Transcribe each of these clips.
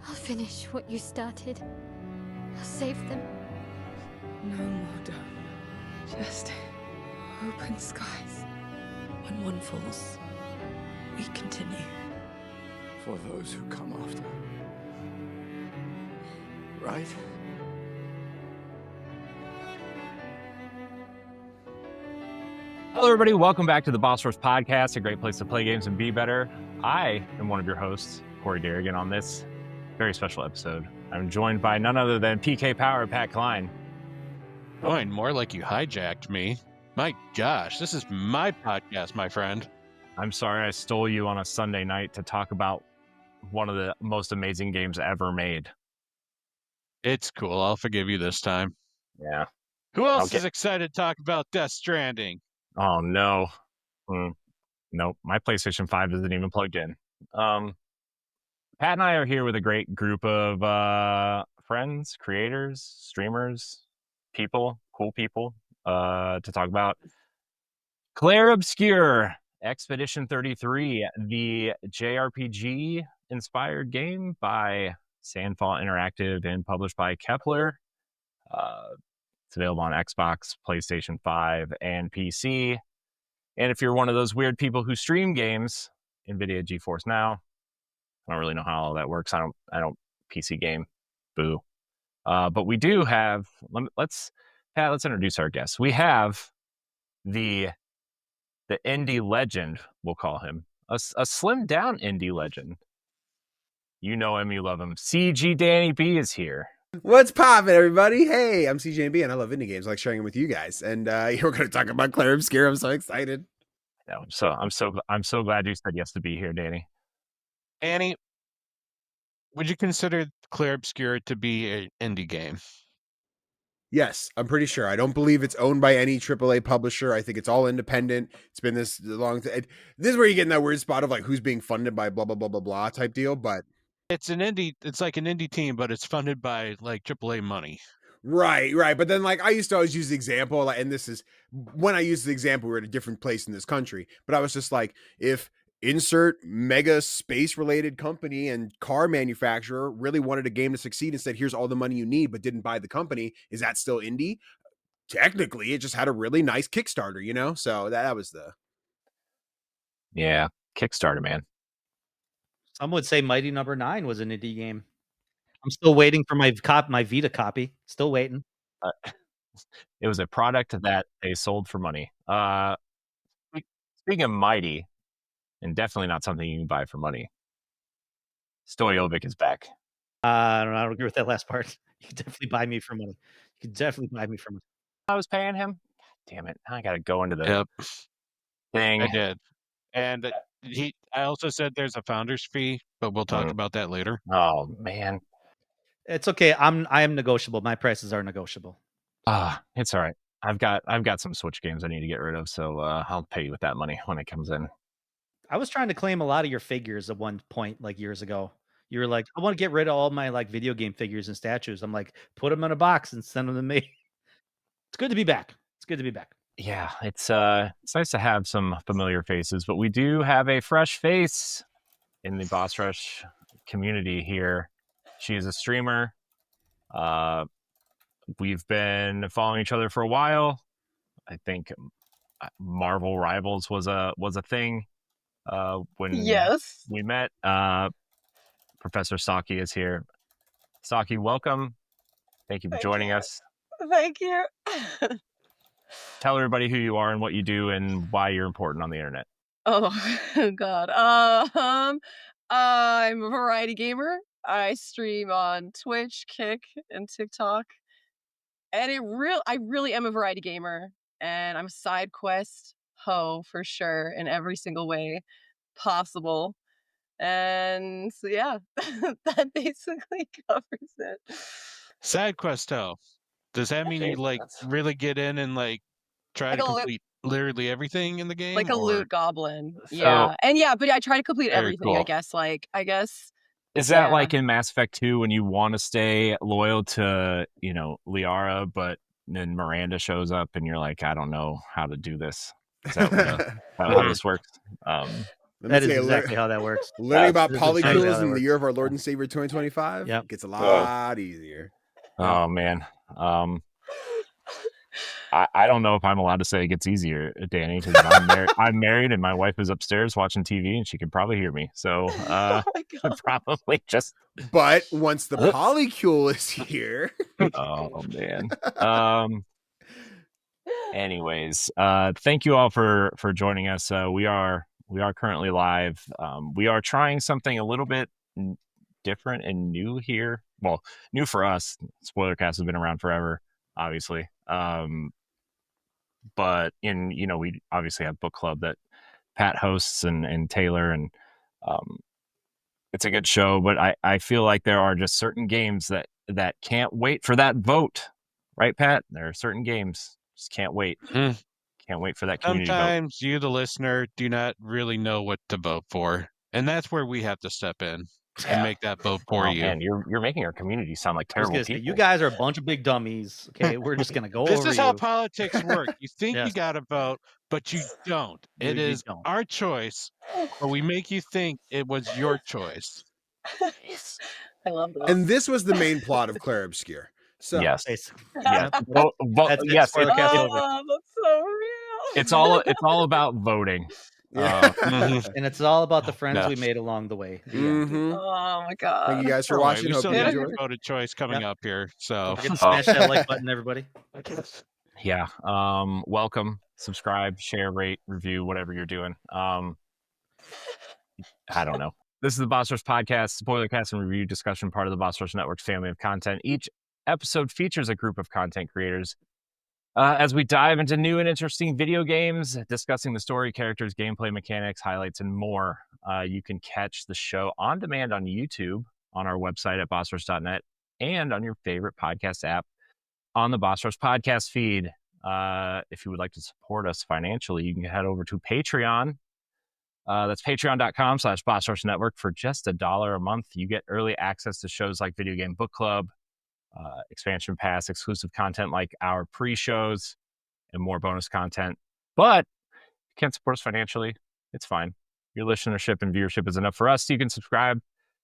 I'll finish what you started. I'll save them. No more dawn. Just open skies. When one falls, we continue. For those who come after. Right? Hello, everybody. Welcome back to the Boss Rush Podcast, a great place to play games and be better. I am one of your hosts, Corey Dirrig, and on this very special episode, I'm joined by none other than PK Power, Pat Klein. Going more like you hijacked me. My gosh, this is my podcast, my friend. I'm sorry I stole you on a Sunday night to talk about one of the most amazing games ever made. It's cool. I'll forgive you this time. Yeah. Who else is excited to talk about Death Stranding? Oh, no. Nope. My PlayStation 5 isn't even plugged in. Pat and I are here with a great group of friends, creators, streamers, cool people, to talk about Clair Obscur, Expedition 33, the JRPG-inspired game by Sandfall Interactive and published by Kepler. It's available on Xbox, PlayStation 5, and PC. And if you're one of those weird people who stream games, NVIDIA GeForce Now. I don't really know how all that works. I don't PC game. Boo. But we do have. Let's introduce our guests. We have the indie legend. We'll call him a slimmed down indie legend. You know him, you love him. CGDannyB is here. What's poppin', everybody? Hey, I'm CGDannyB, and I love indie games. I like sharing them with you guys. And we're going to talk about Clair Obscur. I'm so excited. No, so I'm so glad you said yes to be here, Danny. Annie, would you consider Clair Obscur to be an indie game? Yes, I'm pretty sure. I don't believe it's owned by any AAA publisher. I think it's all independent. It's been this long. This is where you get in that weird spot of like who's being funded by blah blah blah blah blah type deal. But it's an indie. It's like an indie team, but it's funded by like AAA money. Right. But then, like, I used to always use the example, like, and this is when I use the example, we're at a different place in this country. But I was just like, if insert mega space related company and car manufacturer really wanted a game to succeed and said, here's all the money you need, but didn't buy the company, is that still indie? Technically, it just had a really nice Kickstarter, you know? So that was the. Yeah, Kickstarter, man. Some would say Mighty Number 9 was an indie game. I'm still waiting for my Vita copy. Still waiting. It was a product that they sold for money. Speaking of Mighty, and definitely not something you can buy for money, Stoy Jovic is back. I don't agree with that last part. You can definitely buy me for money. I was paying him. God damn it! I got to go into the thing. I did, and I also said there's a founder's fee, but we'll talk about that later. Oh man. It's okay. I am negotiable. My prices are negotiable. It's all right. I've got some Switch games I need to get rid of, so I'll pay you with that money when it comes in. I was trying to claim a lot of your figures at one point, like years ago. You were like, I want to get rid of all my like video game figures and statues. I'm like, put them in a box and send them to me. It's good to be back. Yeah, it's nice to have some familiar faces, but we do have a fresh face in the Boss Rush community here. She is a streamer. We've been following each other for a while. I think Marvel Rivals was a thing when we met. Professor Stalke is here. Stalke, welcome. Thank you for joining us. Thank you. Tell everybody who you are and what you do and why you're important on the internet. Oh God. I'm a variety gamer. I stream on Twitch, Kick, and TikTok. And I really am a variety gamer. And I'm a side quest hoe for sure in every single way possible. And so yeah, that basically covers it. Side quest hoe. Does that mean you like really get in and like try to complete literally everything in the game? Like a loot goblin. Yeah. But I try to complete everything, cool. I guess. Is that like in Mass Effect 2 when you want to stay loyal to, Liara, but then Miranda shows up and you're like, I don't know how to do this. Is that how this works? Let me That is tell you, exactly how that works. learning about This is exactly polycules how that in the works. year of our Lord and Savior 2025 Yep. gets a lot easier. Oh man. I don't know if I'm allowed to say it gets easier, Danny, because I'm married and my wife is upstairs watching TV and she can probably hear me. So Oh my God. probably just But once the polycule is here, oh man. Anyways, thank you all for joining us. We are currently live. We are trying something a little bit different and new here. Well, new for us. Spoilercast has been around forever, obviously. But we obviously have book club that Pat hosts and Taylor, and it's a good show. But I feel like there are just certain games that can't wait for that vote, right, Pat? There are certain games just can't wait. Can't wait for that community vote. Sometimes you, the listener, do not really know what to vote for, and that's where we have to step in and make that vote for you. Man, you're making our community sound like I was terrible gonna people. say, you guys are a bunch of big dummies. Okay, we're just gonna go This over is how you. politics work. You think Yes. you got to vote, but you don't. It You is don't. our choice, or we make you think it was your choice. I love this. and this was the main plot of Clair Obscur. So yes, Basically. yes, Yep. That's it. yes. Spoilercast over. That's so real. It's all about voting. yeah. And it's all about the friends No. we made along the way. The end. Mhm. Oh my God. Thank you guys for All right, watching. we Hope still you got enjoyed. your voted choice coming up here. So Don't forget to smash that like button, everybody. Yeah. Welcome, subscribe, share, rate, review, whatever you're doing. I don't know. This is the Boss Rush Podcast, Spoilercast and review discussion, part of the Boss Rush Network's family of content. Each episode features a group of content creators as we dive into new and interesting video games, discussing the story, characters, gameplay mechanics, highlights, and more. You can catch the show on demand on YouTube, on our website at bossrush.net, and on your favorite podcast app on the Boss Rush Podcast feed. If you would like to support us financially, you can head over to Patreon. That's patreon.com/Boss Rush Network. For just $1 a month, you get early access to shows like Video Game Book Club, expansion pass, exclusive content like our pre-shows, and more bonus content. But if you can't support us financially, it's fine. Your listenership and viewership is enough for us. You can subscribe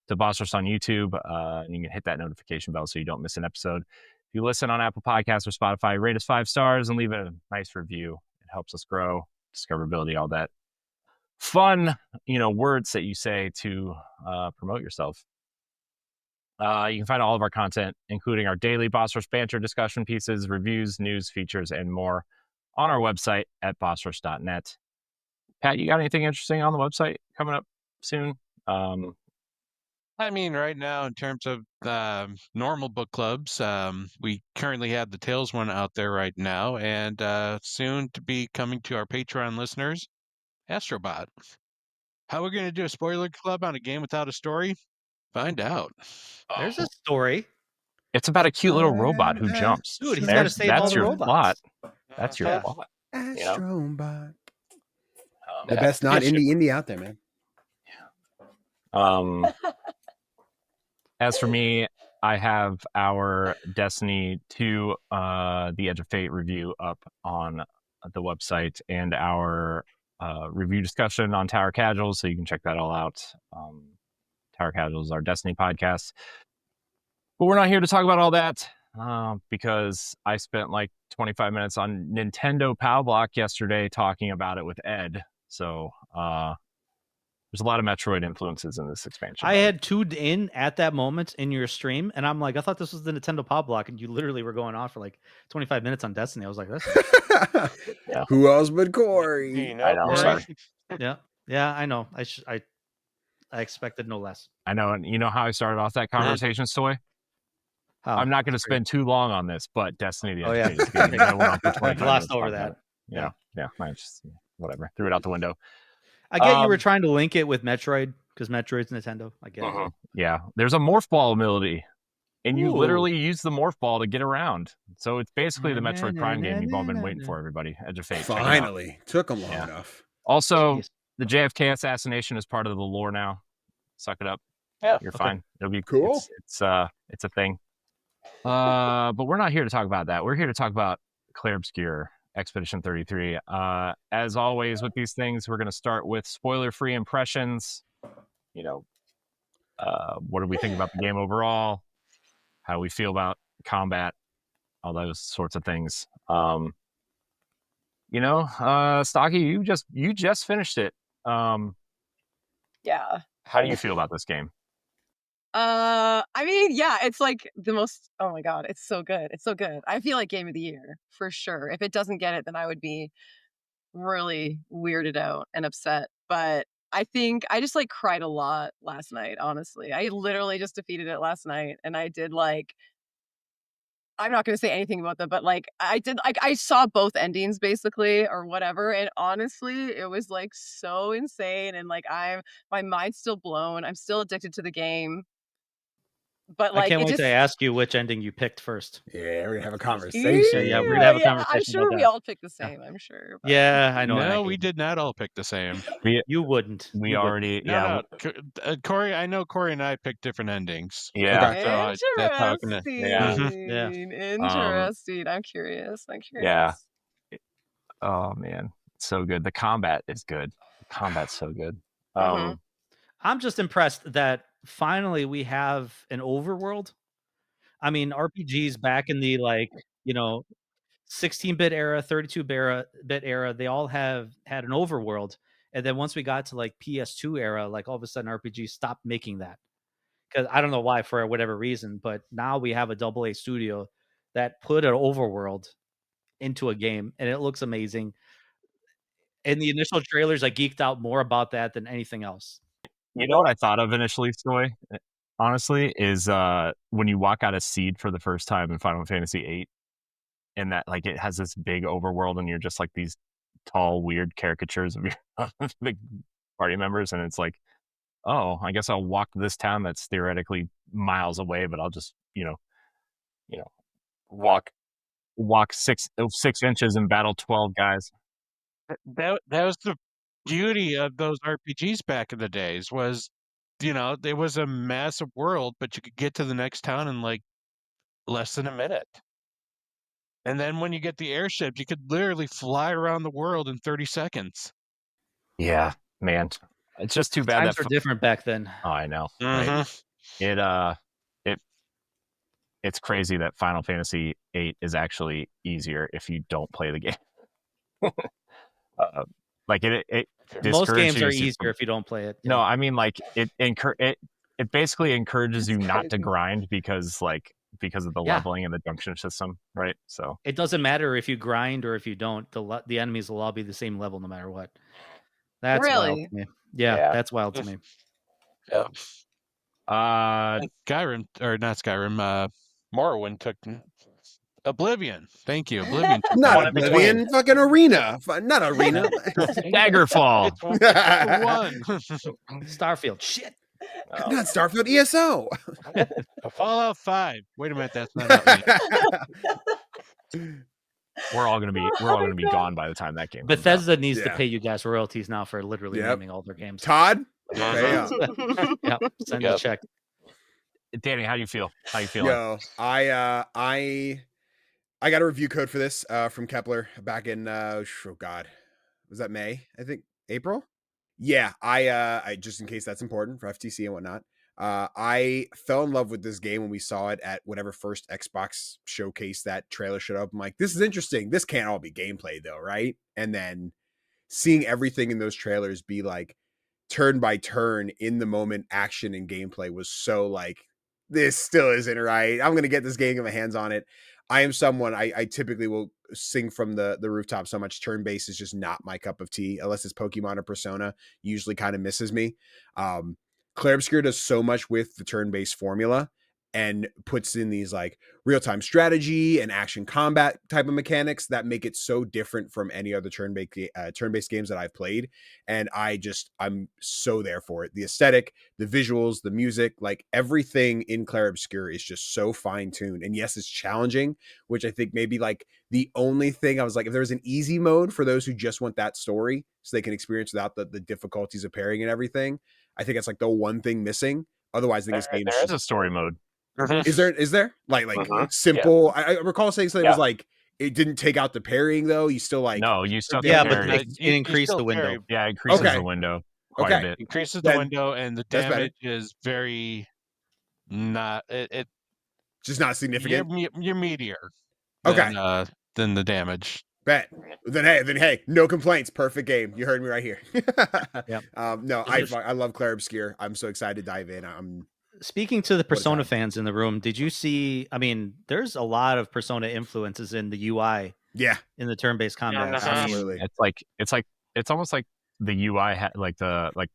to Boss Rush on YouTube, and you can hit that notification bell so you don't miss an episode. If you listen on Apple Podcasts or Spotify, rate us 5 stars and leave a nice review. It helps us grow, discoverability, all that fun, words that you say to promote yourself. You can find all of our content, including our daily Boss Rush banter, discussion pieces, reviews, news, features, and more on our website at bossrush.net. Pat, you got anything interesting on the website coming up soon? I mean, right now, in terms of normal book clubs, we currently have the Tales one out there right now, and soon to be coming to our Patreon listeners, Astrobot. How we're going to do a spoiler club on a game without a story? Find out. There's a story. It's about a cute little robot who jumps. Dude, he's got to save all That's the your robots. plot. That's your Yeah. plot. Astrobot. Um, The best not indie out there, man. As for me, I have our Destiny 2 The Edge of Fate review up on the website, and our review discussion on Tower Casuals, so you can check that all out. Tower Casuals is our Destiny podcast. But we're not here to talk about all that because I spent like 25 minutes on Nintendo POW Block yesterday talking about it with Ed. So there's a lot of Metroid influences in this expansion. I had tuned in at that moment in your stream, and I'm like, I thought this was the Nintendo POW Block, and you literally were going on for like 25 minutes on Destiny. I was like, that's Yeah. Who else but Corey? I know. I'm sorry. yeah, I know. I expected no less. I know. And you know how I started off that conversation, Stoy? How? I'm not going to spend too long on this, but Destiny the Oh, Edge yeah. of Fate is good. I went on for 25 I glossed minutes over talking about that. it. Yeah. I just, whatever. Threw it out the window. I get you were trying to link it with Metroid because Metroid's Nintendo. I get it. Yeah. There's a morph ball ability, and you Ooh. literally use the morph ball to get around. So it's basically the Metroid Prime game you've all been waiting for, everybody. Edge of Fate. Check it out. Finally. Took them long Yeah. enough. Also, Jeez. the JFK assassination is part of the lore now. Suck it up. Yeah. You're Okay. fine. It'll be Cool. It's a thing. But we're not here to talk about that. We're here to talk about Clair Obscur. Expedition 33. As always with these things, we're going to start with spoiler-free impressions. What do we think about the game overall? How we feel about combat, all those sorts of things. Stalke, you just finished it. Yeah. How do you feel about this game? I mean, yeah, it's like the most, oh my God, it's so good. It's so good. I feel like game of the year for sure. If it doesn't get it, then I would be really weirded out and upset. But I think I just like cried a lot last night, honestly. I literally just defeated it last night, and I did like, I'm not going to say anything about them, but like I saw both endings basically or whatever. And honestly, it was like so insane. And like, my mind's still blown. I'm still addicted to the game. But like, I can't wait to ask you which ending you picked first. Yeah, we're gonna have a conversation. Yeah, we're gonna have a conversation. I'm sure about we that. all picked the same. I'm sure. But... Yeah, I know. No, we did not all pick the same. You wouldn't. We You already, wouldn't. No. Corey, I know Corey and I picked different endings. Yeah. Okay. So that's how I'm Yeah. Interesting. I'm curious. Yeah. Oh man, so good. The combat is good. The combat's so good. I'm just impressed that finally we have an overworld. I mean, RPGs back in the 16-bit era, 32-bit era, they all have had an overworld. And then once we got to like PS2 era, like all of a sudden RPGs stopped making that. Because I don't know why, for whatever reason, but now we have a AA studio that put an overworld into a game, and it looks amazing. In the initial trailers, I geeked out more about that than anything else. You know what I thought of initially, Stoy? Honestly, is when you walk out of Seed for the first time in Final Fantasy VIII, and that like it has this big overworld, and you're just like these tall, weird caricatures of your big party members, and it's like, oh, I guess I'll walk to this town that's theoretically miles away, but I'll just walk 6 inches and battle 12 guys. That was the beauty of those RPGs back in the days was, there was a massive world, but you could get to the next town in like less than a minute. And then when you get the airship, you could literally fly around the world in 30 seconds. Yeah, man. It's just too bad Times were different back then. Oh, I know. Right? It's crazy that Final Fantasy VIII is actually easier if you don't play the game. Most games are easier if you don't play it. No, I mean like it basically encourages you not to grind because of the leveling and the junction system, right? So it doesn't matter if you grind or if you don't. The enemies will all be the same level no matter what. That's really wild to me. Yeah, that's wild to me. Yeah. Skyrim, or not Skyrim, Morrowind took Oblivion. Thank you. Oblivion. Not Oblivion, fucking Arena. Not Arena. Daggerfall. One. Starfield. Shit. Not Starfield, ESO. Fallout 5. Wait a minute, that's not out yet. We're all gonna be gone by the time that game. Bethesda needs to pay you guys royalties now for literally naming all their games. Todd, send a check. Danny, how do you feel? How you feeling? Yo, I got a review code for this from Kepler back in oh god, was that May? I think April. Yeah, I just in case that's important for FTC and whatnot. I fell in love with this game when we saw it at whatever first Xbox showcase that trailer showed up. I'm like, this is interesting. This can't all be gameplay though, right? And then seeing everything in those trailers be like turn by turn in the moment action and gameplay was so like, this still isn't right. I'm gonna get this game, get my hands on it. I am someone I typically will sing from the rooftop so much. Turn-based is just not my cup of tea unless it's Pokemon or Persona. Usually kind of misses me. Clair Obscur does so much with the turn-based formula and puts in these like real-time strategy and action combat type of mechanics that make it so different from any other turn-based games that I've played. And I'm so there for it. The aesthetic, the visuals, the music, like everything in Clair Obscur is just so fine-tuned. And yes, it's challenging, which I think maybe like the only thing I was like, if there's an easy mode for those who just want that story so they can experience without the difficulties of pairing and everything, I think that's like the one thing missing. Otherwise, I think this game there is a story mode. Is there like simple? I recall saying something was like It didn't take out the parrying though. You still like No, you still Yeah, can but parry. it You increased still the window. parry. Yeah, it increases Okay. the window quite a bit. Increases the Then window, and the that's better. damage is very not it. Just not significant. You're meatier Okay. than the damage. Bet. Then hey, no complaints. Perfect game. You heard me right here. Yep. No, Is I love Clair Obscur. I'm so excited to dive in. Speaking to the What a Persona time. fans in the room, did you see? I mean, there's a lot of Persona influences in the UI Yeah, in the turn-based combat. I mean, absolutely. It's almost like the UI had like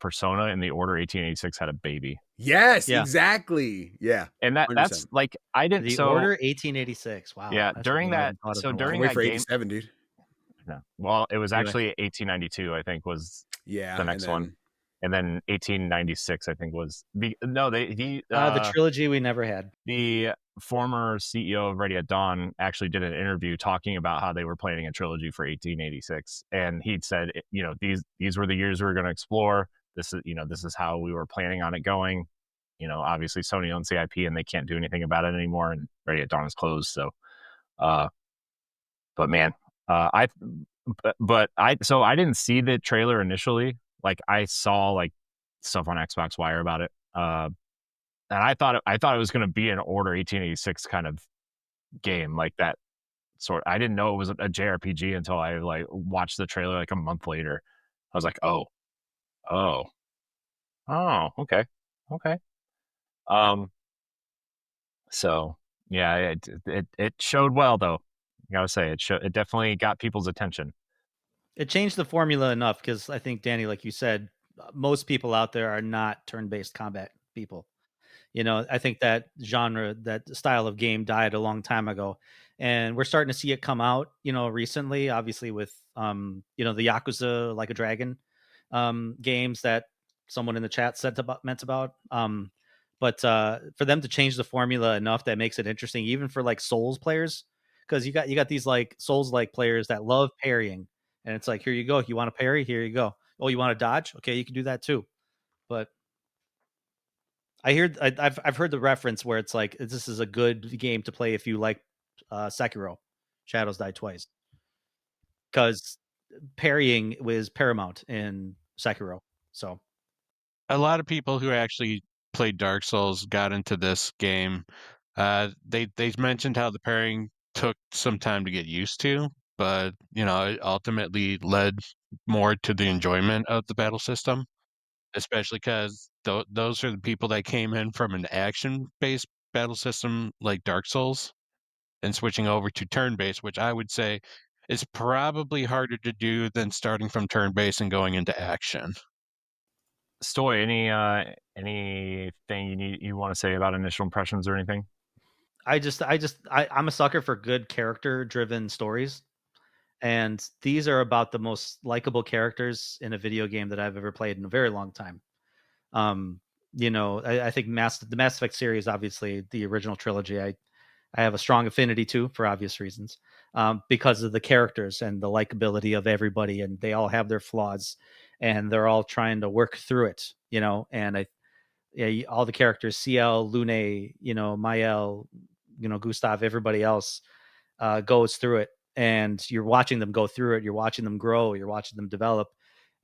Persona in the Order 1886 had a baby. Yes, Yeah. exactly. Yeah. And that's 100%. like I didn't the so Order 1886. Wow. Yeah, that's during one I that hadn't thought of so in a during while. Wait that for game 87, dude. no, well, it was Anyway. actually 1892, I think was Yeah. the next one. And then 1896, I think was the trilogy we never had. The former CEO of Ready at Dawn actually did an interview talking about how they were planning a trilogy for 1886, and he'd said, these were the years we were going to explore. This is how we were planning on it going. Obviously Sony owns the IP and they can't do anything about it anymore, and Ready at Dawn is closed. So, but man, I didn't see the trailer initially. Like I saw like stuff on Xbox Wire about it. And I thought it was going to be an Order 1886 kind of game like that sort. I didn't know it was a JRPG until I like watched the trailer like a month later. I was like, oh, okay. So yeah, it showed well though. I gotta say it definitely got people's attention. It changed the formula enough because I think, Danny, like you said, most people out there are not turn-based combat people. I think that genre, that style of game died a long time ago, and we're starting to see it come out, recently, obviously with, the Yakuza Like a Dragon games that someone in the chat meant about. But for them to change the formula enough that makes it interesting, even for like Souls players, because you got these like Souls like players that love parrying, and it's like, here you go, you want to parry, here you go. Oh, you want to dodge? Okay, you can do that too. But I've heard the reference where it's like, this is a good game to play if you like Sekiro, Shadows Die Twice, because parrying was paramount in Sekiro. So A lot of people who actually played Dark Souls got into this game. They mentioned how the parrying took some time to get used to, but it ultimately led more to the enjoyment of the battle system, especially because those are the people that came in from an action-based battle system like Dark Souls and switching over to turn-based, which I would say is probably harder to do than starting from turn-based and going into action. Stoy, anything you want to say about initial impressions or anything? I'm a sucker for good character-driven stories, and these are about the most likable characters in a video game that I've ever played in a very long time. I think the Mass Effect series, obviously the original trilogy, I have a strong affinity to for obvious reasons, because of the characters and the likability of everybody, and they all have their flaws, and they're all trying to work through it. And all the characters, CL, Lune, Mael, Gustav, everybody else goes through it, and you're watching them go through it. You're watching them grow. You're watching them develop.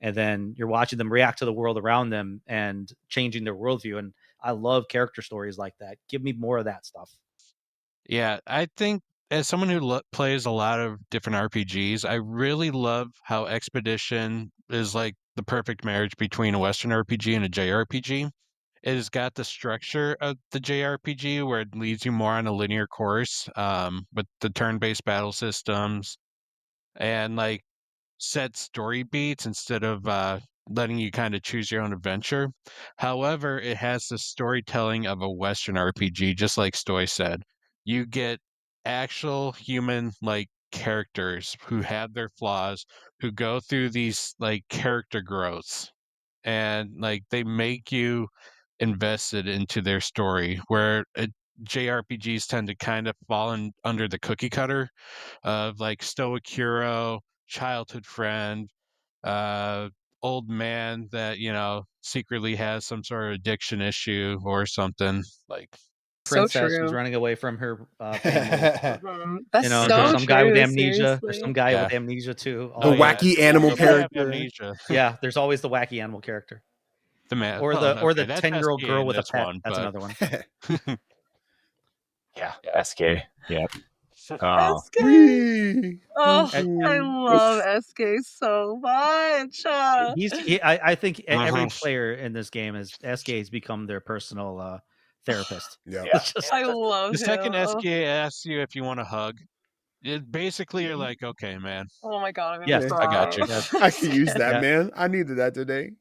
And then you're watching them react to the world around them and changing their worldview. And I love character stories like that. Give me more of that stuff. Yeah, I think as someone who plays a lot of different RPGs, I really love how Expedition is like the perfect marriage between a Western RPG and a JRPG. It has got the structure of the JRPG where it leads you more on a linear course, with the turn-based battle systems and like set story beats instead of letting you kind of choose your own adventure. However, it has the storytelling of a Western RPG, just like Stoy said. You get actual human like characters who have their flaws, who go through these like character growths, and like they make you invested into their story. Where JRPGs tend to kind of fall under the cookie cutter of like stoic hero, childhood friend, uh, old man that secretly has some sort of addiction issue or something. Like princess true. who's running away from her family. That's You know, so there's some guy with true, amnesia. There's seriously. some guy Yeah. with amnesia too. The wacky animal Nobody have character. amnesia. Yeah, there's always the wacky animal character, The man, or well, the okay, that's 10-year-old SK girl in with a this pet. one, That's but another one. Yeah, SK. Yep. Oh, SK. Whee! Oh, I Woohoo. love SK so much. I think every Mhm. player in this game has become their personal therapist. Yep. Yeah. It's just I love The second him. SK asks you if you want a hug, it basically you're like, okay, man. Oh my god, I'm gonna Yes, cry. I got you. Yes. I could use that, Yeah. man. I needed that today.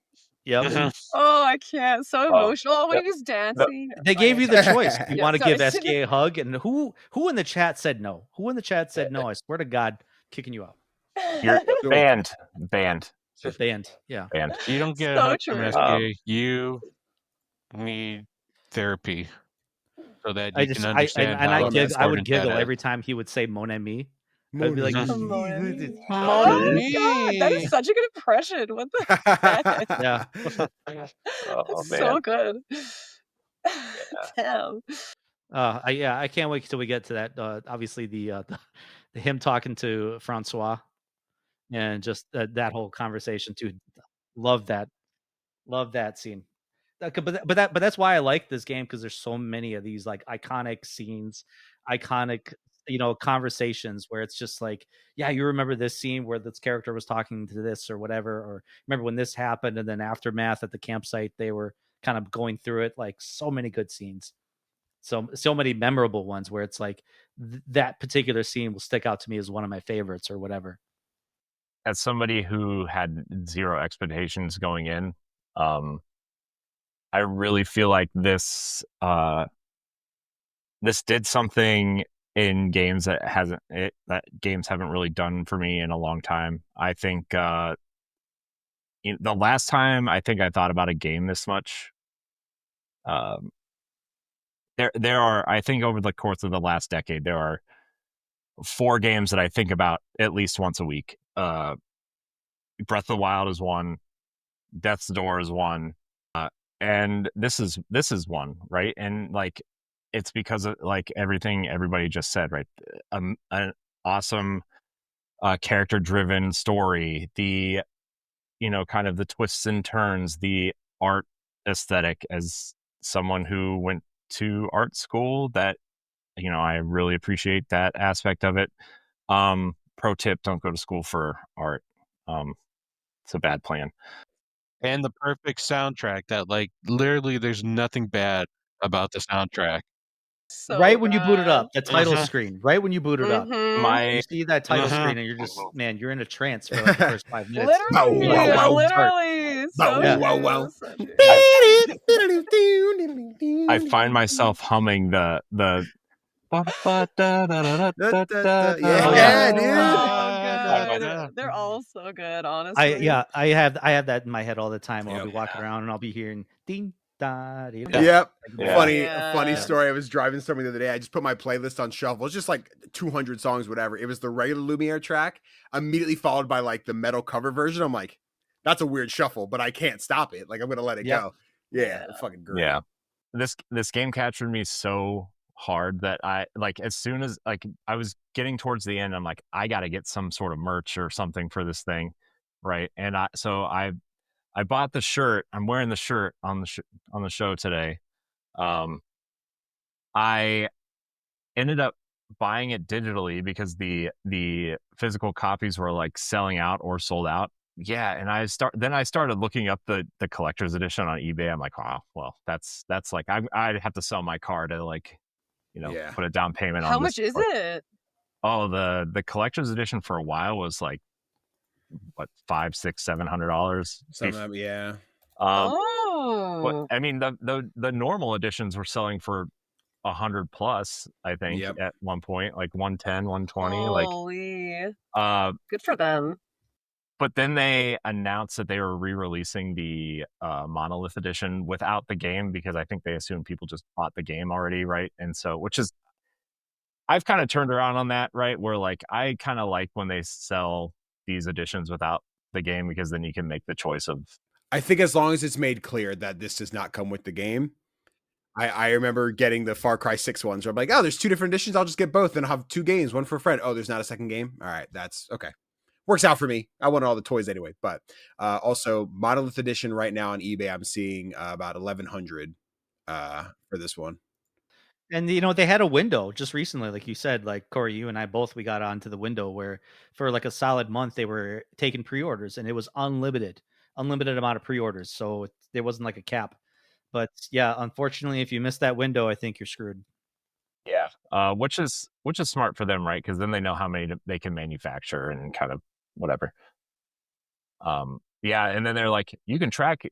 Yep. Mhm. Oh, I can't. So emotional. Oh, when Yep. he was dancing. They gave you the choice. You Yeah, want to sorry. give SK a hug, and who in the chat said no? Who in the chat said no? I swear to God, kicking you out. you're So- banned. Banned. Yeah. Banned. You don't get So a hug from true. SK. You need therapy so that you can understand how I Well, would important giggle that every time he would say Mon ami. Mon I'd be like, ami. Oh Mon my god, that ami. is such a good impression. What the heck? yeah. Oh That's man. so good. Damn. I can't wait till we get to that. Obviously, the him talking to Francois, and just that whole conversation too. Love that scene. But that's why I like this game, because there's so many of these like iconic scenes, iconic conversations where it's just like, yeah, you remember this scene where this character was talking to this or whatever, or remember when this happened, and then aftermath at the campsite they were kind of going through it. Like, so many good scenes, so many memorable ones where it's like that particular scene will stick out to me as one of my favorites or whatever. As somebody who had zero expectations going in, I really feel like this did something in games that games haven't really done for me in a long time. I think the last time I think I thought about a game this much, there are, I think over the course of the last decade, there are 4 games that I think about at least once a week. Breath of the Wild is one, Death's Door is one, and this is one, right? And like, it's because of like everything everybody just said, right? An awesome character driven story, the kind of the twists and turns, the art aesthetic. As someone who went to art school, that I really appreciate that aspect of it. Pro tip: don't go to school for art. It's a bad plan. And the perfect soundtrack that, like, literally there's nothing bad about the soundtrack. So Right when you boot it up, the bad. title screen, right when you boot it up, Mhm. you see that title screen and you're just, man, you're in a trance for like the first 5 minutes. Literally, Wow, wow, wow. literally. So Wow, true, wow, wow. so true. I find myself humming the Yeah, dude. Oh, good. They're all so good, honestly. I have that in my head all the time. I'll Yep. be walking around and I'll be hearing ding da dee. Yep. Yeah. Funny Yeah. story. I was driving somewhere the other day. I just put my playlist on shuffle. It's just like 200 songs, whatever. It was the regular Lumiere track, immediately followed by like the metal cover version. I'm like, that's a weird shuffle, but I can't stop it. Like, I'm gonna let it Yep. go. Yeah, fucking great. Yeah. This game captured me so hard that I, like, as soon as like I was getting towards the end, I'm like, I got to get some sort of merch or something for this thing, right? And I bought the shirt. I'm wearing the shirt on the show today. I ended up buying it digitally because the physical copies were like selling out or sold out. Yeah, and I started looking up the collector's edition on eBay. I'm like, wow, well, that's like I'd have to sell my car to like, Yeah. put a down payment on. How this much is car. it? Oh, the collector's edition for a while was like, what, $500, $600, $700. Something, yeah. Oh. But I mean, the normal editions were selling for $100 plus, I think. Yep. At one point, like 110, 120. Holy. Like, Good for them. but then they announced that they were re-releasing the Monolith edition without the game, because I think they assumed people just bought the game already, right? And so, which is, I've kind of turned around on that, right? Where like, I kind of like when they sell these editions without the game, because then you can make the choice of. I think as long as it's made clear that this does not come with the game, I remember getting the Far Cry 6 ones where I'm like, oh, there's 2 different editions. I'll just get both and I'll have 2 games, one for a friend. Oh, there's not a second game. All right, that's okay. Works out for me. I want all the toys anyway. But also Monolith Edition right now on eBay, I'm seeing about 1,100 for this one. And they had a window just recently, like you said, like Corey, you and I both, we got onto the window where for like a solid month they were taking pre-orders and it was unlimited amount of pre-orders. So there wasn't like a cap. But yeah, unfortunately, if you miss that window, I think you're screwed. Yeah. Which is smart for them, right? Because then they know how many they can manufacture and kind of whatever. Yeah, and then they're like, you can track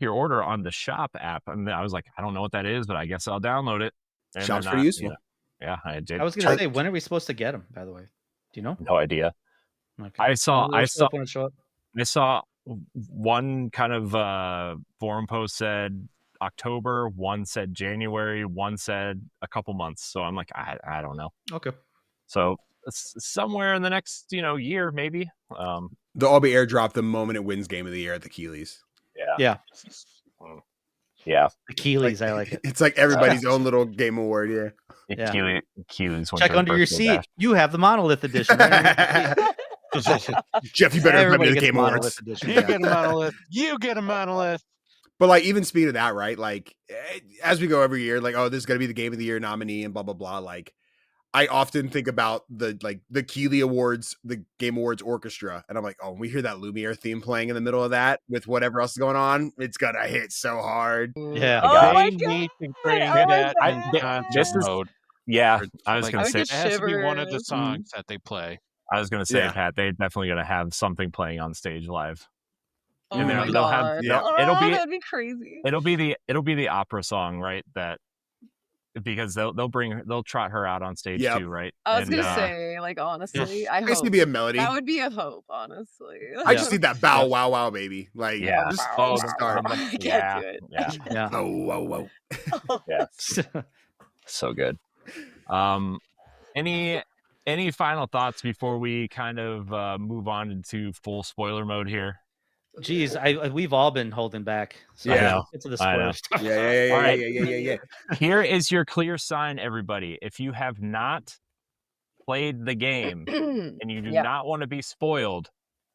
your order on the shop app, and I was like, I don't know what that is, but I guess I'll download it. And Shop's pretty useful. Yeah, I did. I was gonna say, when are we supposed to get them? By the way, do you know? No idea. Okay. I saw I saw one kind of forum post said October, one said January, one said a couple months. So I'm like, I don't know. Okay. So somewhere in the next year maybe. They'll all be airdropped the moment it wins Game of the Year at the Keeleys. Yeah. Yeah. The Keeleys, I like it. It's like everybody's own little game award. Yeah. Keeleys. Check under your seat. You have the Monolith Edition. Jeff, you better remember the Game Awards. You get a monolith. You get a monolith. But like, even speaking of that, right? Like, as we go every year, like, oh, this is gonna be the Game of the Year nominee and blah blah blah. Like, I often think about the Keeley Awards, the Game Awards orchestra, and I'm like, oh, when we hear that Lumiere theme playing in the middle of that with whatever else is going on, it's gonna hit so hard. Yeah. They need to bring that in contest mode. Yeah, I was gonna say it has to be one of the songs that they play. I was gonna say, Pat, they're definitely gonna have something playing on stage live. Oh my God. That'd be crazy. It'll be the opera song, right? That because they'll trot her out on stage too, right? I was gonna say, like, honestly, I hope it's gonna be a melody. That would be a hope, honestly. I just need that bow wow wow baby. Like, just start. I can't do it. Yeah. Oh, whoa, whoa. Yeah. So good. Any final thoughts before we kind of move on into full spoiler mode here? Geez, we've all been holding back. So get to the spoilers. Yeah. Here is your clear sign, everybody. If you have not played the game and you do not want to be spoiled,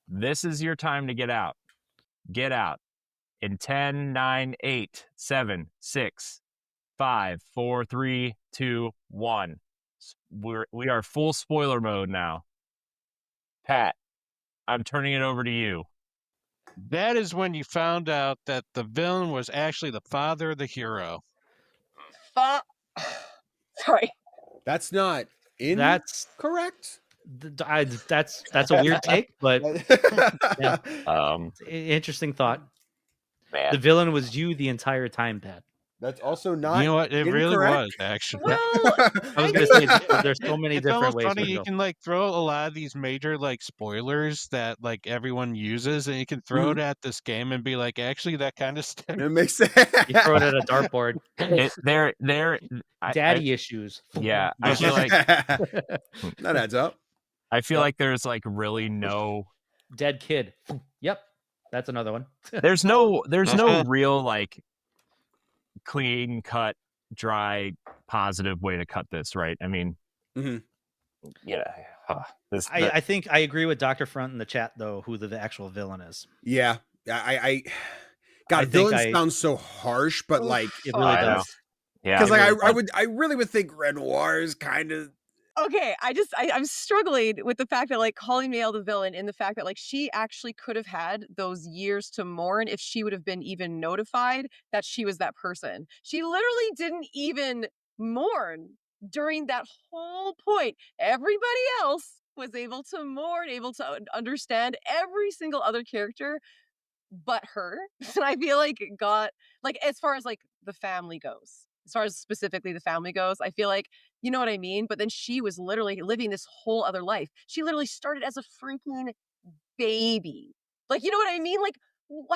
this is your time to get out. Get out in 10, 9, 8, 7, 6, 5, 4, 3, 2, 1. We are full spoiler mode now. Pat, I'm turning it over to you. That is when you found out that the villain was actually the father of the hero. Sorry. That's not correct. That's a weird take, but interesting thought. Man. The villain was you the entire time, Pat. That's also not. You know what? It really was, actually. Well, I was going to say there's so many different ways. Funny, you can like throw a lot of these major like spoilers that like everyone uses, and you can throw it at this game and be like, actually, that kind of stuff. It makes sense. You throw it at a dartboard. Daddy issues. Yeah, I feel like that adds up. I feel like there's like really no dead kid. Yep, that's another one. There's no real like clean cut, dry, positive way to cut this, right? I mean, I think I agree with Dr. Front in the chat though, who the actual villain is. Yeah, villain sounds so harsh, but like it really does. Yeah, because like I really would think Renoir is kind of. Okay, I'm struggling with the fact that like calling Mael the villain, and the fact that like she actually could have had those years to mourn if she would have been even notified that she was that person. She literally didn't even mourn during that whole point. Everybody else was able to mourn, able to understand every single other character but her. And I feel like it got like, as far as like the family goes. As far as specifically the family goes, I feel like, you know what I mean? But then she was literally living this whole other life. She literally started as a freaking baby. Like, you know what I mean? Like,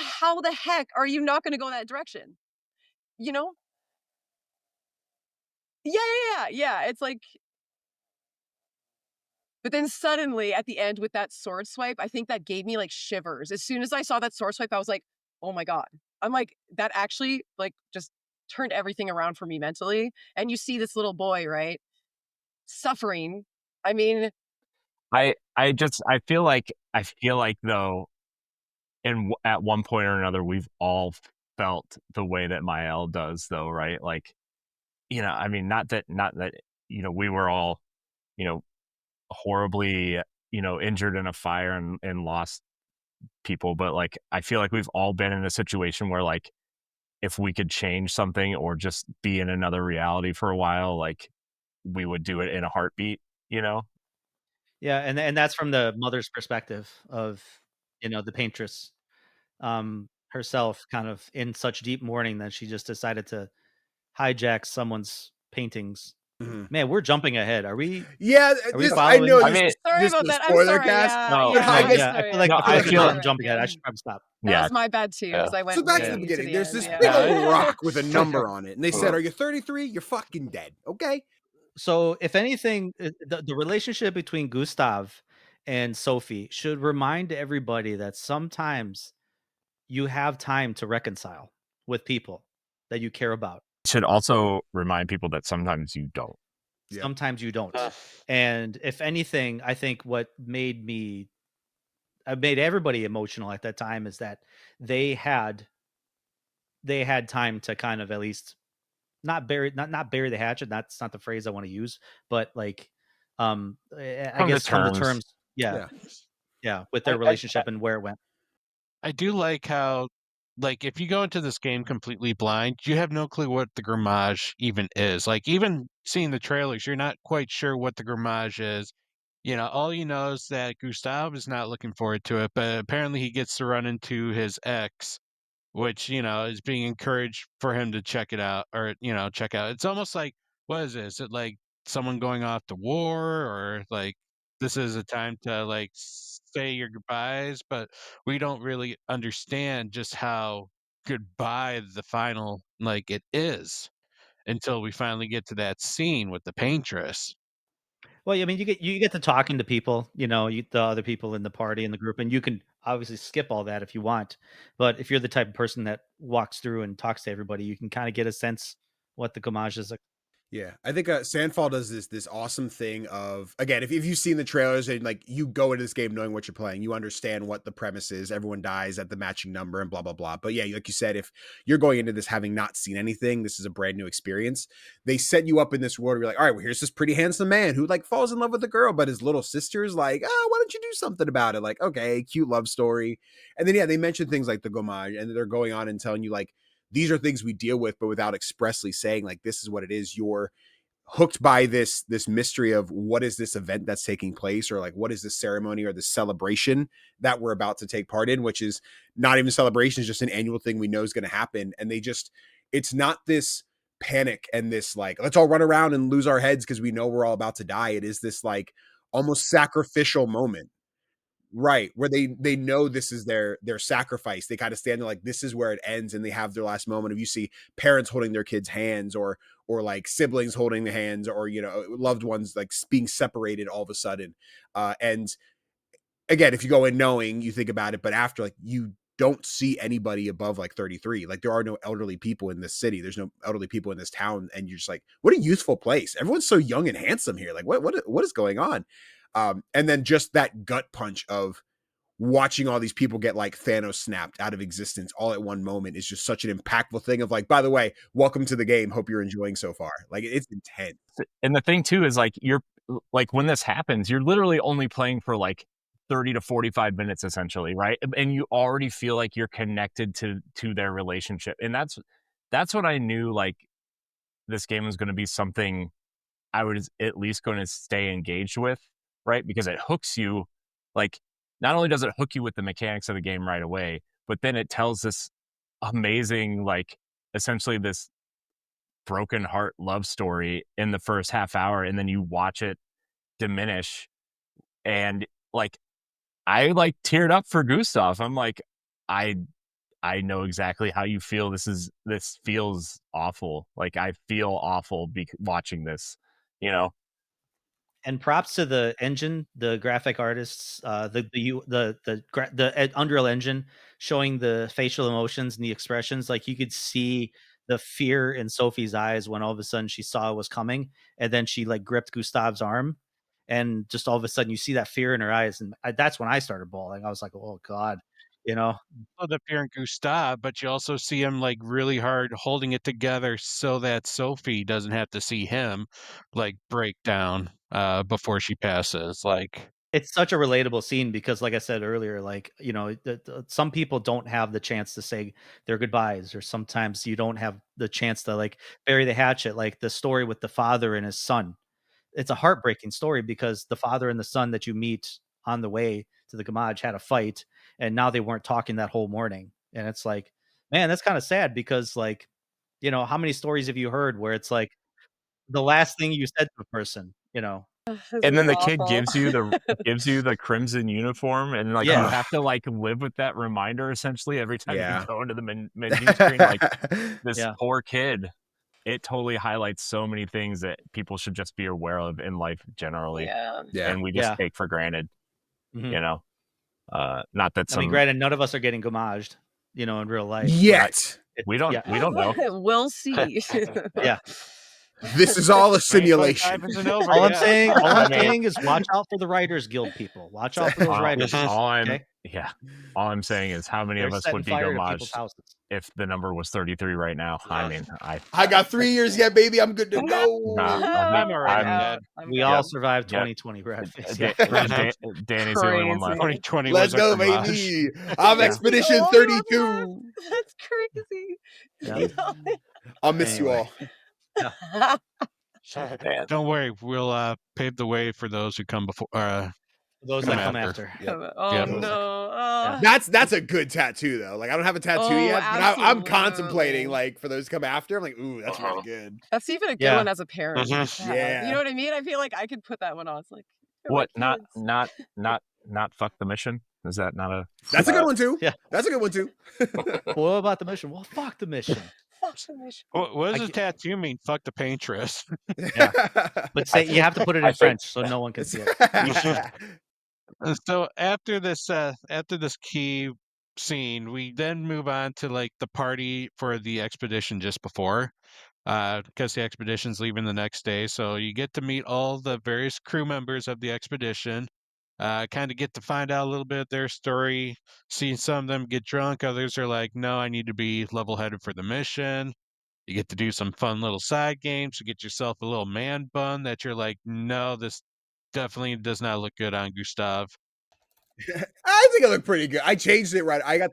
how the heck are you not going to go that direction? You know? Yeah. It's like... But then suddenly at the end with that sword swipe, I think that gave me like shivers. As soon as I saw that sword swipe, I was like, oh my God. I'm like, that actually like just turned everything around for me mentally. And you see this little boy, right, suffering. I mean, I feel like though, at one point or another, we've all felt the way that Mael does, though, right? Like, I mean, not that we were all, horribly, injured in a fire and lost people, but like, I feel like we've all been in a situation where, like, if we could change something or just be in another reality for a while, like, we would do it in a heartbeat, Yeah, and that's from the mother's perspective of, the paintress herself, kind of in such deep mourning that she just decided to hijack someone's paintings. Mhm. Man, we're jumping ahead. Are we? Yeah, Are we I know following? this, sorry this about is that. a I'm spoiler sorry. cast. Yeah, No, yeah, I I'm guess- Yeah, I sorry. feel like No, I I feel- I'm jumping ahead. I should probably stop. That was my bad too, because I went. So back to way the beginning. the There's end, this yeah. big old rock with a number on it, and they said, "Are you 33? You're fucking dead." Okay. So, if anything, the relationship between Gustav and Sophie should remind everybody that sometimes you have time to reconcile with people that you care about. should also remind people that sometimes you don't. Yeah. Sometimes you don't. And if anything, I think what made everybody emotional at that time is that they had time to kind of at least not bury the hatchet. That's not the phrase I want to use, but like, I guess come to terms. Yeah, with their relationship and where it went. I do like how, like, if you go into this game completely blind, you have no clue what the Grammage even is. Like, even seeing the trailers, you're not quite sure what the Grammage is. All you know is that Gustav is not looking forward to it, but apparently he gets to run into his ex, which, is being encouraged for him to check it out or, check out. It's almost like, what is it? Is it like someone going off to war, or like this is a time to like say your goodbyes, but we don't really understand just how goodbye the final like it is until we finally get to that scene with the paintress. Well, I mean, you get to talking to people, the other people in the party in the group, and you can obviously skip all that if you want. But if you're the type of person that walks through and talks to everybody, you can kind of get a sense what the homage is. Yeah, I think Sandfall does this awesome thing of, again, if you've seen the trailers and like you go into this game knowing what you're playing, you understand what the premise is. Everyone dies at the matching number and blah blah blah. But yeah, like you said, if you're going into this having not seen anything, this is a brand new experience. They set you up in this world where you're like, all right, well, here's this pretty handsome man who like falls in love with a girl, but his little sister's like, oh, why don't you do something about it? Like, okay, cute love story. And then yeah, they mention things like the Gomage, and they're going on and telling you like, these are things we deal with, but without expressly saying like, this is what it is. You're hooked by this mystery of what is this event that's taking place, or like what is this ceremony or this celebration that we're about to take part in, which is not even a celebration, it's just an annual thing we know is going to happen. And it's not this panic and this like, let's all run around and lose our heads because we know we're all about to die. It is this like almost sacrificial moment. Right, where they know this is their sacrifice. They kind of stand there like this is where it ends, and they have their last moment of, you see parents holding their kids' hands, or like siblings holding the hands, or loved ones like being separated all of a sudden. And again, if you go in knowing, you think about it, but after, like, you don't see anybody above like 33. Like, there are no elderly people in this city. There's no elderly people in this town, and you're just like, what a youthful place. Everyone's so young and handsome here. Like, what is going on? And then just that gut punch of watching all these people get like Thanos snapped out of existence all at one moment is just such an impactful thing of like, by the way, welcome to the game. Hope you're enjoying so far. Like, it's intense. And the thing too is like, you're like, when this happens, you're literally only playing for like 30 to 45 minutes essentially, right? And you already feel like you're connected to their relationship. And that's what I knew, like, this game was going to be something I was at least going to stay engaged with, right? Because it hooks you. Like, not only does it hook you with the mechanics of the game right away, but then it tells this amazing, like, essentially this broken heart love story in the first half hour, and then you watch it diminish. And like, I like teared up for Gustav. I'm like, I know exactly how you feel. This feels awful. Like, I feel awful watching this, And props to the engine, the graphic artists, the Unreal Engine showing the facial emotions and the expressions. Like, you could see the fear in Sophie's eyes when all of a sudden she saw it was coming, and then she like gripped Gustav's arm, and just all of a sudden you see that fear in her eyes, and that's when I started bawling. I was like, oh God, you know. Oh, the fear in Gustav, but you also see him like really hard holding it together so that Sophie doesn't have to see him like break down before she passes. Like, It's such a relatable scene because, like I said earlier, like, some people don't have the chance to say their goodbyes, or sometimes you don't have the chance to like bury the hatchet. Like the story with the father and his son, it's a heartbreaking story because the father and the son that you meet on the way to the Gamage had a fight, and now they weren't talking that whole morning. And it's like, man, that's kind of sad because, like, how many stories have you heard where it's like the last thing you said to a person, This And then is the kid awful. gives you the crimson uniform, and like you Yeah. have to like live with that reminder essentially every time Yeah. you go into the menu screen. Like this Yeah. poor kid, it totally highlights so many things that people should just be aware of in life generally, Yeah. Yeah. and we just Yeah. take for granted. Mhm. Not that I mean, granted, none of us are getting Gamaged, in real life. but Yet. we don't know. We'll see. Yeah. This is all a simulation. Time isn't over All I'm yet. saying is watch out for the Writers Guild people. Watch out for those writers. All I'm Okay? all I'm saying is how many They're of us setting would be fire to people's Gamaged houses. if the number was 33 right now. I mean, I got 3 years yet, baby. I'm good to go. I'm already dead. We all survived 2020, Brad. Danny's the only one left. 2020 Let's was go, our Gamage. baby. I'm Yeah. Expedition Oh, 32. That's crazy. Yeah. I'll miss you Anyway. all. Man. Don't worry, we'll pave the way for those who come before. Those Come that come after. after. Oh Yeah. no. Oh. That's a good tattoo though. Like I don't have a tattoo Oh, yet, but I'm absolutely. contemplating like for those to come after. I'm like, ooh, that's really good. That's even a good Yeah. one as a parent. Mhm. to have. Yeah. You know what I mean? I feel like I could put that one on. It's like for my What? kids. Not fuck the mission? Is that not a? That's a good one too. Yeah. That's a good one too. Well, what about the mission? Well, fuck the mission. Fuck the mission. What does I the tattoo mean? Fuck the paintress. But say you have to put it I in think- French so no one can see it. So after this key scene, we then move on to like the party for the expedition just before, because the expedition's leaving the next day. So you get to meet all the various crew members of the expedition, kind of get to find out a little bit of their story. See some of them get drunk, others are like, no, I need to be level-headed for the mission. You get to do some fun little side games to get yourself a little man bun that you're like, no, this definitely does not look good on Gustav. I think it looked pretty good. I changed it right. I got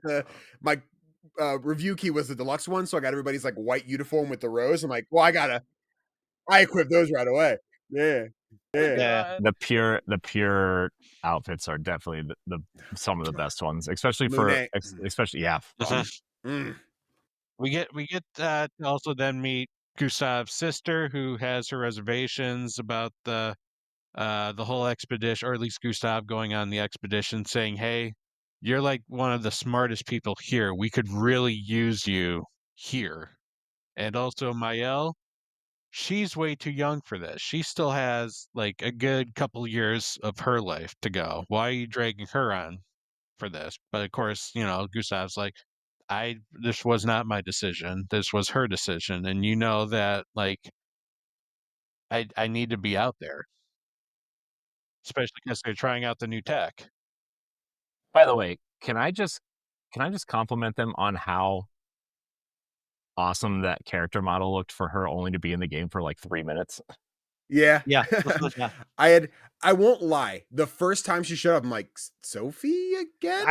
my review key was the deluxe one, so I got everybody's like white uniform with the rose. I'm like, well, I equipped those right away. Yeah. Yeah. The pure outfits are definitely the some of the best ones, especially Monet. especially Mm. We get to also then meet Gustav's sister, who has her reservations about the whole expedition, or at least Gustav going on the expedition, saying, "Hey, you're like one of the smartest people here. We could really use you here." And also Mael, she's way too young for this. She still has like a good couple years of her life to go. Why are you dragging her on for this? But of course, Gustav's like, this was not my decision. This was her decision. And you know that like I need to be out there. Especially because they're trying out the new tech. By the way, can I just compliment them on how awesome that character model looked for her only to be in the game for like 3 minutes? Yeah. Yeah. I won't lie. The first time she showed up, I'm like, Sophie again?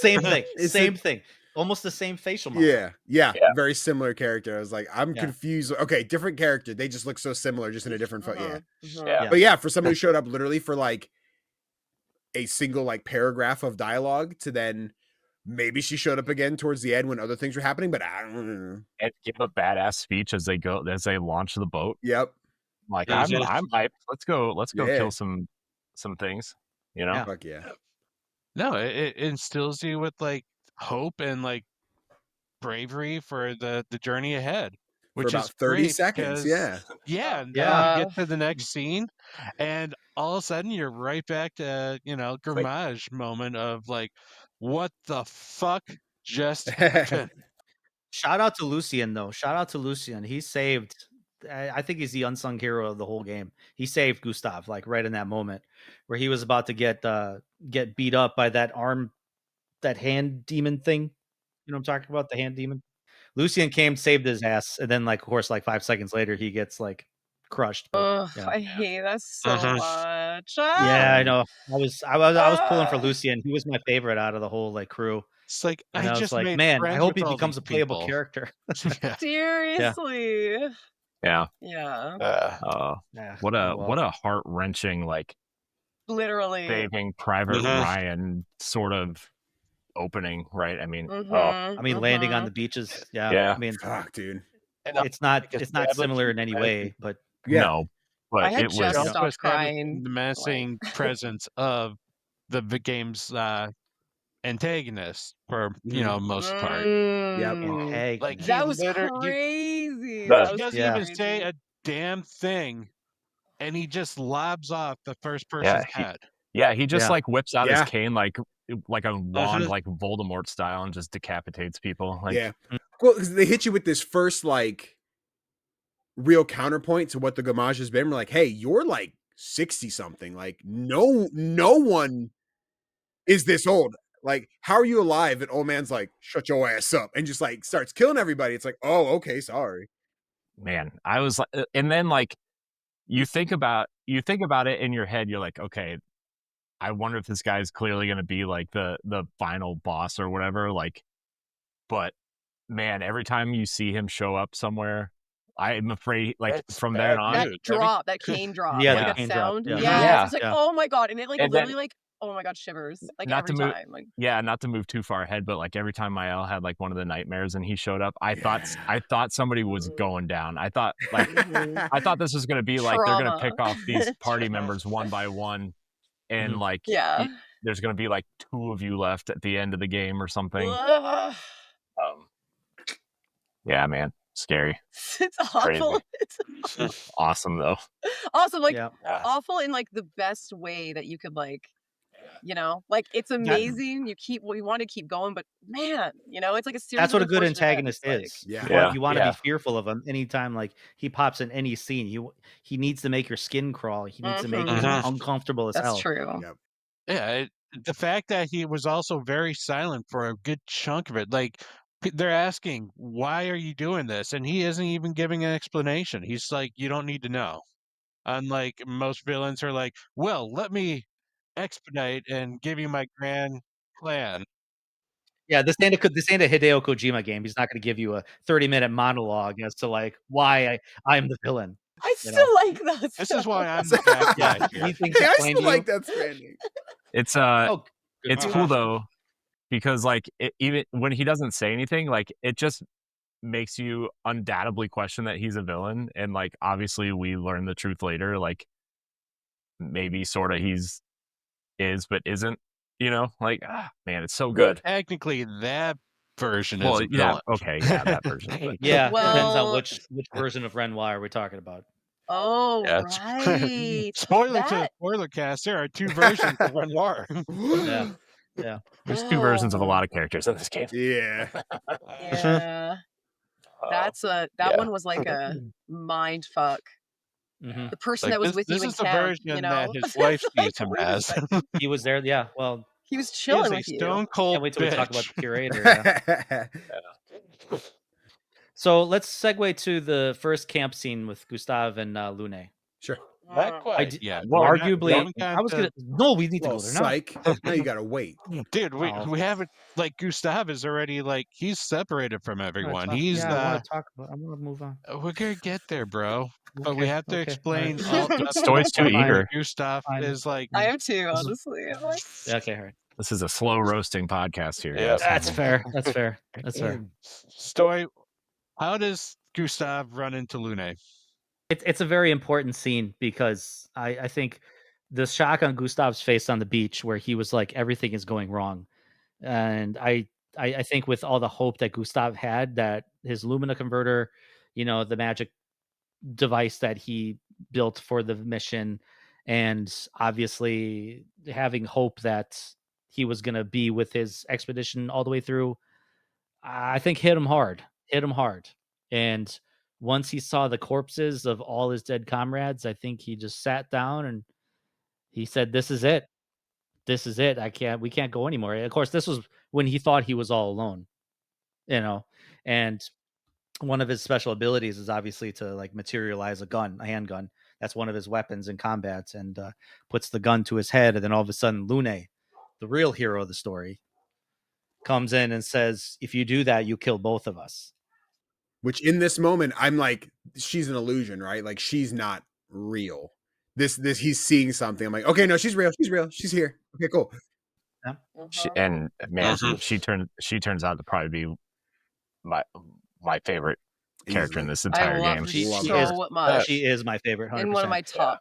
Same thing. Is Same it- thing. Almost the same facial model. Yeah. Yeah. Very similar character. I was like, I'm Yeah. confused. Okay, different character. They just look so similar, just in a different photo. Yeah. Yeah. But yeah, for someone who showed up literally for like a single like paragraph of dialogue to then maybe she showed up again towards the end when other things were happening, but I don't know. And give a badass speech as they launch the boat. Yep. Like Yeah, I'm hyped. Let's go Yeah. kill some things. Yeah. Fuck yeah. No, it instills you with like hope and like bravery for the journey ahead. For Which about is 30 great seconds. because- Yeah. Yeah, and Yeah. then you get to the next scene, and all of a sudden you're right back to Gramage moment of like, what the fuck just happened? Shout out to Lucian though. Shout out to Lucian. He saved. I think he's the unsung hero of the whole game. He saved Gustav like right in that moment where he was about to get beat up by that hand demon thing. You know what I'm talking about? The hand demon. Lucian came, saved his ass, and then like of course like 5 seconds later he gets like crushed. But, Ugh, yeah. I hate that so Uh-huh. much. Yeah, I know. I was pulling for Lucian. He was my favorite out of the whole like crew. It's like And I I was just like, made man, I friends hope with he all becomes these a playable people. character. Yeah. Seriously. Yeah. Yeah. Yeah. What Oh, well. a heart wrenching like Literally. saving Private Mhm. Ryan sort of opening, right? I mean, Mhm, I mean, landing on mhm. the beaches. Yeah. Yeah. I mean, Fuck, dude. it's not similar in any way, but Yeah. no, but I had it was just also stopped established crying. the menacing presence of the game's antagonist for most part. Yep. Mm. Like That he was literally crazy. he That was doesn't Yeah. even say crazy. a damn thing, and he just lobs off the first Yeah, person's head. he just Yeah. like whips out Yeah. his cane like a wand, Uh-huh. like Voldemort style, and just decapitates people. Like, Yeah. Well, because they hit you with this first like real counterpoint to what the Gamage has been. We're like, hey, you're like 60 something. Like, no one is this old. Like, how are you alive? And old man's like, shut your ass up, and just like starts killing everybody. It's like, oh, okay, sorry. man, I was like, and then like you think about it in your head, you're like, okay, I wonder if this guy's clearly going to be like the final boss or whatever. Like, but man, every time you see him show up somewhere, I'm afraid like It's from bad there on, That news. drop, that cane drop, Yeah, like the that cane drop, sound. yeah. Yes. Yeah. It's like, Yeah. oh my god. And it like And then- literally like, oh my god, shivers. Like Not every to move- time. Like not to move too far ahead, but like every time Mael had like one of the nightmares and he showed up, I thought somebody was going down. I thought this was going to be like they're going to Trauma. pick off these party members one by one, and Mhm. like yeah. there's going to be like 2 of you left at the end of the game or something. Ugh. Yeah, man, scary. It's awful. It's Awesome though. awesome. Like Yeah. awful in like the best way that you could like, like it's amazing. We want to keep going, but man, it's like a series. That's what a of good unfortunate antagonist events, is. Yeah. You want to Yeah. be fearful of him anytime like he pops in any scene. He needs to make your skin crawl. He needs to make you Mhm. uncomfortable as That's hell. true. Yep. Yeah, the fact that he was also very silent for a good chunk of it, like they're asking, "Why are you doing this?" and he isn't even giving an explanation. He's like, "You don't need to know." Unlike most villains are like, "Well, let me expedite and give you my grand plan." Yeah, this ain't a Hideo Kojima game. He's not going to give you a 30-minute monologue as to like why I'm the villain. I You still know? like those. This is why I'm the bad Yeah, guy he here. thinks Hey, I explain still to you. like that Stranding. It's Oh, it's good cool God. though, because like even when he doesn't say anything, like it just makes you undoubtedly question that he's a villain, and like obviously we learn the truth later, like maybe sort of is but isn't, like man, it's so good. Technically, that version Well, is a yeah, villain. okay, yeah, that version. But Yeah, depends on Well- which version of Renoir are we talking about. Oh, Yeah, right. Spoiler to the That- Spoilercast, there are 2 versions of Renoir. Yeah. Yeah. There's 2 versions of a lot of characters in this game. Yeah. Yeah. That yeah. one was like a mind fuck. hmm The person Like, that was this with you this in is the camp, version that his wife sees him Wait a as. second. He was there. Yeah. Well, He was He is chilling a with you. stone cold can't wait till we talk about bitch. the curator. Yeah. So let's segue to the first camp scene with Gustave and Lune. Sure. Not quite. I d- Yeah, well, we're not- we Arguably, haven't gotten I was to- gonna. No, we need to Well, go there now. psych. Now you gotta wait. Dude, Oh. we haven't, like, Gustav is already, like, he's separated from everyone. He's I want to talk about. I want to move on. we're gonna get there, bro. But we Okay, have to okay, explain all right. all Stoy's too Fine. eager. Gustav Fine. is like I am too, This is- honestly. I'm like, Yeah, okay, all right. This is a slow roasting podcast here. Yeah. guys. That's fair. That's fair. That's fair. Stoy. How does Gustav run into Lune? It's a very important scene because I think the shock on Gustav's face on the beach where he was like everything is going wrong, and I think with all the hope that Gustav had that his Lumina converter, the magic device that he built for the mission, and obviously having hope that he was going to be with his expedition all the way through, I think hit him hard. hit him hard. And once he saw the corpses of all his dead comrades, I think he just sat down and he said, "This is it. This is it. We can't go anymore." Of course, this was when he thought he was all alone, and one of his special abilities is obviously to like materialize a handgun. That's one of his weapons in combat, and puts the gun to his head. And then all of a sudden, Lune, the real hero of the story, comes in and says, "If you do that, you kill both of us." Which in this moment, I'm like, she's an illusion, right? Like she's not real. This he's seeing something. I'm like, okay, no, she's real. She's real. She's here. Okay, cool. Yeah. And man, she turns out to probably be my favorite character in this entire game. She is my favorite. 100%. In one of my top,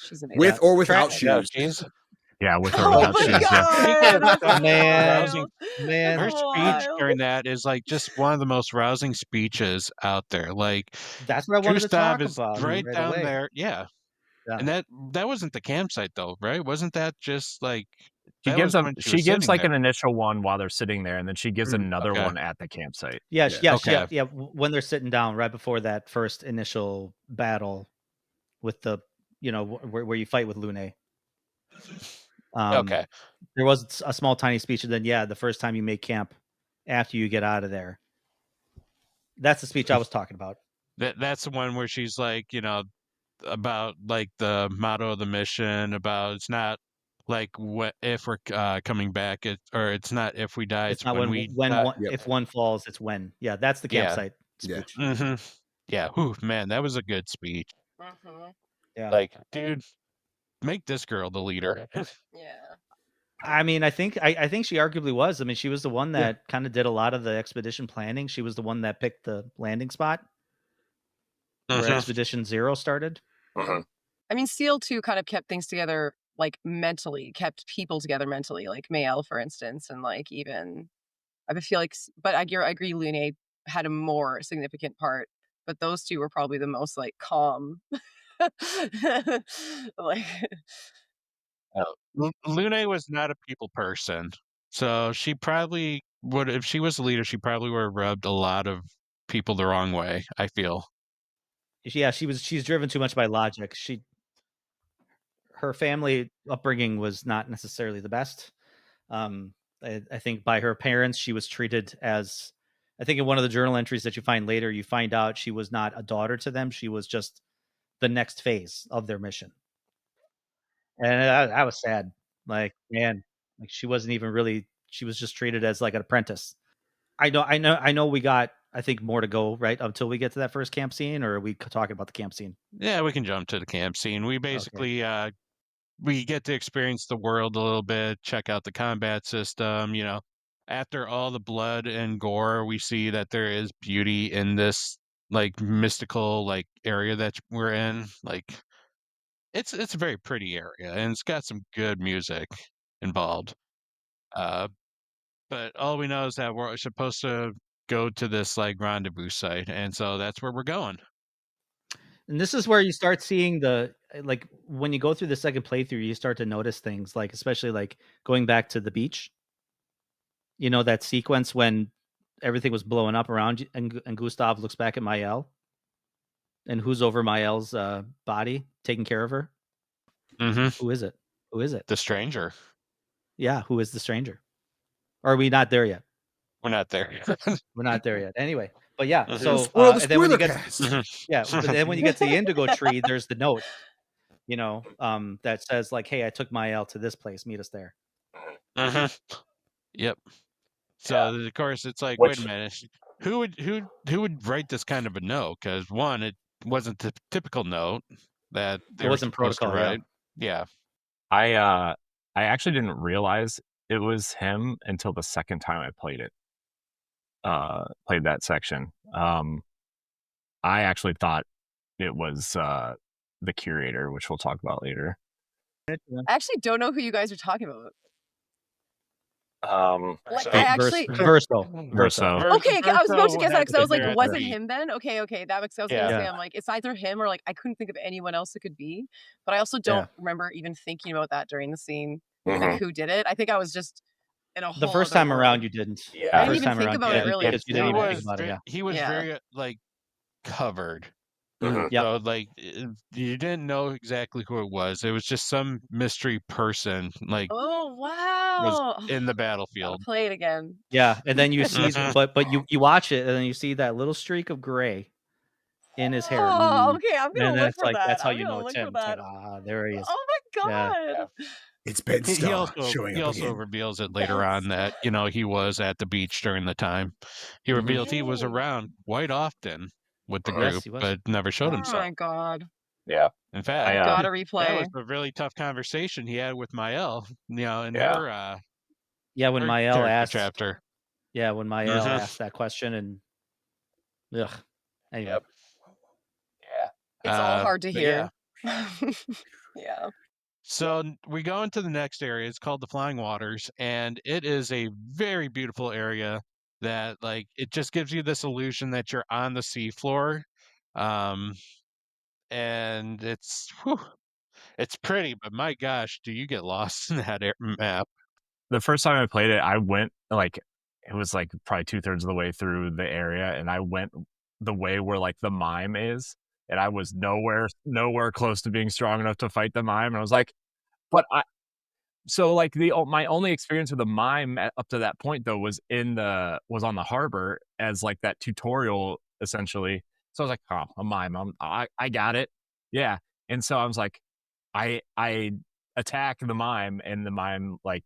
she's amazing. With or without shoes. Yeah, with or without shoes. Man, her speech during that is like just one of the most rousing speeches out there. Like that's what I wanted to talk is about. Right down away. there, yeah. And that wasn't the campsite though, right? Wasn't that just like she gives like an initial one while they're sitting there, and then she gives another one at the campsite. Yeah. When they're sitting down right before that first initial battle with the, where you fight with Lune. Okay. There was a small tiny speech, and then the first time you make camp after you get out of there. That's the speech I was talking about. That's the one where she's like, about like the motto of the mission, about it's not like if we're coming back, it's not if we die, it's not when we die. If one falls, it's when. Yeah, that's the campsite speech. Yeah. Whew, man, that was a good speech. Yeah. Like, dude, make this girl the leader. I mean, I think she arguably was. I mean, she was the one that kind of did a lot of the expedition planning. She was the one that picked the landing spot where Expedition 0 started. I mean, Seal 2 kind of kept things together, like mentally, kept people together mentally, like Mayel, for instance, and like even I feel like, but I agree, Lune had a more significant part, but those two were probably the most like calm. Like, Lune was not a people person, so she probably would, if she was the leader, she probably would have rubbed a lot of people the wrong way, I feel. Yeah, she's driven too much by logic. Her family upbringing was not necessarily the best. I think by her parents, she was treated as, I think in one of the journal entries that you find later, you find out she was not a daughter to them. She was just the next phase of their mission. And I was sad. Like, man, like she wasn't even really, she was just treated as like an apprentice. I know we got, I think, more to go, right? Until we get to that first camp scene, or are we talking about the camp scene? Yeah, we can jump to the camp scene. We basically, we get to experience the world a little bit, check out the combat system, After all the blood and gore, we see that there is beauty in this, like, mystical, like, area that we're in. Like, it's a very pretty area, and it's got some good music involved. But all we know is that we're supposed to go to this like rendezvous site, and so that's where we're going. And this is where you start seeing like when you go through the second playthrough, you start to notice things, like especially like going back to the beach. That sequence when everything was blowing up around you, and Gustav looks back at Mael, and who's over Mael's body taking care of her? Who is it? The stranger. Yeah, who is the stranger? Or are we not there yet? We're not there. We're not there yet. Anyway, but yeah. So and then when you get but then when you get to the indigo tree, there's the note, that says like, "Hey, I took Mael to this place. Meet us there." Yep. So of course it's like, wait a minute, who would write this kind of a note? Because one, it wasn't the typical note that it wasn't protocol, right? Yeah. I actually didn't realize it was him until the second time I played it. Played that section. I actually thought it was the curator, which we'll talk about later. I actually don't know who you guys are talking about. Verso. Okay, I was about to guess that because I was like, was it him then? Okay, that makes sense. I'm like, it's either him or like I couldn't think of anyone else it could be, but I also don't remember even thinking about that during the scene, like who did it. I think I was just in a whole The first other time around, world. you didn't. Yeah. The I didn't first even time think around, about you it didn't, really. because you didn't even think about it. Yeah. He was Yeah. very like covered. Mhm. Yep. So like you didn't know exactly who it was. It was just some mystery person like Oh was wow! in the Gotta battlefield. play it again. Yeah, and then you see, Mhm. but you watch it, and then you see that little streak of gray in his hair, Oh, okay. I'm and gonna then look it's for like that. that's how I'm you know gonna it's look for him. It's like, that. there he is. Oh my Yeah. god! It's Ben He Starr also showing up again. reveals it later Ben on that he was at the beach during the time. He Mhm. reveals he was Dang. around quite often with the Yes, group, he was. but never showed Oh himself. my god! Yeah. In fact, I, Gotta that replay. was a really tough conversation he had with Mael, in Yeah. her Yeah, when her Mael character asked, chapter. yeah, when Mael Mhm. asked that question, and anyway, Yep. Yeah. It's all hard to but hear. yeah. Yeah. So we go into the next area. It's called the Flying Waters, and it is a very beautiful area that like it just gives you this illusion that you're on the seafloor. And it's pretty, but my gosh, do you get lost in that map? The first time I played it, I went like it was like probably 2/3 of the way through the area, and I went the way where like the mime is, and I was nowhere close to being strong enough to fight the mime. And I was like, but so like my only experience with the mime up to that point though was on the harbor as like that tutorial essentially. So I was like, oh, a mime, I got it, yeah. And so I was like, I attack the mime, and the mime like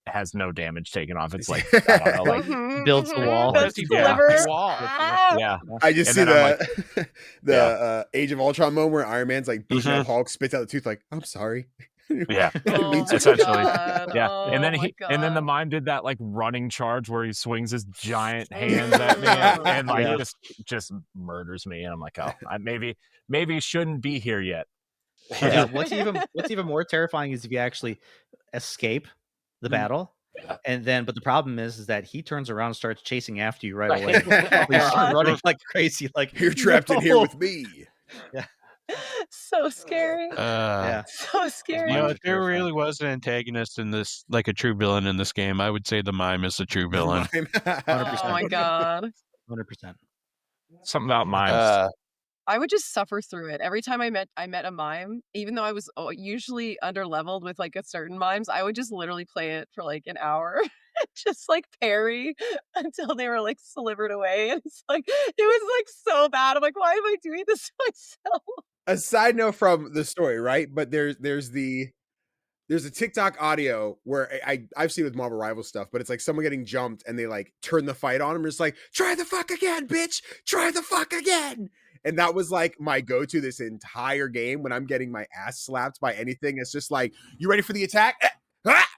has no damage taken off. It's like I don't know, like Mhm, builds the mhm. wall. Those He Yeah. slivers. wall. Ah! yeah. I just And see then I'm the Age of Ultron moment where Iron Man's like beating up Mhm. Hulk, spits out the tooth, like, I'm sorry. Yeah. I didn't mean Oh to. my Essentially. god. Yeah. Oh And then my and then the god. mime did that like running charge where he swings his giant hands at me and like Yeah. just murders me, and I'm like, oh, I maybe shouldn't be here yet. Yeah, what's even more terrifying is if you actually escape the battle, and then but the problem is that he turns around and starts chasing after you right away. You start running like crazy, like You're trapped in here "No!" with me. So scary. Yeah, So scary. Mimes are If there terrifying. really was an antagonist in this, like a true villain in this game, I would say the mime is the true villain. 100%. Oh my god. 100%. Something about mimes. I would just suffer through it. Every time I met a mime, even though I was usually underleveled with like a certain mimes, I would just literally play it for like an hour, just like parry until they were like slivered away. And it's like it was like so bad. I'm like, why am I doing this to myself? A side note from the story, right? But there's a TikTok audio where I've seen with Marvel Rival stuff, but it's like someone getting jumped and they like turn the fight on him. It's like, try the fuck again, bitch. Try the fuck again. And that was like my go-to this entire game when I'm getting my ass slapped by anything. It's just like, you ready for the attack? Ah!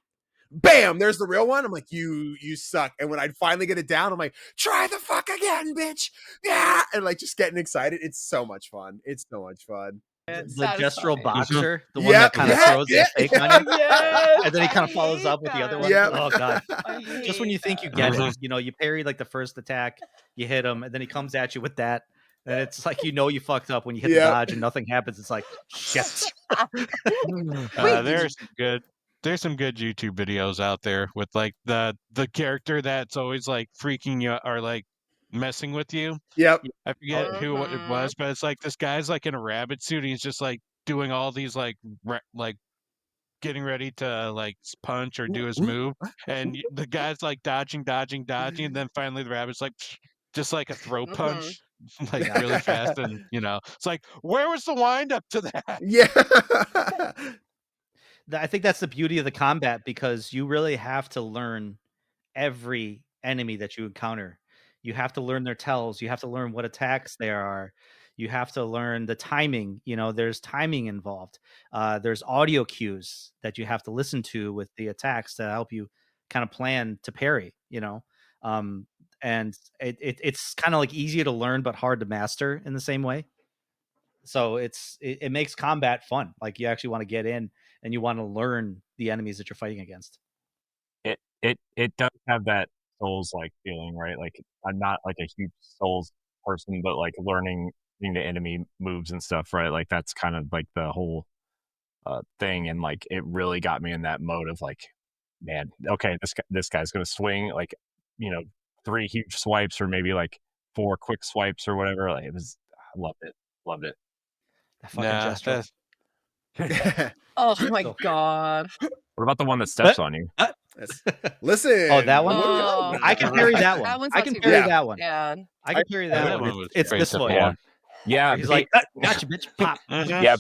Bam, there's the real one. I'm like, you suck. And when I'd finally get it down, I'm like, try the fuck again, bitch. Yeah. And like just getting excited. It's so much fun. It's so much fun. The Satisfying. gestural boxer, the one Yeah, that kind of yeah, throws yeah, the fake on you, Yes, and then he kind I of follows hate up with the other that. one. Yeah. Oh god! I Just when hate you think you that. get Mhm. it, you parry like the first attack, you hit him, and then he comes at you with that, and it's like you fucked up when you hit Yeah. the dodge and nothing happens. It's like shit. There's some good YouTube videos out there with like the character that's always like freaking you or like messing with you. Yep. I forget who it Mhm. was, but it's like this guy's like in a rabbit suit. And he's just like doing all these like getting ready to like punch or do his move, and the guy's like dodging, and then finally the rabbit's like just like a throw punch, like really fast, and it's like, where was the wind up to that? Yeah. I think that's the beauty of the combat, because you really have to learn every enemy that you encounter. You have to learn their tells. You have to learn what attacks there are. You have to learn the timing. There's timing involved. There's audio cues that you have to listen to with the attacks to help you kind of plan to parry. And it's kind of like easier to learn but hard to master in the same way. So it makes combat fun. Like you actually want to get in and you want to learn the enemies that you're fighting against. It does have that Souls like feeling, right? Like I'm not like a huge Souls person, but like learning the enemy moves and stuff, right? Like that's kind of like the whole thing, and like it really got me in that mode of like man, okay, this guy's gonna swing like, 3 huge swipes or maybe like 4 quick swipes or whatever. Like I loved it. Loved it. That fucking gesture. Oh my god. What about the one that steps on you? Listen. Oh, that one? Oh. I can parry that one. That one's I not can too parry bad. that one. Yeah. I can parry that That one. one was It's this great. one. Yeah, He's like, gotcha, bitch. Pop. yeah,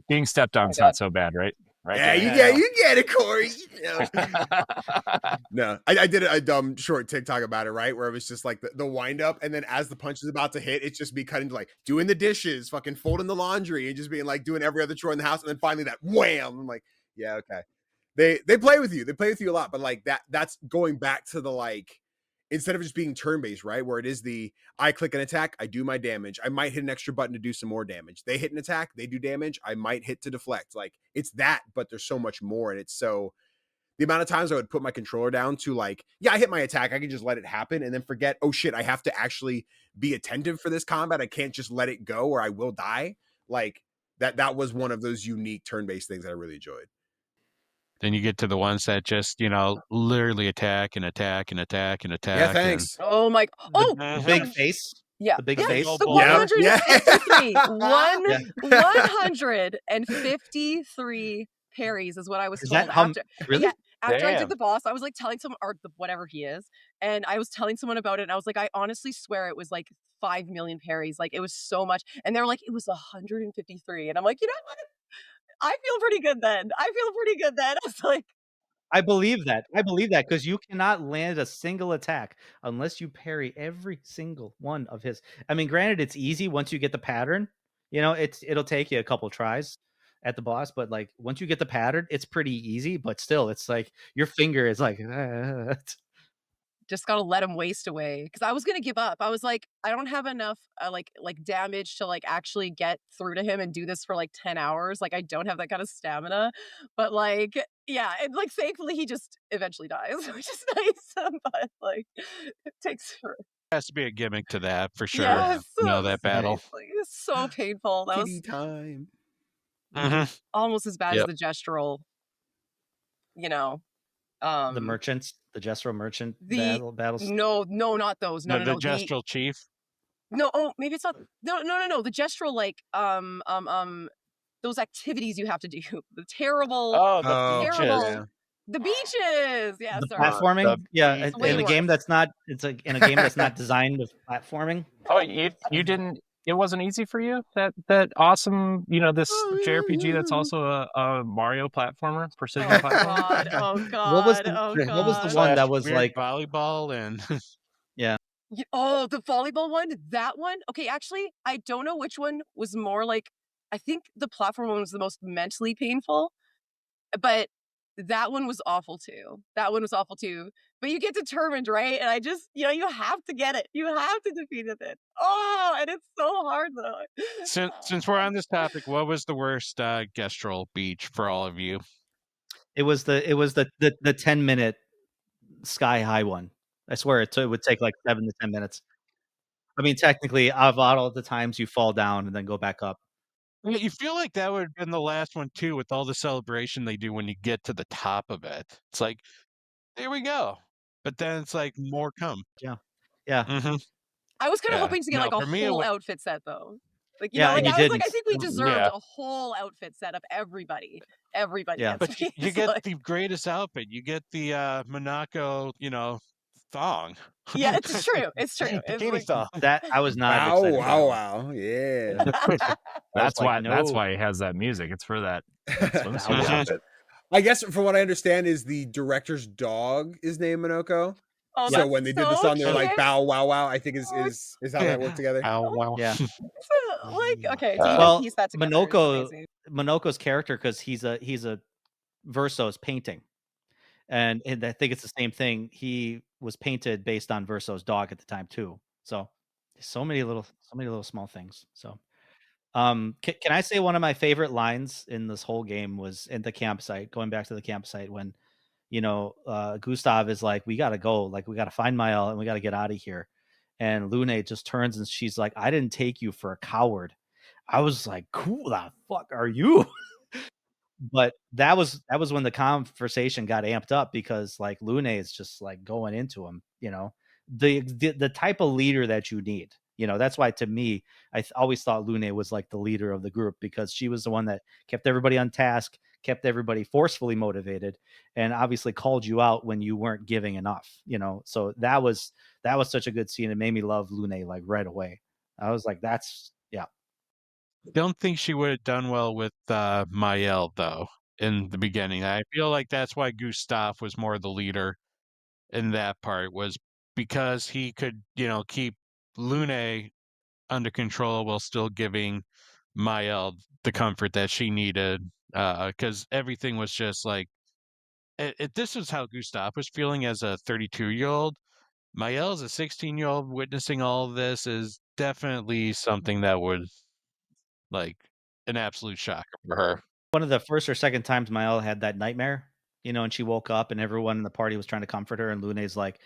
being stepped on is not so bad, right? Yeah, you get it, Corey. No, I did a dumb short TikTok about it, right? Where it was just like the wind up, and then as the punch is about to hit, it's just me cutting to like doing the dishes, fucking folding the laundry, and just being like doing every other chore in the house, and then finally that wham. I'm like, yeah, okay. They play with you. They play with you a lot, but like that's going back to the like, instead of just being turn-based, right? Where it is I click an attack, I do my damage. I might hit an extra button to do some more damage. They hit an attack, they do damage. I might hit to deflect. Like it's that, but there's so much more. And it's so the amount of times I would put my controller down to like, yeah, I hit my attack. I can just let it happen and then forget, oh shit, I have to actually be attentive for this combat. I can't just let it go or I will die. Like that was one of those unique turn-based things that I really enjoyed. Then you get to the ones that just, literally attack and attack and attack and attack. Yeah, thanks. Oh my. Oh, The big face. yeah. The big Yeah, face. the Yeah, 153. Yeah. 153 parries is what I was Is told that how? after. Really? Yeah, after I Damn. did the boss, I was like telling someone, or whatever he is, and I was telling someone about it, and I was like, I honestly swear it was like 5 million parries. Like it was so much, and they were like, it was 153, and I'm like, you know what? I feel pretty good then. I was like, I believe that because you cannot land a single attack unless you parry every single one of his. I mean, granted, it's easy once you get the pattern. It'll take you a couple tries at the boss, but like once you get the pattern, it's pretty easy. But still, it's like your finger is like. just gotta let him waste away, because I was gonna give up. I was like, I don't have enough like damage to like actually get through to him and do this for like 10 hours. Like I don't have that kind of stamina. But like, yeah, and like thankfully he just eventually dies, which is nice. But like it takes forever. Has to be a gimmick to that for sure. Yes, That battle. like, it's so painful. That was Kitty time. almost as bad Yep. as the gestural, The merchants, the gestural merchant the- battles. no, not those. No, The gestural chief. No, oh, maybe it's not. No. The gestural, like, those activities you have to do. The terrible, terrible. The beaches. Yeah, The sorry. platforming, It's way in a game worse. that's not. It's like in a game that's not designed with platforming. Oh, you didn't. It wasn't easy for you. That awesome. This JRPG that's also a Mario platformer, precision platformer. Oh god. What was the one that was Weird like? volleyball and Oh, the volleyball one. That one. Okay, actually, I don't know which one was more like. I think the platform one was the most mentally painful, but that one was awful too. But you get determined, right? And I just, you have to get it. You have to defeat it. Oh, and it's so hard though. since we're on this topic, what was the worst gestural beach for all of you? It was the 10-minute sky high one. I swear it would take like 7 to 10 minutes. I mean, technically, of all the times you fall down and then go back up. Yeah, you feel like that would have been the last one too, with all the celebration they do when you get to the top of it. It's like, there we go. But then it's like more come. Yeah. Mm-hmm. I was kind of Yeah. hoping to get No, like a for me, it whole wa- outfit set though. Like, Yeah, like and you I was like, didn't. I think we deserved Yeah. a whole outfit set of everybody. Yeah. gets But you these, get like- the greatest outfit. You get the Monaco, thong. Yeah, it's true. It's Bikini like, thong. That I was not. Wow, excited about. wow. Yeah. That's like, That's no. why he has that music. It's for that swimsuit Mhm. outfit. I guess from what I understand is the director's dog is named Monoko. oh, So that's when they did the so song, they're like cute. bow wow wow. I think is how that worked together. Ow, wow. Yeah. Like, okay, to Well, even piece that together. is Monoko- amazing. Monoko's character, because he's a Verso's painting, and I think it's the same thing. He was painted based on Verso's dog at the time too. So many little small things. So, can I say one of my favorite lines in this whole game was in the campsite? Going back to the campsite when, Gustav is like, "We gotta go. Like, we gotta find Mael and we gotta get out of here." And Lune just turns and she's like, "I didn't take you for a coward." I was like, "Who the fuck are you?" But that was when the conversation got amped up because like Lune is just like going into him, the type of leader that you need. That's why to me, I always thought Lune was like the leader of the group because she was the one that kept everybody on task, kept everybody forcefully motivated, and obviously called you out when you weren't giving enough. So that was such a good scene. It made me love Lune like right away. I was like, that's yeah. Don't think she would have done well with Mael though in the beginning. I feel like that's why Gustav was more the leader in that part, was because he could, keep Lune under control while still giving Mael the comfort that she needed. Because everything was just like this is how Gustav was feeling as a 32-year-old. Mael as a 16-year-old witnessing all of this is definitely something that would like an absolute shocker for her. One of the first or second times Mael had that nightmare, and she woke up and everyone in the party was trying to comfort her, and Lune's like,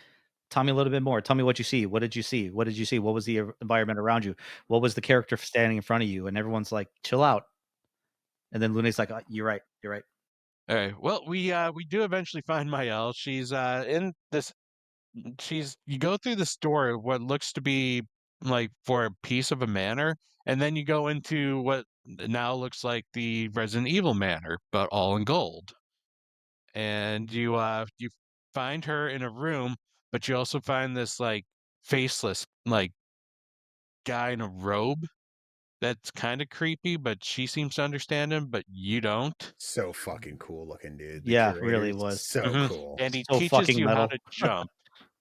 tell me a little bit more. Tell me what you see. What did you see? What did you see? What was the environment around you? What was the character standing in front of you? And everyone's like, chill out. And then Lune's like, you're right. You're right. All right. Well, we do eventually find Mael. She's in this. You go through the story of what looks to be like for a piece of a manor, and then you go into what now looks like the Resident Evil manor, but all in gold. And you find her in a room, but you also find this like faceless like guy in a robe that's kind of creepy, but she seems to understand him, but you don't. So fucking cool looking, dude. Yeah, curator really is was. so Mhm. cool. And he So teaches fucking you how metal. to jump.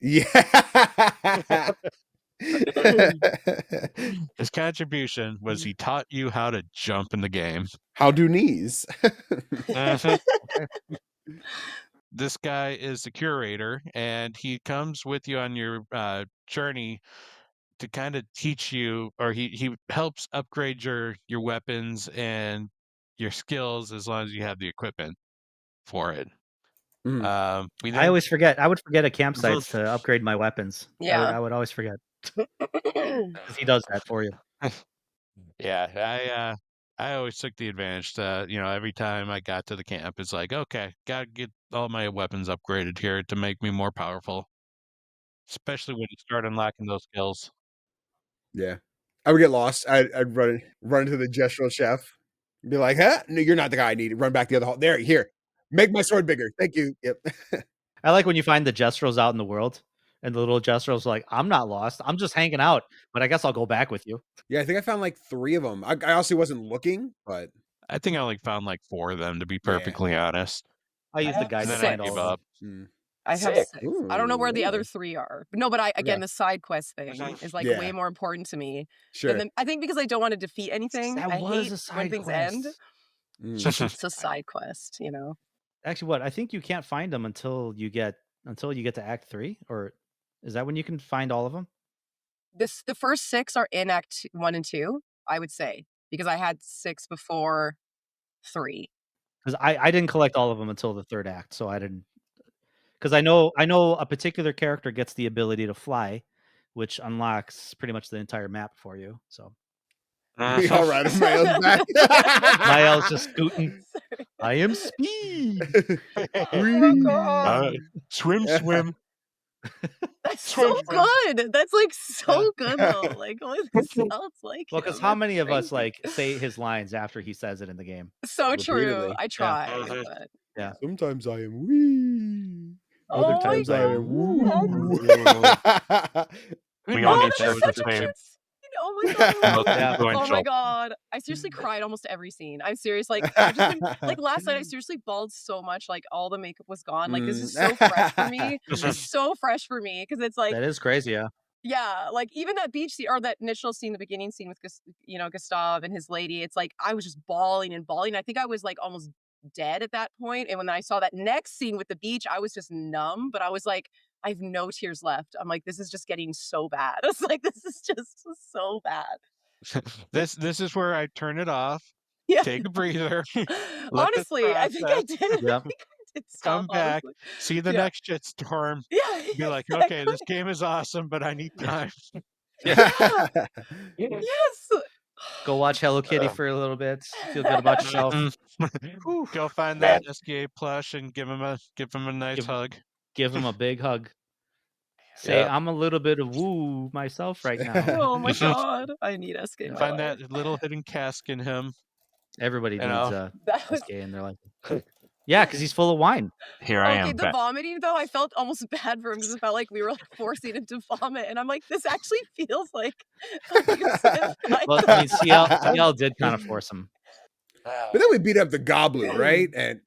Yeah. His contribution was he taught you how to jump in the game. How do knees? This guy is the curator, and he comes with you on your journey to kind of teach you, or he helps upgrade your weapons and your skills as long as you have the equipment for it. Mhm. I always forget. I would forget at campsites to upgrade my weapons. Yeah. I would always forget because he does that for you. Yeah, I always took the advantage to, every time I got to the camp, it's like, okay, gotta get all my weapons upgraded here to make me more powerful. Especially when you start unlocking those skills. Yeah. I would get lost. I'd run into the gestural chef. Be like, huh? No, you're not the guy I need. Run back the other hall. There, here. Make my sword bigger. Thank you. Yep. I like when you find the Jestrels out in the world, and the little Jestrels like, I'm not lost. I'm just hanging out, but I guess I'll go back with you. Yeah, I think I found like 3 of them. I honestly wasn't looking, but I think I only found like 4 of them, to be Yeah. perfectly honest. I use the have guide to And then I find gave all of them. up. mm. I have Sick. 6. I don't know where the Ooh, other yeah. 3 are. No, but again, the side quest thing is like Yeah. way more important to me. Sure. And then I think because I don't want to defeat anything, That I was hate a side when things quest. end. Mm. It's a side quest, Actually, what? I think you can't find them until you get to Act 3, or is that when you can find all of them? The first 6 are in Act 1 and 2, I would say, because I had 6 before 3. Because I didn't collect all of them until the 3rd act, so I didn't. Because I know a particular character gets the ability to fly, which unlocks pretty much the entire map for you. So We all ride on Mael's back. Mael's just scooting. I am speed. Oh God. Swim. That's Swim, so swim. good. That's like so good though. Like what sounds like Well, him. because how That's many of us crazy. like say his lines after he says it in the game? So true. Repeatedly. I try, but Yeah. Sometimes I am wee. oh Other my times I am God. woo. We all Oh, need that's to such a play. good scene. Oh my God. Yeah. Oh my Influential. God. I seriously cried almost every scene. I'm serious. Like I've just been, like last night I seriously bawled so much, like all the makeup was gone. Like this is so fresh for me. It's so fresh for me because it's like That is crazy, yeah. yeah, like even that beach scene or that initial scene, the beginning scene with Gustav and his lady. It's like I was just bawling and bawling. I think I was like almost dead at that point. And when I saw that next scene with the beach, I was just numb. But I was like, I have no tears left. I'm like, this is just getting so bad. It's like this is just so bad. This is where I turn it off, Yeah. take a breather, let this honestly, I think I process, did. Yep. I think I did stop, come back, honestly. see the Yeah. next shitstorm, Yeah. be like, okay, this game is awesome, but I need time. Yeah. Yes. Go watch Hello Kitty for a little bit. Feel good about yourself. Go find Man. that SKA plush and give him a nice Give- hug. Give him a big hug. Say, Yeah. I'm a little bit of woo myself right now. Oh my god, I need SK. in my Find life. that little hidden cask in him. Everybody You needs know. That was SK in their life. Yeah, because he's full of wine. Here I okay. am. The vomiting though, I felt almost bad for him because it felt like we were like forcing him to vomit, and I'm like, this actually feels like a Sith fight. Well, I mean, CL did kind of force him. But then we beat up the goblin, right? And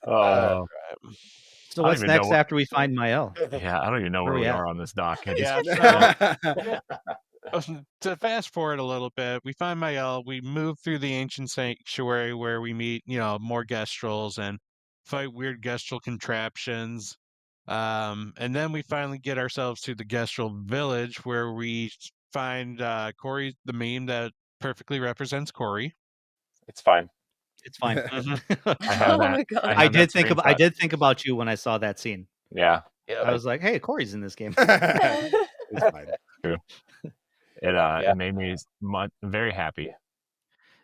Oh, So I what's don't even know next what- after we find Mael? yeah. I don't even know Where where we we at? are on this doc. I just- Yeah. To fast forward a little bit, we find Mael. We move through the ancient sanctuary where we meet, more Gestrels and fight weird Gestral contraptions. And then we finally get ourselves to the Gestral village where we find Corey, the meme that perfectly represents Corey. It's fine. It's fine. I have Oh that. my god. I have did that think screenshot. I did think about you when I saw that scene. Yeah. Yeah. I was like, hey, Corey's in this game. it's fine. It made me very happy.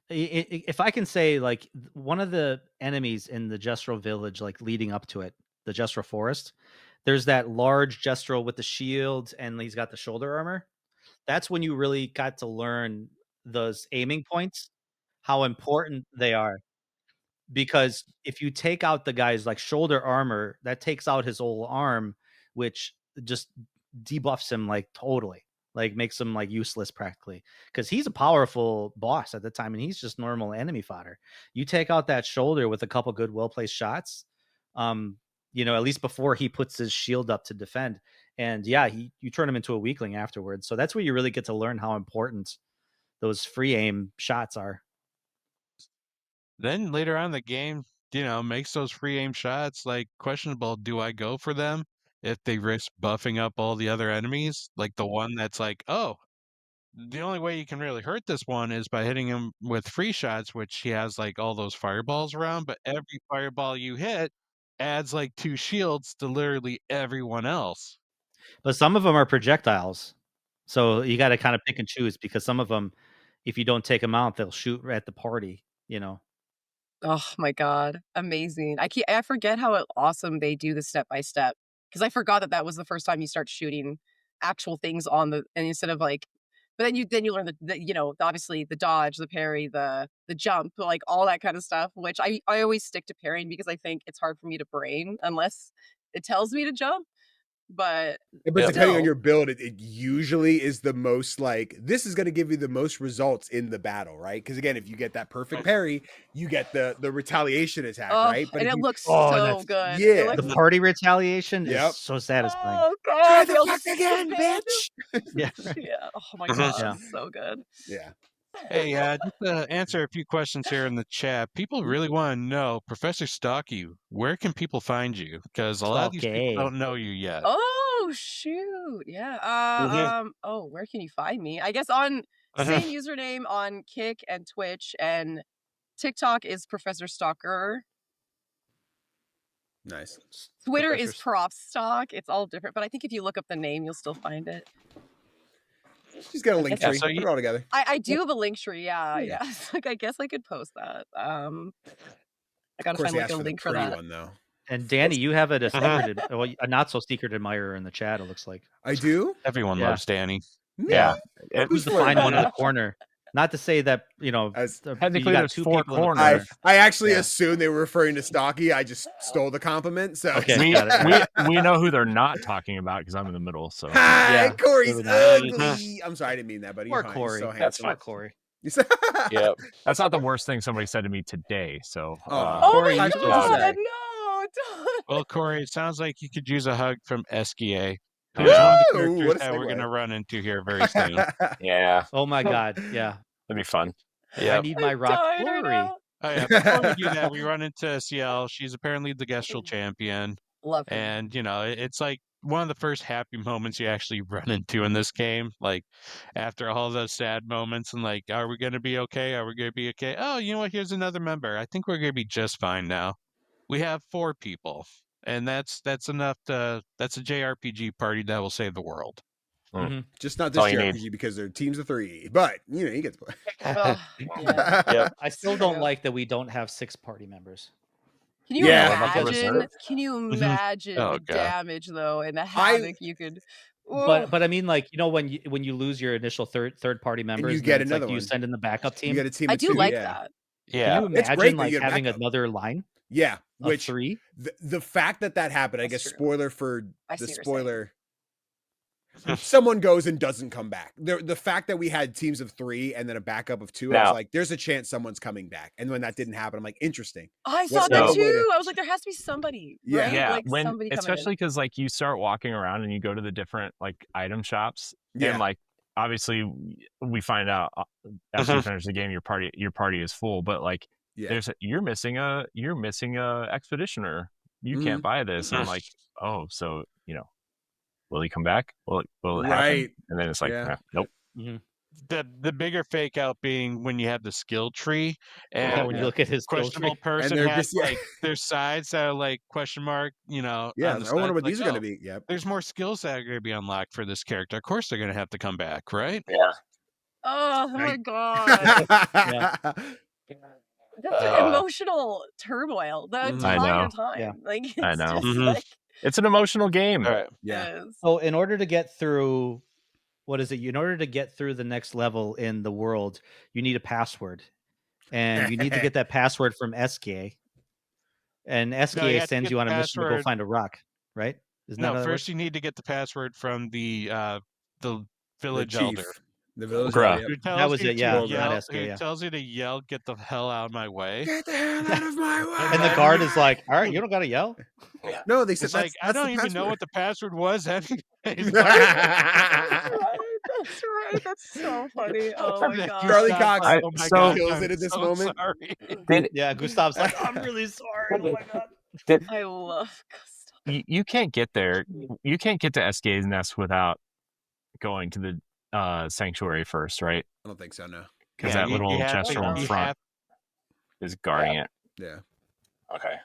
If I can say, like, one of the enemies in the Gestral village, like leading up to it, the Gestral forest, there's that large Gestral with the shield and he's got the shoulder armor. That's when you really got to learn those aiming points, how important they are. Because if you take out the guy's like shoulder armor, that takes out his whole arm, which just debuffs him like totally, like makes him like useless practically. Because he's a powerful boss at the time, and he's just normal enemy fodder. You take out that shoulder with a couple good well placed shots, at least before he puts his shield up to defend. And yeah, you turn him into a weakling afterwards. So that's where you really get to learn how important those free aim shots are. Then later on in the game, makes those free aim shots like questionable. Do I go for them if they risk buffing up all the other enemies? Like the one that's like, oh, the only way you can really hurt this one is by hitting him with free shots, which he has like all those fireballs around. But every fireball you hit adds like 2 shields to literally everyone else. But some of them are projectiles. So you got to kind of pick and choose, because some of them, if you don't take them out, they'll shoot at the party, Oh my god, amazing! I forget how awesome they do the step by step, because I forgot that was the first time you start shooting actual things on the, and instead of like, but then you learn the obviously the dodge, the parry, the jump, like all that kind of stuff. Which I always stick to parrying because I think it's hard for me to brain unless it tells me to jump. But depending still. on your build, it usually is the most like, this is going to give you the most results in the battle, right? Because again, if you get that perfect parry, you get the retaliation attack, right? And if it you- looks Oh, so that's- good. yeah. It looks The party retaliation Yep. is so satisfying. Oh Try god, the they'll fuck again, spin. bitch. Yeah. Yeah. Oh my Mhm. god, Yeah. it's so good. Yeah. Hey, just to answer a few questions here in the chat, people really want to know, Professor Stalke, where can people find you? Because a lot of these Stalke. people don't know you yet. Oh shoot, yeah. Oh, where can you find me? I guess on same username on Kick and Twitch, and TikTok is Professor Stalker. Nice. Twitter is Professor Prop Stock. It's all different, but I think if you look up the name, you'll still find it. She's got a link Yeah, tree. so Put it all together. I do have a link tree. Yeah. Yeah. Like I guess I could post that. I gotta Of course, find he like asked a for the link for pretty that. one though. And Danny, you have a secret, a not so secret admirer in the chat, it looks like. I do. Everyone Yeah. loves Danny. Yeah. Who's the for fine it? one in the corner? Not to say that, As- Technically, you got there's 2 4 people in the corners. corner. I actually Yeah. assumed they were referring to Stocky. I just stole the compliment. So Okay. we, got it. we know who they're not talking about because I'm in the middle. So Hi, Yeah. Corey's Moving on. ugly. I'm sorry, I didn't mean that, buddy. Poor You're fine. Corey. You're so That's handsome. Poor fine. Corey. Yep. that's not the worst thing somebody said to me today. So Oh. Oh Corey, my you should god, say. no! Don't. Well, Corey, it sounds like you could use a hug from SKA. Woo! Who's one of the What characters a that we're segue. going to run into here very soon. Yeah. Oh my God. Yeah. that'd be fun. I Yep. need my I'm rock dying right glory. now. Oh, yeah. Before we do that, we run into CL. She's apparently the Gestral champion. Love her. And, it's like one of the first happy moments you actually run into in this game. Like, after all those sad moments and like, are we going to be okay? Are we going to be okay? Oh, you know what? Here's another member. I think we're going to be just fine now. We have 4 people. And that's enough that's a JRPG party that will save the world. Just not all this you year need. because they're teams of 3. But you get to play. Ugh, yeah. Yep. I still don't like that we don't have 6 party members. Can you Yeah. What about the imagine? reserve? Can you imagine Oh, the God. damage though, and the havoc you could? But I mean, like, when you lose your initial third party members, you and get then it's like, another do you one. send in the backup You team? get a team I of do 2, like yeah. that. Yeah. Can you It's great imagine that like you get a having backup. another line Yeah, of which 3? the fact that happened, I That's guess true. spoiler for I the see what you're saying. spoiler. Someone goes and doesn't come back. The fact that we had teams of 3 and then a backup of 2, I was Now- like, there's a chance someone's coming back. And when that didn't happen, I'm like, interesting. I What's thought the that other too. way to- I was like, there has to be somebody. Yeah. Right? Yeah, Like somebody coming especially in. because like you start walking around and you go to the different like item shops, Yeah. and like obviously we find out after you finish the game your party is full, but like Yeah. you're missing a expeditioner. You can't buy this. And I'm like, oh, so will he come back? Will it happen? Right. And then it's like, Yeah. nope. The bigger fake out being when you have the skill tree and When you look at his skill questionable tree. person they're has just- yeah. like their sides that are like question mark, Yeah, on the I wonder side, what like, these are going to oh, be. Yep. There's more skills that are going to be unlocked for this character. Of course, they're going to have to come back, right? Yeah. Oh my Right. god. Yeah. That's an emotional turmoil the Mhm. entire I know. time. Yeah. Like it's I know. just Mhm. like It's an emotional game. All right. Yeah. it is. So in order to get through, what is it? In order to get through the next level in the world, you need a password, and you need to get that password from SK. And No, you SK have to sends get you on the a mission to go password- find a rock, right? Isn't that No, how that first works? you need to get the password from the The village chief. elder. The village. Bruh. elder, Who yep. tells was you it, to yeah, not yell, SK, who yeah. tells you to yell, get the hell out of my way. Get the hell out of my way. And the guard is like, "All right, you don't got to yell." No, they said It's like, I don't even know what the password was anyways. That's right. That's so funny. Oh my Then god. Charlie Gustav's Cox like, oh my so- God, kills I'm it at this so moment. sorry. Yeah, Gustav's like, "I'm really sorry." Oh my god. I love Gustav. You can't get there. You can't get to SK's nest without going to the sanctuary first, right? I don't think so. No. Because Yeah, that little you have to- gesture in you front have- is guarding it. Yeah. Okay.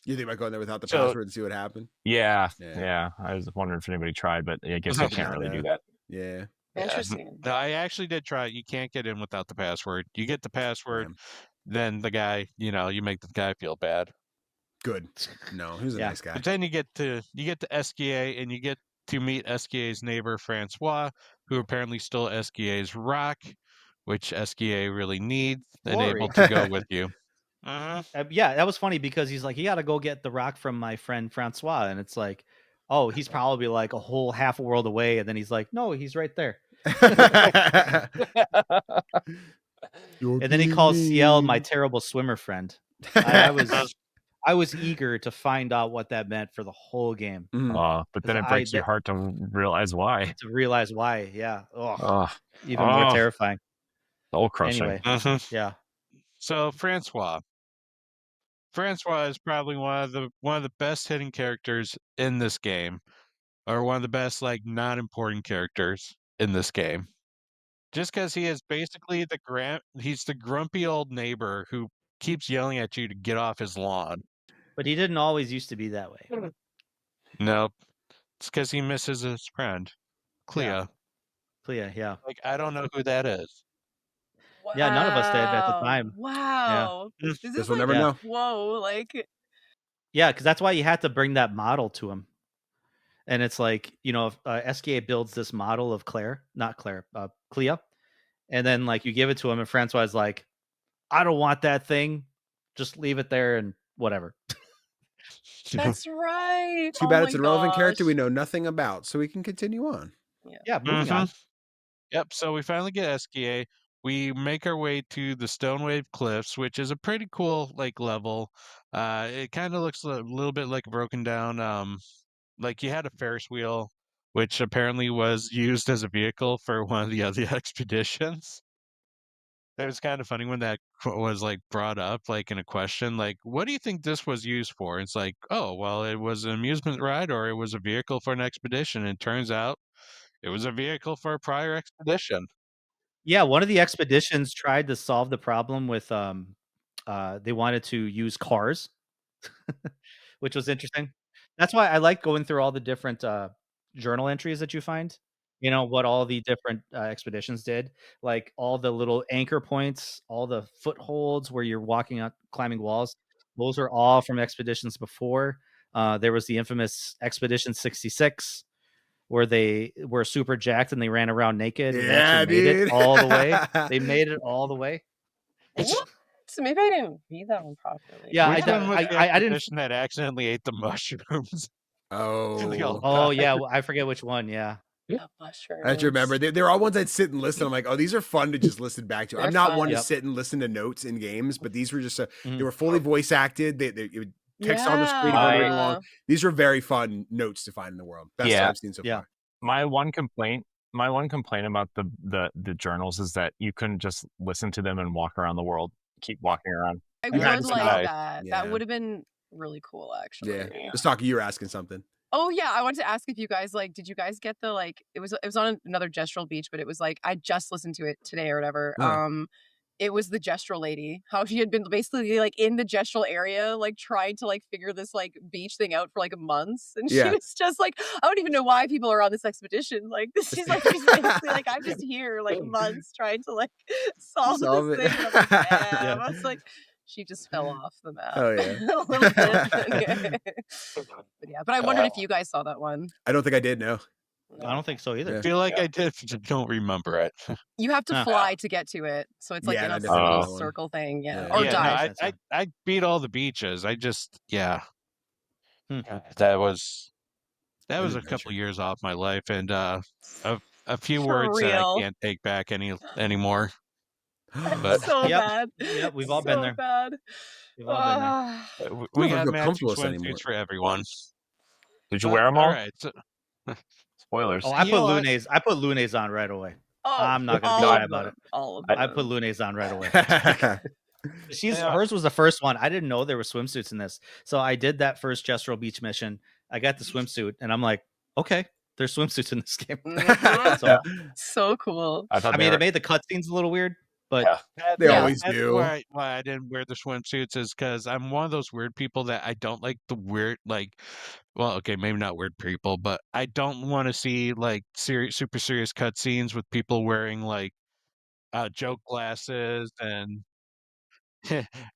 You think about going there without the So- password and see what happened? Yeah, Yeah. yeah. I was wondering if anybody tried, but I guess I you can't really do that. Yeah. Interesting. No, I actually did try it. You can't get in without the password. You get the password, Damn. then the guy, you make the guy feel bad. Good. No, he was a Yeah. nice guy. But then you get to SKA and you get to meet SKA's neighbor Francois, who apparently stole SKA's rock, which SKA really needs and Glory. able to go with you. Yeah, that was funny because he's like, "You got to go get the rock from my friend Francois," and it's like, "Oh, he's probably like a whole half a world away," and then he's like, "No, he's right there." And then he calls CL my terrible swimmer friend. I was eager to find out what that meant for the whole game, But then it breaks your heart to realize why. to realize why. Yeah, even Oh. more terrifying. Soul crushing. Anyway, yeah. So Francois is probably one of the best hidden characters in this game, or one of the best like non-important characters in this game. Just because he is basically he's the grumpy old neighbor who keeps yelling at you to get off his lawn. But he didn't always used to be that way. Nope, it's because he misses his friend, Clea. Clea, yeah. Like I don't know who that is. Yeah, none of us did at the time. Wow. Is Guess this we'll like, never know. whoa, like Yeah, because that's why you had to bring that model to him. And it's like, if SKA builds this model of Clea, and then like you give it to him, and Francois is like, "I don't want that thing. Just leave it there and whatever." that's right. Too Oh bad my it's an irrelevant character gosh. we know nothing about, so we can continue on. Yeah, moving on. Yep. So we finally get SKA. We make our way to the Stonewave Cliffs, which is a pretty cool like level. It kind of looks a little bit like broken down. Like you had a Ferris wheel, which apparently was used as a vehicle for one of the other expeditions. It was kind of funny when that was like brought up, like in a question, like, what do you think this was used for? It's like, oh, well, it was an amusement ride or it was a vehicle for an expedition. And it turns out it was a vehicle for a prior expedition. Yeah, one of the expeditions tried to solve the problem with they wanted to use cars, which was interesting. That's why I like going through all the different journal entries that you find. You know what all the different expeditions did, like all the little anchor points, all the footholds where you're walking up, climbing walls. Those are all from expeditions before. There was the infamous Expedition 66, where they were super jacked and they ran around naked and Yeah, actually made it dude. all the way. They made it all the way. What? So maybe I didn't read that one properly. Yeah, Which one was the I didn't. expedition that accidentally ate the mushrooms? They all Oh, Oh yeah, died. I forget which one. Yeah, The I mushrooms. have to remember. They're all ones I'd sit and listen. I'm like, oh, these are fun to just listen back to. I'm They're not fun. one to Yep. sit and listen to notes in games, but these were just, they Mhm. were fully voice acted. It would text on the screen Yeah. running along. These are very fun notes to find in the world. Best Yeah. I've seen so Yeah. far. My one complaint about the journals is that you couldn't just listen to them and walk around the world, keep walking around. I You had would to like stop. that. Yeah. That would have been really cool, actually. Yeah. Stalke, you were asking something. Oh yeah, I wanted to ask if you guys did you guys get the it was on another gestural beach, but it was I just listened to it today or whatever. It was the gestural lady, how she had been basically in the gestural area, trying to figure this beach thing out for months, and she Yeah. was just I don't even know why people are on this expedition. She's basically I'm just here months trying to solve Solve this it. thing. And I'm like, damn. Yeah. I was she just fell off the map. Oh, yeah. a little bit. But yeah, but I wondered if you guys saw that one. I don't think I did, no. I don't think so either. Yeah. I feel like I did, but don't remember it. You have to Huh. fly to get to it, so it's Yeah, in a that definitely little is one. circle thing, Yeah. or yeah, dive. no, I beat all the beaches. I just Hmm. that was An a adventure. couple years off my life, and a few For words that I real. can't take back anymore. But So Yep. bad. Yep, we've all been So there. bad. We've all been there. Ah. we I don't got feel matching comfortable with this anymore. swimsuits for everyone. Did you But, wear them all? All right. So, Spoilers. Oh, I You put know what? Lunes. I put Lunes on right away. Oh, I'm not gonna all be of shy about them, it. all of I them. put Lunes on right away. Yeah. Hers was the first one. I didn't know there were swimsuits in this, so I did that first gestural beach mission. I got the swimsuit, and I'm like, okay, there's swimsuits in this game. Mhm. So So cool. I thought I they mean, were, it made the cutscenes a little weird, but yeah. They Yeah. always That's do. why I didn't wear the swimsuits is because I'm one of those weird people that I don't like the weird well, okay, maybe not weird people, but I don't want to see super serious cutscenes with people wearing joke glasses and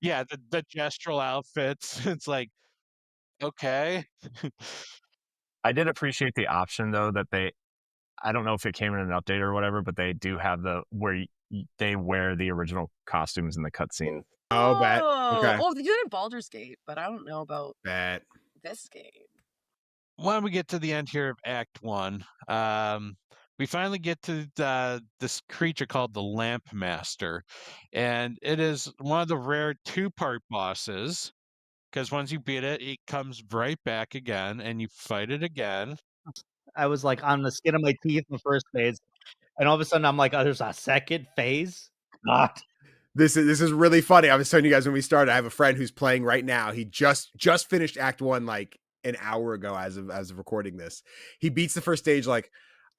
yeah, the gestural outfits. It's okay. I did appreciate the option though that I don't know if it came in an update or whatever, but they do have where they wear the original costumes in the cutscene. Oh, bet. Okay. Oh, they do it in Baldur's Gate, but I don't know about Bet. this game. When we get to the end here of Act 1, we finally get to this creature called the Lamp Master, and it is one of the rare two-part bosses, because once you beat it, it comes right back again, and you fight it again. I was on the skin of my teeth in the first phase, and all of a sudden I'm like, oh, there's a second phase. Not. This is really funny. I was telling you guys when we started, I have a friend who's playing right now. He just finished Act 1 an hour ago as of recording this. He beats the first stage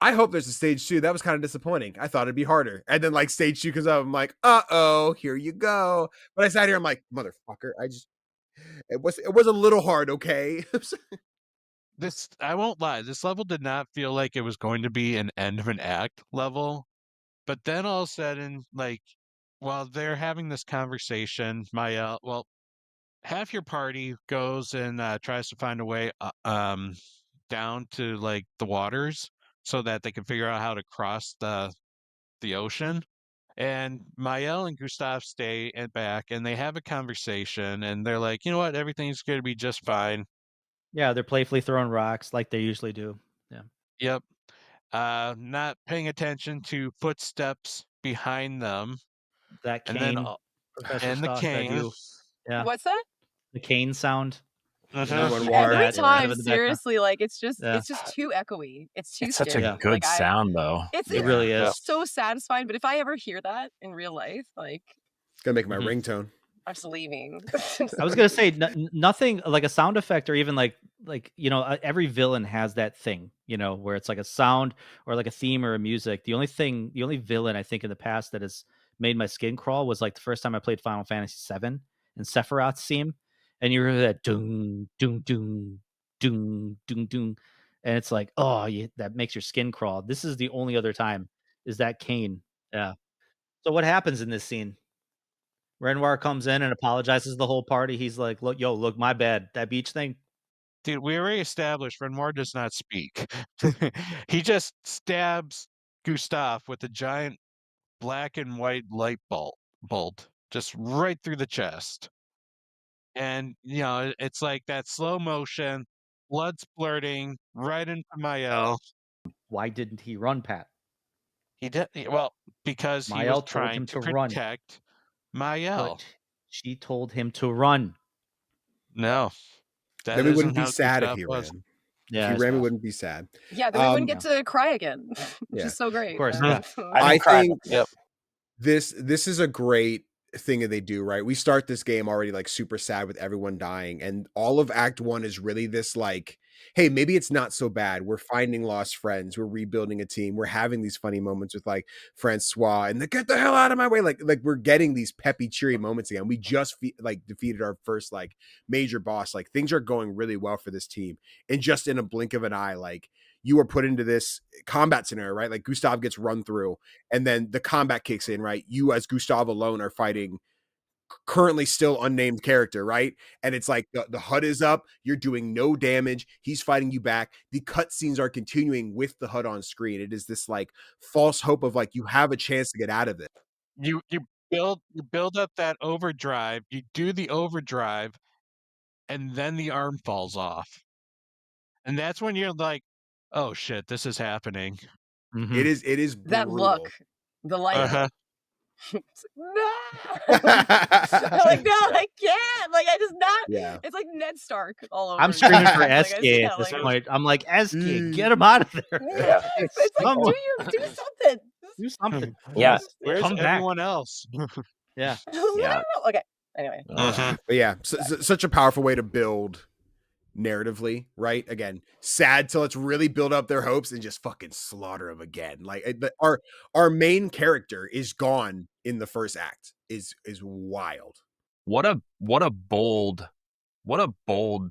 I hope there's a stage 2. That was kind of disappointing. I thought it'd be harder. And then stage 2 comes up. I'm like, uh-oh, here you go. But I sat here, I'm like, motherfucker, it was a little hard, okay? I won't lie, this level did not feel like it was going to be an end of an act level, but then all of a sudden, while they're having this conversation, half your party goes and tries to find a way down to the waters so that they can figure out how to cross the ocean. And Mael and Gustav stay back and they have a conversation and they're like, you know what, everything's going to be just fine. Yeah, they're playfully throwing rocks like they usually do. Yeah. Yep. Not paying attention to footsteps behind them. That And cane. then Professor and the Stalke, cane. I do. Yeah. What's that? The cane sound. Uh-huh. One Yeah, water. Every that, time, in the background. seriously, it's just Yeah. it's just too echoey. It's too It's such scary. a good I- sound though. It's It really is. so satisfying. But if I ever hear that in real life, It's gonna make my Mhm. ringtone. I'm just leaving. I was gonna say nothing like a sound effect or even every villain has that thing, where it's like a sound or like a theme or a music. The only villain I think in the past that has made my skin crawl was the first time I played Final Fantasy VII and Sephiroth's theme, and you hear that doom doom doom doom doom doom, and it's like, oh, that makes your skin crawl. This is the only other time is that Kane. Yeah. So what happens in this scene? Renoir comes in and apologizes to the whole party. He's like, look, my bad. That beach thing. Dude, we already established Renoir does not speak. He just stabs Gustav with a giant black and white light bolt just right through the chest. And, it's like that slow motion, blood splurting right into Mael. Why didn't he run, Pat? He did, well, because he Mael was told trying him to to run. protect Mael. But she told him to run. No. That Then we isn't wouldn't be how sad if Gustav he was. ran. Yeah, If he ran, we wouldn't be sad. Yeah, then we wouldn't get to cry again, which Yeah. is so great. Of course. Yeah. I think Yep. this is a great thing that they do, right? We start this game already like super sad with everyone dying, and all of Act 1 is really this like, hey, maybe it's not so bad. We're finding lost friends. We're rebuilding a team. We're having these funny moments with like Francois and the get the hell out of my way. Like we're getting these peppy, cheery moments again. We just defeated our first like major boss. Like things are going really well for this team. And just in a blink of an eye, like you are put into this combat scenario, right? Like Gustav gets run through and then the combat kicks in, right? You as Gustav alone are fighting currently still unnamed character, right? And it's like the HUD is up, you're doing no damage, he's fighting you back. The cutscenes are continuing with the HUD on screen. It is this like false hope of like you have a chance to get out of it. You build up that overdrive, you do the overdrive, and then the arm falls off. And that's when you're like, oh shit, this is happening. Mm-hmm. It is that brutal. look, the light. Uh-huh. No, I'm like, no, I can't. Like, I just not. Yeah. It's like Ned Stark all over. I'm again. screaming for Like, I SK see at how, this like, point. I'm like, SK, get him out of there. Yeah. It's like, Someone- do something. Do something. Yeah. Where's Come back. everyone else? Yeah. Yeah. Okay. Anyway. Uh-huh. But yeah, such a powerful way to build narratively, right? Again, sad till let's really build up their hopes and just fucking slaughter them again. Like our main character is gone in the first act is wild. What a bold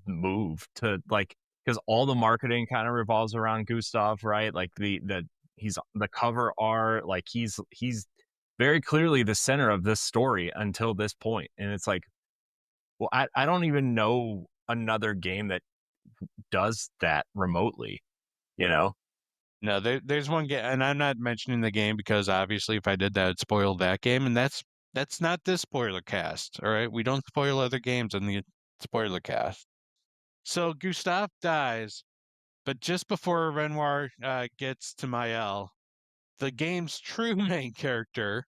move to like, because all the marketing kind of revolves around Gustav, right? Like he's the cover art, like he's very clearly the center of this story until this point. And it's like, well, I don't even know another game that does that remotely, you know? No, there's one game, and I'm not mentioning the game because obviously if I did that, it'd spoil that game, and that's not this Spoilercast, all right? We don't spoil other games in the Spoilercast. So Gustav dies, but just before Renoir gets to Mael, the game's true main character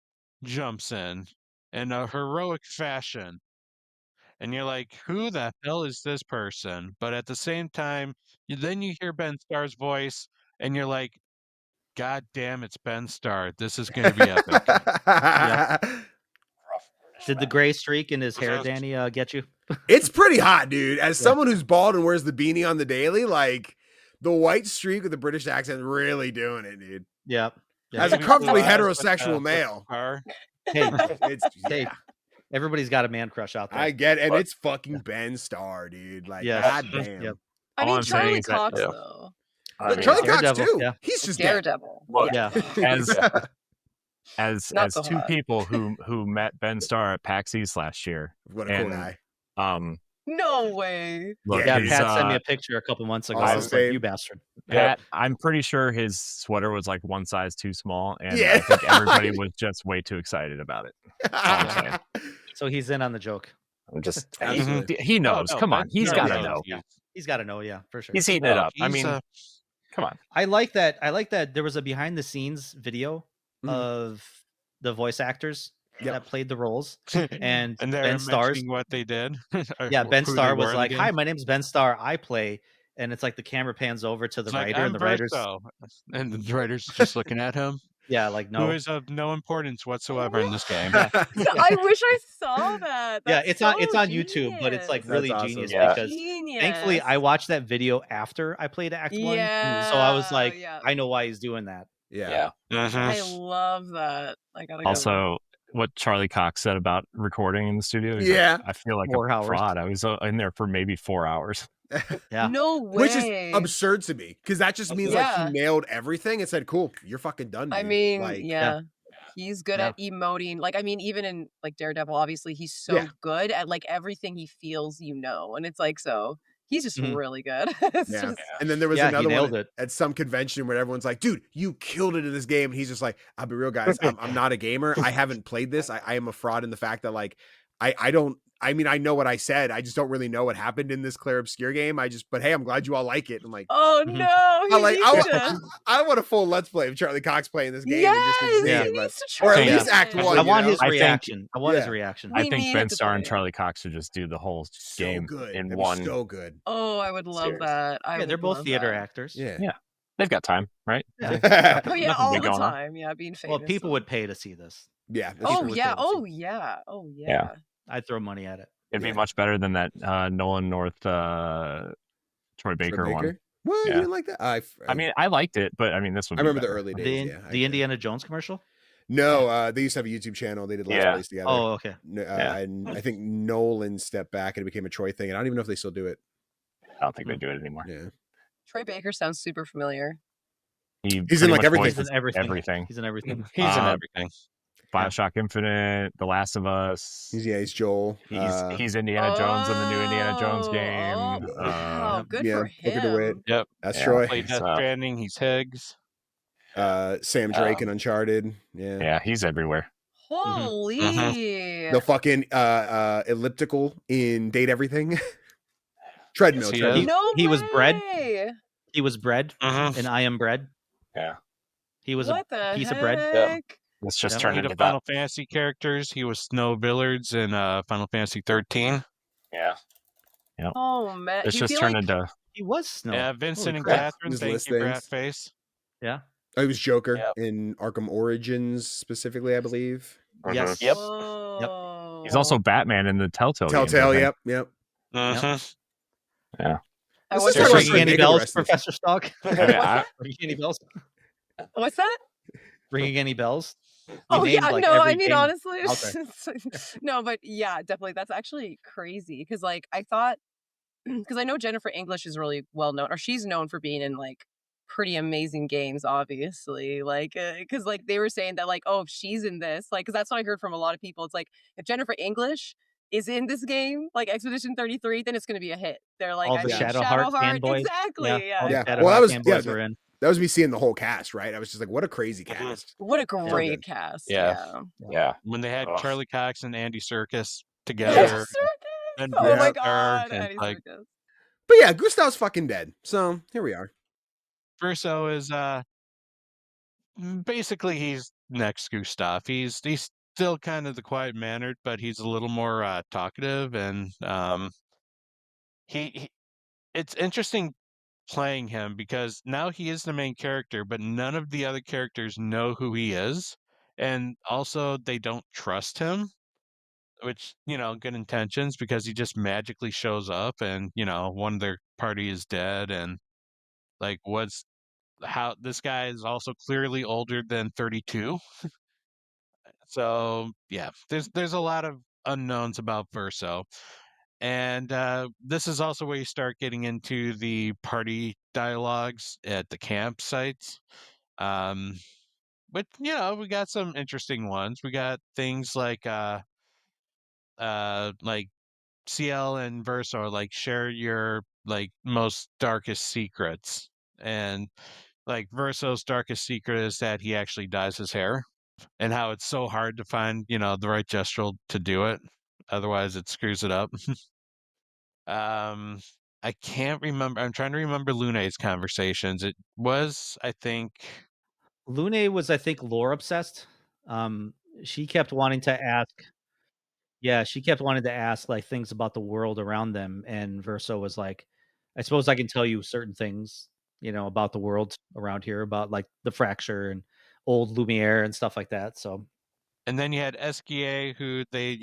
jumps in a heroic fashion. And you're like, who the hell is this person? But at the same time, then you hear Ben Starr's voice, and you're like, God damn, it's Ben Starr. This is going to be epic. Did the gray streak in his hair, Danny, get you? It's pretty hot, dude. As someone who's bald and wears the beanie on the daily, like the white streak with the British accent really doing it, dude. Yep. As a comfortably heterosexual male. Hey, everybody's got a man crush out there. I get it. And it's fucking Ben Starr, dude. Like, goddamn. Yep. I All mean, I'm saying Charlie is that- Cox, yeah. though. Charlie Cox, Daredevil, too. yeah. He's just dead. Daredevil. Look, Yeah. as Not so two hot. people who met Ben Starr at PAX East last year. What a cool And, guy. No way. Look, Yeah, his, Pat sent me a picture a couple months ago. I was like, Awesome. you bastard. Pat, I'm pretty sure his sweater was like one size too small, and Yeah. I think everybody was just way too excited about it. All I'm saying. So he's in on the joke. I'm just He knows. Oh, no, Come on, he's Ben got to knows. know. Yeah. He's got to know, yeah, for sure. He's eating it up. I He's, mean, come on. I like that. I like that there was a behind the scenes video Mhm. of the voice actors Yep. that played the roles, and and they're Ben Starr's. mentioning what they did. Or Yeah, Ben who they Starr were was in the like, game. "Hi, my name's Ben Starr. I play," and it's like the camera pans over to the It's like, writer, and "I'm the writer's Verso." And the writer's just looking at him, yeah, like who no, is of no importance whatsoever in this game. I wish I saw that. yeah, That's it's on so YouTube, but it's like genius. really That's awesome. genius Yeah. because Genius. thankfully I watched that video after I played Act One, so I was like, Yeah. I know why he's doing that. Yeah. I love that. I gotta go. Also, what Charlie Cox said about recording in the studio. he's Yeah. like, I feel like 4 a hours. fraud. I was in there for maybe 4 hours. Yeah. No way. Which is absurd to me because that just means like Yeah. he nailed everything and said, "Cool, you're fucking done." Dude. I mean, like, yeah. He's good Yeah. at emoting. Like, I mean, even in like Daredevil, obviously he's so Yeah. good at like everything he feels, and it's like so he's just Mhm. really good. It's yeah. just And then there was Yeah, he another nailed one it. at some convention where everyone's like, "Dude, you killed it in this game," and he's just like, "I'll be real, guys. I'm not a gamer. I haven't played this. I am a fraud in the fact that like I don't. I mean, I know what I said. I just don't really know what happened in this Clair Obscur game. But hey, I'm glad you all like it." I'm like, oh Mhm. no, I want a full let's play of Charlie Cox playing this game. Yes, and just to see he it, needs to or try at least it. Act One. I want his I think- reaction. I want his Yeah. reaction. I We think need Ben to Starr and play it. Charlie Cox should just do the whole So game good. in That'd be one. so good. Oh, I would love Series. that. Yeah, they're both theater actors. Yeah. They've got time, right? Yeah. Oh yeah, Nothing all big the going on. time. Yeah, being famous. Well, people would pay to see this. Yeah. that's Oh true. yeah. would pay to Oh see. yeah. Oh yeah. Yeah. I'd throw money at it. It'd Yeah. be much better than that Nolan North Troy Baker one. What? Yeah. You didn't like that? I mean, I liked it, but I mean, this would. I be remember the better. early days. The, yeah, I the agree. Indiana Jones commercial? No, they used to have a YouTube channel. They did Let's Yeah. Plays together. Oh, okay. Yeah. And I think Nolan stepped back and it became a Troy thing. And I don't even know if they still do it. I don't think they do it anymore. Yeah. Troy Baker sounds super familiar. He's in, pretty like, much everything. He's voices in everything. everything. He's in everything. He's in Uh, everything. Bioshock Infinite, The Last of Us. He's Joel. He's Indiana Jones in the new Indiana Jones game. Oh, wow, good yeah, for Booker DeWitt. him. Yep. That's Yeah. Troy. Played Death So- Stranding. He's Higgs. Sam Drake in Uncharted. Yeah. Yeah, he's everywhere. Holy. The fucking elliptical in Date Everything. Treadmill. Yes, he treadmill. is. No He was bred. way. He was bred, Mhm. and I am bred. Yeah. He was What a the piece heck? of bread. Let's just Yeah. turn Played into of Final Fantasy characters. He was Snow Villards in Final Fantasy 13. Yeah. Oh man. Let's Do you just feel turn like into. He was Snow. Yeah, Vincent Holy and crap. Catherine. Just Thank list you, things. Rat Face. Yeah. Oh, he was Joker Yep. in Arkham Origins specifically, I believe. Yes. Yep. Oh. He's also Batman in the Telltale. games, I Telltale. think. Yep. Mhm. Yeah. I Let's wonder talk about Ringing Troy any Baker bells, rest of- Professor Stalke? I mean, I- Ringing any bells? What's that? Ringing any bells? We Oh named, yeah, like, no, every I mean game honestly, out there. no, but yeah, definitely. That's actually crazy because like I thought, because I know Jennifer English is really well known, or she's known for being in like pretty amazing games, obviously. Like, because like they were saying that like, oh, if she's in this, like, because that's what I heard from a lot of people. It's like if Jennifer English is in this game, like Expedition 33, then it's going to be a hit. They're like, All I the mean, Shadowheart fanboys. exactly, yeah. all the Yeah. Shadowheart Well, that was- fanboys yeah, were in. That was me seeing the whole cast, right? I was just like, what a crazy cast. What a good. great cast. Yeah. Yeah. When they had Ugh. Charlie Cox and Andy Serkis Andy together. Serkis! and Oh my Brad god, Bird and, Andy like, Serkis. But yeah, Gustav's fucking dead. So here we are. Verso is basically he's next Gustav. He's still kind of the quiet mannered, but he's a little more talkative, and he it's interesting playing him because now he is the main character, but none of the other characters know who he is, and also they don't trust him, which, good intentions, because he just magically shows up and, one of their party is dead, and like how this guy is also clearly older than 32. So yeah, there's a lot of unknowns about Verso. And this is also where you start getting into the party dialogues at the campsites. But we got some interesting ones. We got things like CL and Verso are like share your like most darkest secrets. And like Verso's darkest secret is that he actually dyes his hair, and how it's so hard to find, the right gestural to do it. Otherwise it screws it up. I can't remember. I'm trying to remember Lune's conversations. It was, I think, Lune was, I think, lore obsessed. She kept wanting to ask. Yeah, she kept wanting to ask like things about the world around them, and Verso was like, "I suppose I can tell you certain things, about the world around here, about like the fracture and old Lumiere and stuff like that." So, and then you had SKA, who they,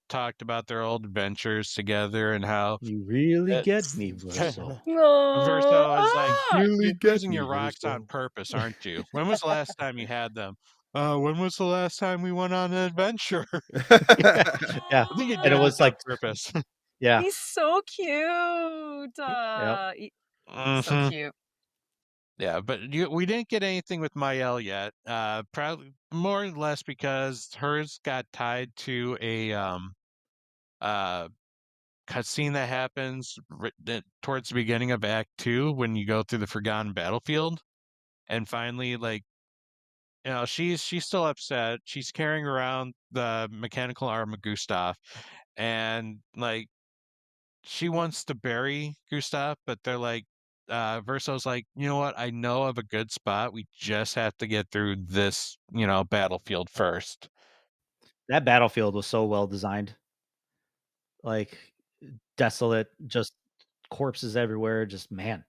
talked about their old adventures together and how you really get It's- me, Verso. Verso is like, Really you're get using me, your rocks Verso. on purpose, aren't you? When was the last time you had them? When was the last time we went on an adventure? Yeah, I think and it was like purpose. Yeah. He's so cute. So Mhm. cute. Yeah, but we didn't get anything with Mael yet. Probably more or less because hers got tied to a cutscene that happens towards the beginning of Act 2 when you go through the Forgotten Battlefield, and finally, like, you know, she's still upset. She's carrying around the mechanical arm of Gustav, and like she wants to bury Gustav, but they're like, Verso's like, you know what? I know of a good spot. We just have to get through this, you know, battlefield first. That battlefield was so well designed. Like desolate, just corpses everywhere. Just man,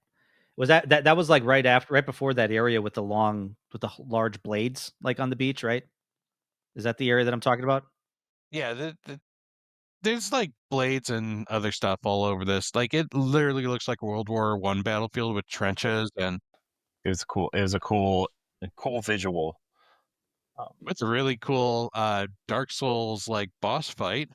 was that was like right before that area with the large blades, like on the beach, right? Is that the area that I'm talking about? Yeah, there's like blades and other stuff all over this. Like it literally looks like a World War I battlefield with trenches and It was cool. It was a cool visual. with a really cool Dark Souls like boss fight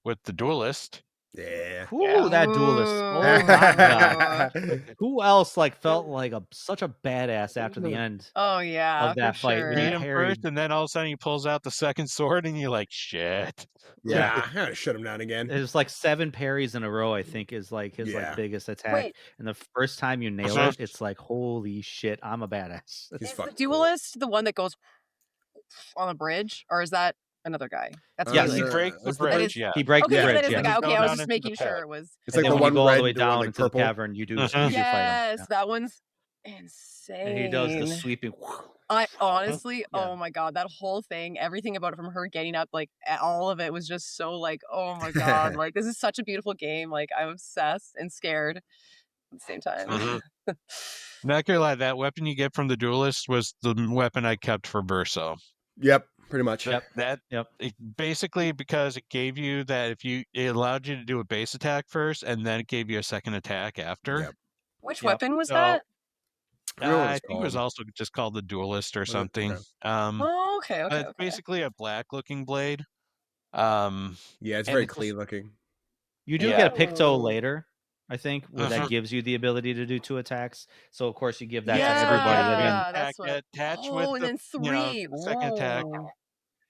with the duelist. Yeah. Ooh, that duelist. Oh my god. Who else like felt like such a badass after the end Oh yeah, of that for fight when sure. he Beat him parried? first, and then all of a sudden he pulls out the second sword, and you're like, shit. Yeah, I gotta shut him down again. It was like 7 parries in a row, I think, is like his Yeah. like biggest attack. Wait. And the first time you nail it, it's like, holy shit, I'm a badass. He's Is the fucking cool. duelist the one that goes on the bridge, or is that another guy? That's Yes. really He Uh, breaks the is the bridge, bridge- yeah. He breaks okay, the so bridge. that is Yeah. the guy. You Okay, go I was down just into making the sure pit. it was. It's And like then the when one you go all red the way door, down like into purple. the cavern, you do usually fight him. Yes, that one's Yeah. insane. And he does the sweeping. I honestly, Yeah. oh my god, that whole thing, everything about it, from her getting up, like all of it was just so like, oh my god, like this is such a beautiful game. Like I'm obsessed and scared at the same time. Mhm. Not gonna lie, that weapon you get from the duelist was the weapon I kept for Verso. Yep, pretty much. Yep. That Yep. basically because it gave you that it allowed you to do a base attack first, and then it gave you a second attack after. Yep. Which Yep. weapon was So, that? I forget what I it's think it was called. also just called the duelist or Was it? something. Okay. Oh, okay, okay, It's okay. basically a black looking blade. Yeah, it's and very it's- clean looking. You do Yeah. get a Picto Oh. later, I think, where that Mhm. gives you the ability to do 2 attacks. So of course you give that Yeah, to everybody. And then yeah, that's what. attach Oh, with and the, then you know, 3. the second attack. Whoa.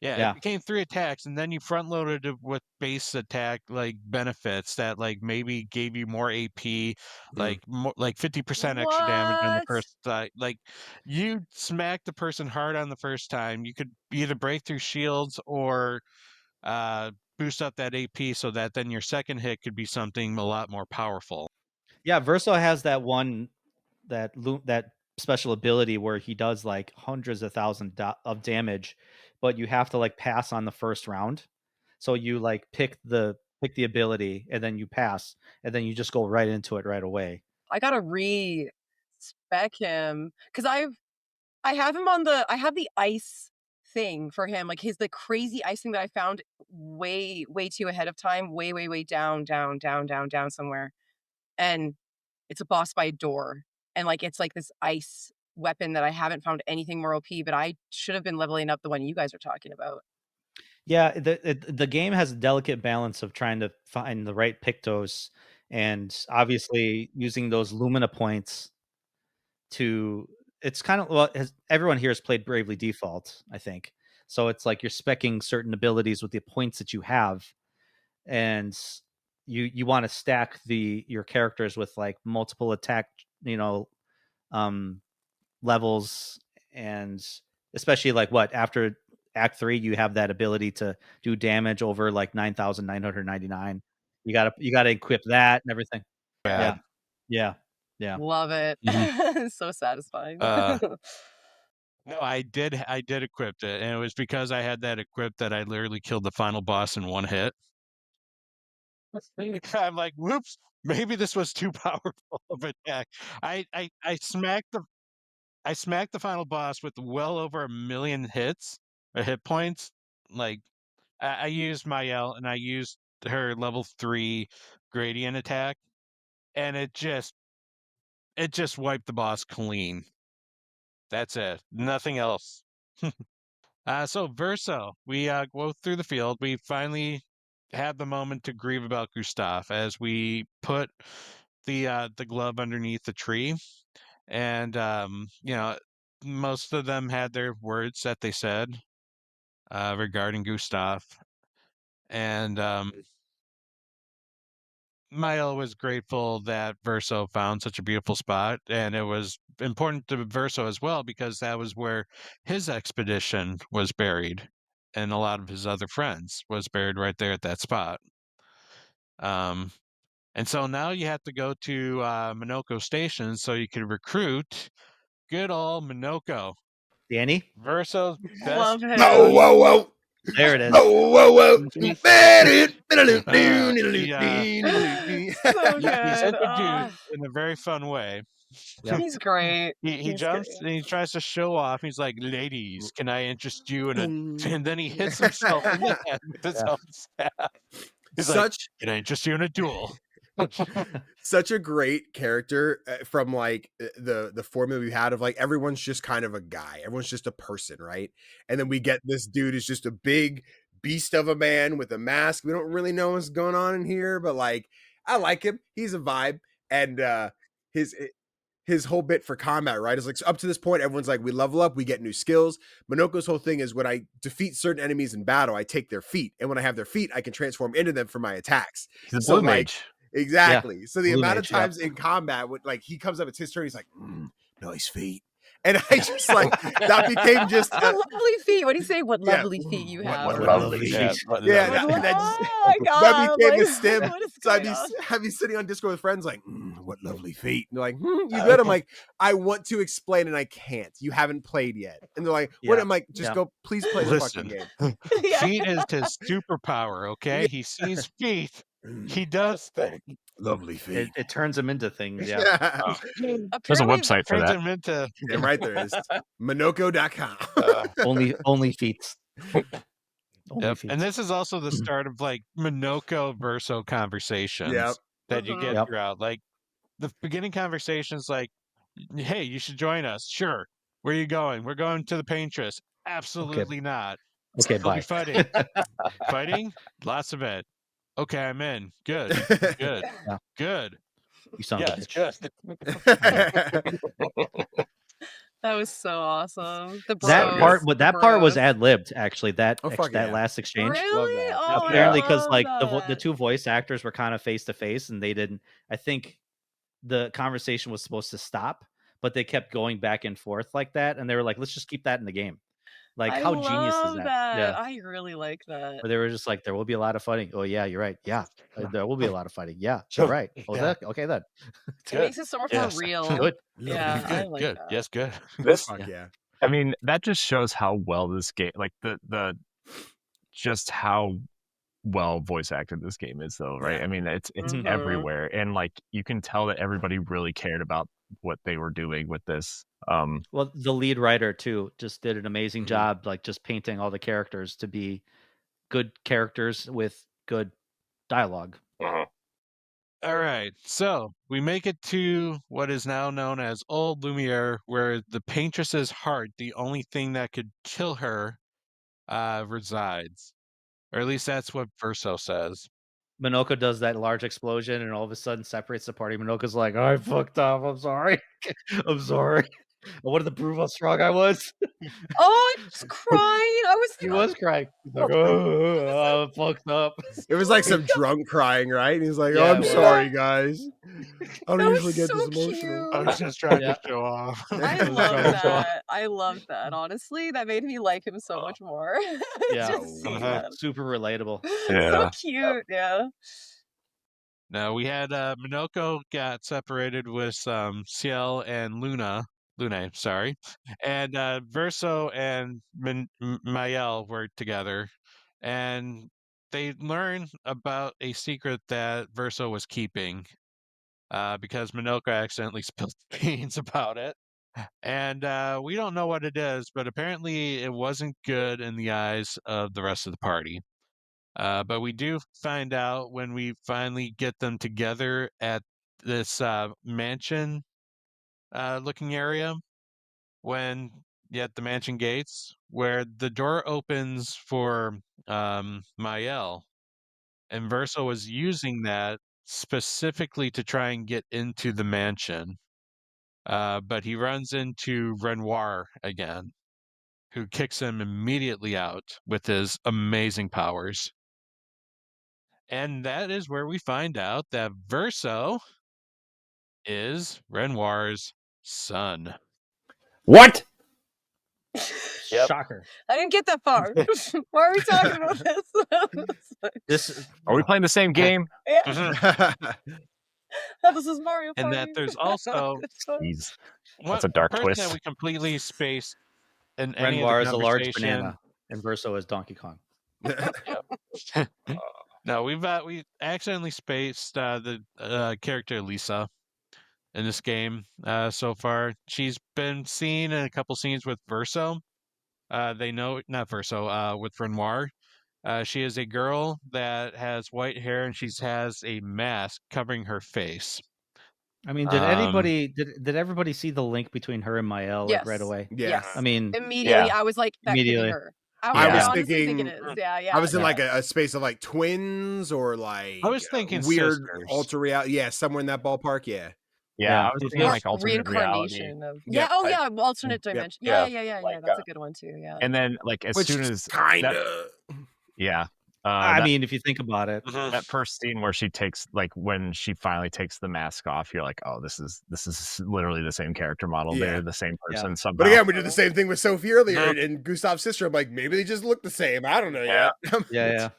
Yeah, Yeah. it became 3 attacks, and then you front loaded it with base attack like benefits that like maybe gave you more AP, like more, like 50% extra damage on the What? first side. Like you smack the person hard on the first time, you could either break through shields or boost up that AP so that then your second hit could be something a lot more powerful. Yeah, Verso has that one that special ability where he does like hundreds of thousands of damage, but you have to like pass on the first round. So you like pick the ability and then you pass and then you just go right into it right away. I gotta re-spec him because I have him on I have the ice thing for him, like the crazy ice thing that I found way too ahead of time, way down somewhere, and it's a boss by a door, and like it's like this ice weapon that I haven't found anything more OP, but I should have been leveling up the one you guys are talking about. Yeah, the game has a delicate balance of trying to find the right Pictos and obviously using those Lumina points to. It's kind of, well, everyone here has played Bravely Default, I think. So it's like you're specking certain abilities with the points that you have, and you want to stack your characters with like multiple attack, levels, and especially like after Act 3, you have that ability to do damage over like 9,999. You gotta equip that and everything. Bad. Yeah. Love it. Mhm. So satisfying. No, I did equip it, and it was because I had that equipped that I literally killed the final boss in one hit. I'm like, whoops, maybe this was too powerful of an attack. I smacked the final boss with well over 1 million hit points. Like I used Mael and I used her level 3 gradient attack, and it just wiped the boss clean. That's it. Nothing else. So Verso, we go through the field. We finally have the moment to grieve about Gustav as we put the glove underneath the tree, and most of them had their words that they said regarding Gustav, and Mael was grateful that Verso found such a beautiful spot, and it was important to Verso as well because that was where his expedition was buried, and a lot of his other friends was buried right there at that spot. And so now you have to go to Minoko Station so you can recruit good old Minoko, Danny, Verso's best. Love him. Oh, whoa, whoa. there it is. Oh, whoa, whoa. He- So He's good. introduced in a very fun way. Yep. He's great. He He's jumps great. and he tries to show off. He's like, "Ladies, can I interest you in a?" And then he hits himself in the head with his Yeah. own staff. He's like, Such "Can I interest you in a duel?" such a great character from like the formula we had of like everyone's just kind of a guy, everyone's just a person, right? And then we get this dude who's just a big beast of a man with a mask. We don't really know what's going on in here, but like I like him. He's a vibe, and his whole bit for combat, right, is like, so up to this point, everyone's like, we level up, we get new skills. Minoko's whole thing is when I defeat certain enemies in battle, I take their feet, and when I have their feet, I can transform into them for my attacks. He's a So, blue like, mage. Exactly. So the Blue amount mage, of times in combat, with like he comes up, it's his turn. He's like, nice feet, and I just like that became just What lovely feet. What do you say? What Yeah. lovely feet you have. What lovely lovely feet. feet. What Yeah, lovely that feet. just- Oh my God. that became like, a stim. what is So going on? I'd be sitting on Discord with friends like, what lovely feet. And they're like, you good? I'm like, I want to explain and I can't. You haven't played yet. And they're like, what? Yeah. I'm like, just Yeah. go, please play the fucking Listen. game. Yeah. Feet is his superpower. Okay, he sees feet. He does things. Lovely feet. It turns him into things. Yeah. Yeah. There's a Apparently- website for Turns that. him into. Damn right there is. Minoko.com. only feet. Only Yep. feet. And this is also the start of like Minoko Verso conversations Yep. that you get Yep. throughout. Like the beginning conversations, like, "Hey, you should join us." Sure. Where are you going? We're going to the Paintress. Absolutely not. Okay, We'll be bye. fighting. Fighting? Lots of it. Okay, I'm in. Good. Good. Yeah. Good. You son of a Yes, bitch. good. That was so awesome. The That bros, part, the that part was bros. ad libbed. Actually, that Oh, fuck that yeah. last exchange. Really? that. Oh, Apparently, I because love like the that. two voice actors were kind of face to face, and they didn't. I think the conversation was supposed to stop, but they kept going back and forth like that, and they were like, "Let's just keep that in the game." Like, I how genius is love that? Yeah. I really like that. Where they were just like, "There will be a lot of fighting." Oh yeah, you're right. Yeah, there will be a lot of fighting. Yeah, you're right. Oh, Yeah. okay then. It makes it so much Yes. more real. Good. Yeah, I Good. like Good. that. Yes, good. This Fuck yeah. I mean, that just shows how well this game, like just how well voice acted this game is, though, right? Yeah. I mean, it's Mhm. everywhere, and like you can tell that everybody really cared about what they were doing with this. Well, the lead writer too just did an amazing Mhm. job, like just painting all the characters to be good characters with good dialogue. All right, so we make it to what is now known as Old Lumiere, where the Paintress's heart, the only thing that could kill her, resides. Or at least that's what Verso says. Minoko does that large explosion and all of a sudden separates the party. Minoko's like, I fucked up. I'm sorry. I'm sorry. I wanted to prove how strong I was. Oh, I was crying. I was. He was crying. He's like, oh, I fucked up. It was like some drunk crying, right? And he's like, Yeah, oh, it I'm was. sorry, guys. I That don't was usually get so this emotional. I cute. was just trying Yeah. to show off. I was love trying to show off. that. I love that. Honestly, that made me like him so much more. Yeah. Just seeing Uh-huh. that. Super relatable. So Yeah. cute. Yeah. Now we had Minoko got separated with Ciel and Lune, sorry, and Verso and Mael were together, and they learn about a secret that Verso was keeping, because Minoko accidentally spilled the beans about it, and we don't know what it is, but apparently it wasn't good in the eyes of the rest of the party. But we do find out when we finally get them together at this mansion looking area, when at the mansion gates, where the door opens for Mael, and Verso was using that specifically to try and get into the mansion. But he runs into Renoir again, who kicks him immediately out with his amazing powers. And that is where we find out that Verso is Renoir's son. What? Yep. Shocker. I didn't get that far. Why are we talking about this? This Are we playing the same game? Yeah, this is Mario Party. And that there's also Jeez. one That's a dark person twist. that we completely spaced in any Renoir of is the a large conversation. banana, and Verso is Donkey Kong. No, we accidentally spaced the character Lisa in this game so far. She's been seen in a couple scenes with Verso. Not Verso, with Renoir. She is a girl that has white hair and she has a mask covering her face. I mean, did everybody see the link between her and Mael like, right Yes. away? Yes. I mean, Immediately, I was like, that could be Immediately. her. I was honestly thinking- it is. Yeah. I was in Yeah. like a space of like twins or like I was thinking weird sisters. alter reality. Yeah, somewhere in that ballpark. Yeah. Yeah, I was thinking Or like alternate reality. reincarnation of Yep. alternate Yep. dimension. Yeah, Yeah. like, That's a good one too. Yeah. And then like as Which soon is as kinda. yeah. I that- mean, if you think about it, that first scene where she takes when she finally takes the mask off, you're like, oh, this is literally the same character model. Yeah. They're the same person somehow. But again, we did the same thing with Sophie earlier and Gustav's sister. I'm like, maybe they just look the same. I don't know Yeah. yet. yeah.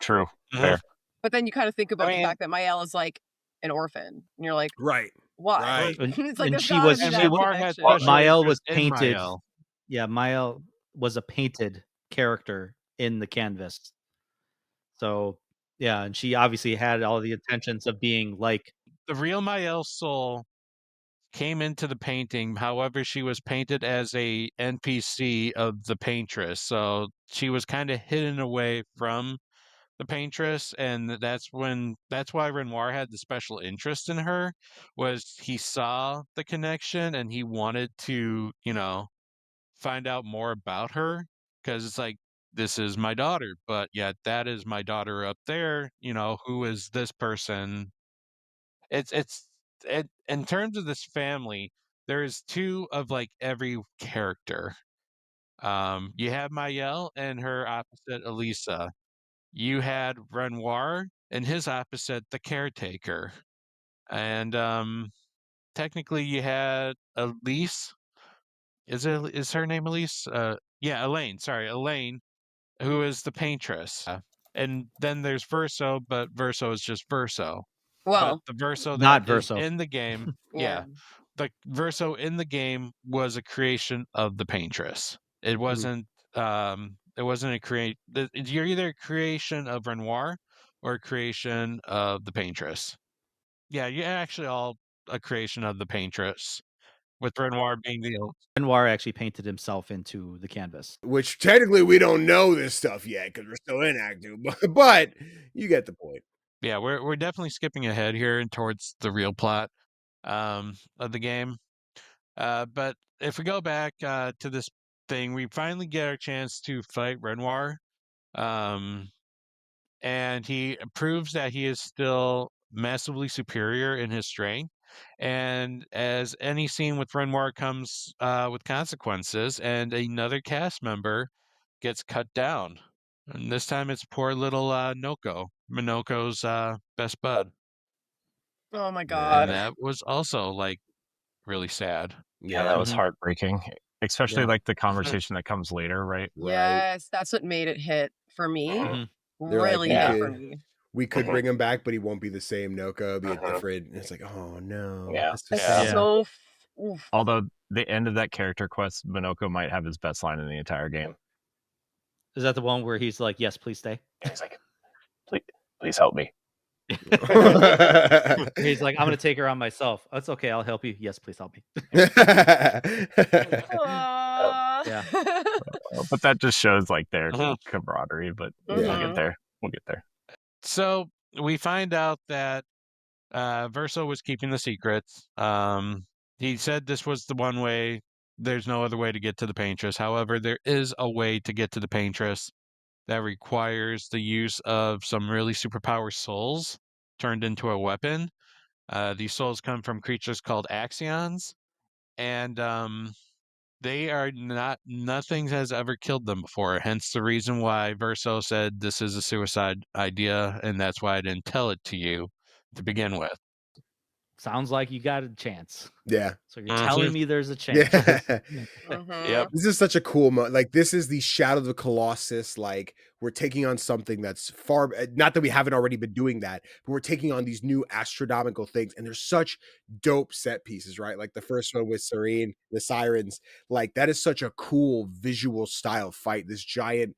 True. Fair. But then you kind of think about mean- the fact that Mael is like an orphan, and you're like, Right. why? Right. And- It's like and there's she gotta was- be And that Renoir had connection. special Mael was interest in painted. Mael. Yeah, Mael was a painted character in the canvas. So yeah, and she obviously had all the intentions of being like. The real Mael soul came into the painting. However, she was painted as a NPC of the paintress, so she was kind of hidden away from the paintress, and that's why Renoir had the special interest in her. Was he saw the connection and he wanted to, find out more about her, because it's like, this is my daughter, but yet that is my daughter up there. Who is this person? In terms of this family, there's two of like every character. You have Mael and her opposite Elisa. You had Renoir and his opposite, the caretaker. And technically you had Elise. Is her name Elise? Yeah, Elaine. Sorry, Elaine, who is the paintress. And then there's Verso, but Verso is just Verso. Well, But the Verso Not that is Verso. in the game, yeah. the Verso in the game was a creation of the paintress. It wasn't. It wasn't a create. You're either a creation of Renoir or a creation of the paintress. Yeah, you're actually all a creation of the paintress, with Renoir being the Renoir actually painted himself into the canvas. Which technically we don't know this stuff yet because we're still inactive. But you get the point. Yeah, we're definitely skipping ahead here and towards the real plot of the game. But if we go back to this thing, we finally get our chance to fight Renoir, and he proves that he is still massively superior in his strength. And as any scene with Renoir comes with consequences, and another cast member gets cut down. And this time it's poor little Noko, Minoko's best bud. Oh my And god. that was also like really sad. Yeah, that was Mhm. heartbreaking. Especially Yeah. like the conversation that comes later, right? Yes, that's what made it hit for me. Mhm. They're like, Really yeah. hit for me. We could bring him back, but he won't be the same Noko. It'll be a different. And it's like, oh no. Yeah. That's It's sad. Yeah. so. Oof. Although the end of that character quest, Minoko might have his best line in the entire game. Is that the one where he's like, "Yes, please stay"? And he's like, please help me. He's like, "I'm gonna take her on myself." That's okay. I'll help you. Yes, please help me. Aw. Yeah. But that just shows like their Mhm. camaraderie. But Mhm. we'll get there. We'll get there. So we find out that Verso was keeping the secrets. He said this was the one way. There's no other way to get to the paintress. However, there is a way to get to the paintress. that requires the use of some really superpower souls turned into a weapon. These souls come from creatures called Axions, and they are nothing has ever killed them before. Hence the reason why Verso said this is a suicide idea, and that's why I didn't tell it to you to begin with. Sounds like you got a chance. Yeah. So you're telling me there's a chance. Yeah. Yep. This is such a cool like this is the Shadow of the Colossus. Like we're taking on something that's far, not that we haven't already been doing that, but we're taking on these new astronomical things, and there's such dope set pieces, right? Like the first one with Serene, the sirens, like that is such a cool visual style fight. This giant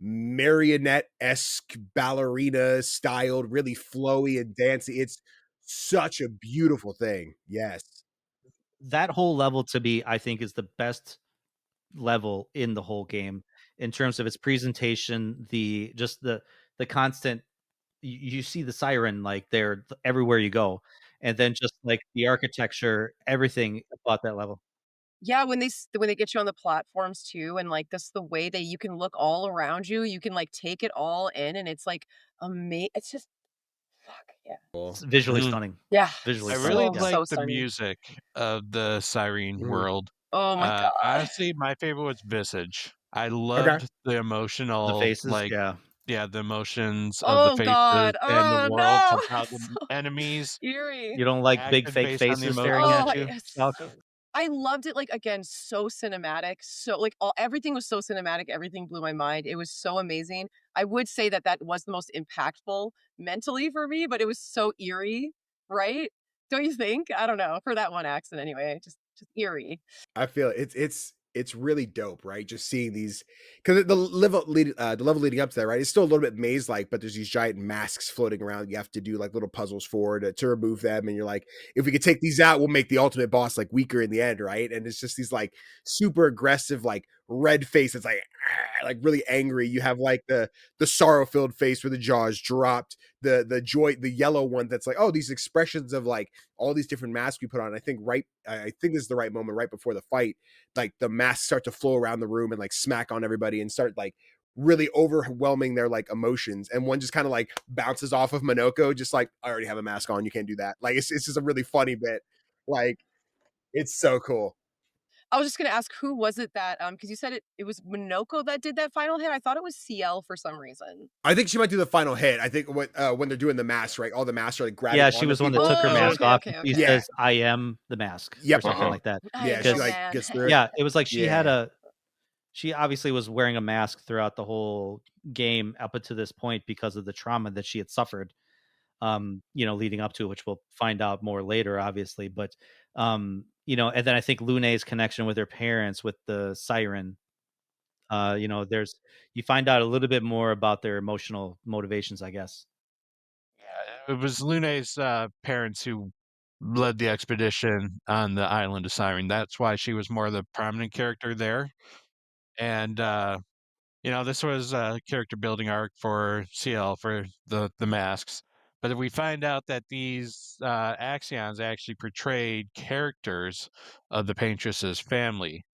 marionette-esque ballerina styled, really flowy and dancey. It's such a beautiful thing. Yes. That whole level to me, I think, is the best level in the whole game in terms of its presentation, the constant you see the siren like they're everywhere you go, and then just like the architecture, everything about that level. Yeah, when they get you on the platforms too, and like this the way that you can look all around you, you can like take it all in, and it's like it's just fuck yeah. It's visually stunning. Yeah. Visually I stunning. really Yeah. like So the stunning. music of the Siren world. Oh my god. Honestly, my favorite was Visage. I loved the emotional, The faces, like, yeah. the emotions of the Oh faces god. and the Oh world no. from how the enemies Eerie. You don't like big acted fake based on the faces staring emotions. at you? yes. Stalke? I loved it, like, again, so cinematic, so, like, everything was so cinematic, everything blew my mind, it was so amazing. I would say that that was the most impactful mentally for me, but it was so eerie, right? Don't you think? I don't know, for that one accent anyway, just eerie. I feel it's really dope, right? Just seeing these, because the level leading up to that, right? It's still a little bit maze like, but there's these giant masks floating around. You have to do like little puzzles for to remove them, and you're like, if we could take these out, we'll make the ultimate boss like weaker in the end, right? And it's just these like super aggressive, like red face. It's like really angry. You have like the sorrow filled face where the jaws dropped. The joy, the yellow one that's like, oh, these expressions of like all these different masks we put on. I think this is the right moment right before the fight. Like the masks start to flow around the room and like smack on everybody and start like really overwhelming their like emotions. And one just kind of like bounces off of Minoko, just like, I already have a mask on. You can't do that. Like it's just a really funny bit. Like it's so cool. I was just gonna ask, who was it that, because you said it was Minoko that did that final hit? I thought it was CL for some reason. I think she might do the final hit. I think when they're doing the mask, right? All the masks are like grabbing. Yeah, she was one that took her mask off. okay. She says, "I am the mask," or something like that. Yeah, she like gets through it. Yeah, it was like she obviously was wearing a mask throughout the whole game up until this point because of the trauma that she had suffered, leading up to it, which we'll find out more later, obviously. But, and then I think Lune's connection with her parents, with the siren, you find out a little bit more about their emotional motivations, I guess. Yeah, it was Lune's parents who led the expedition on the island of Siren. That's why she was more the prominent character there. And this was a character building arc for CL for the masks. But if we find out that these Axions actually portrayed characters of the Paintress's family,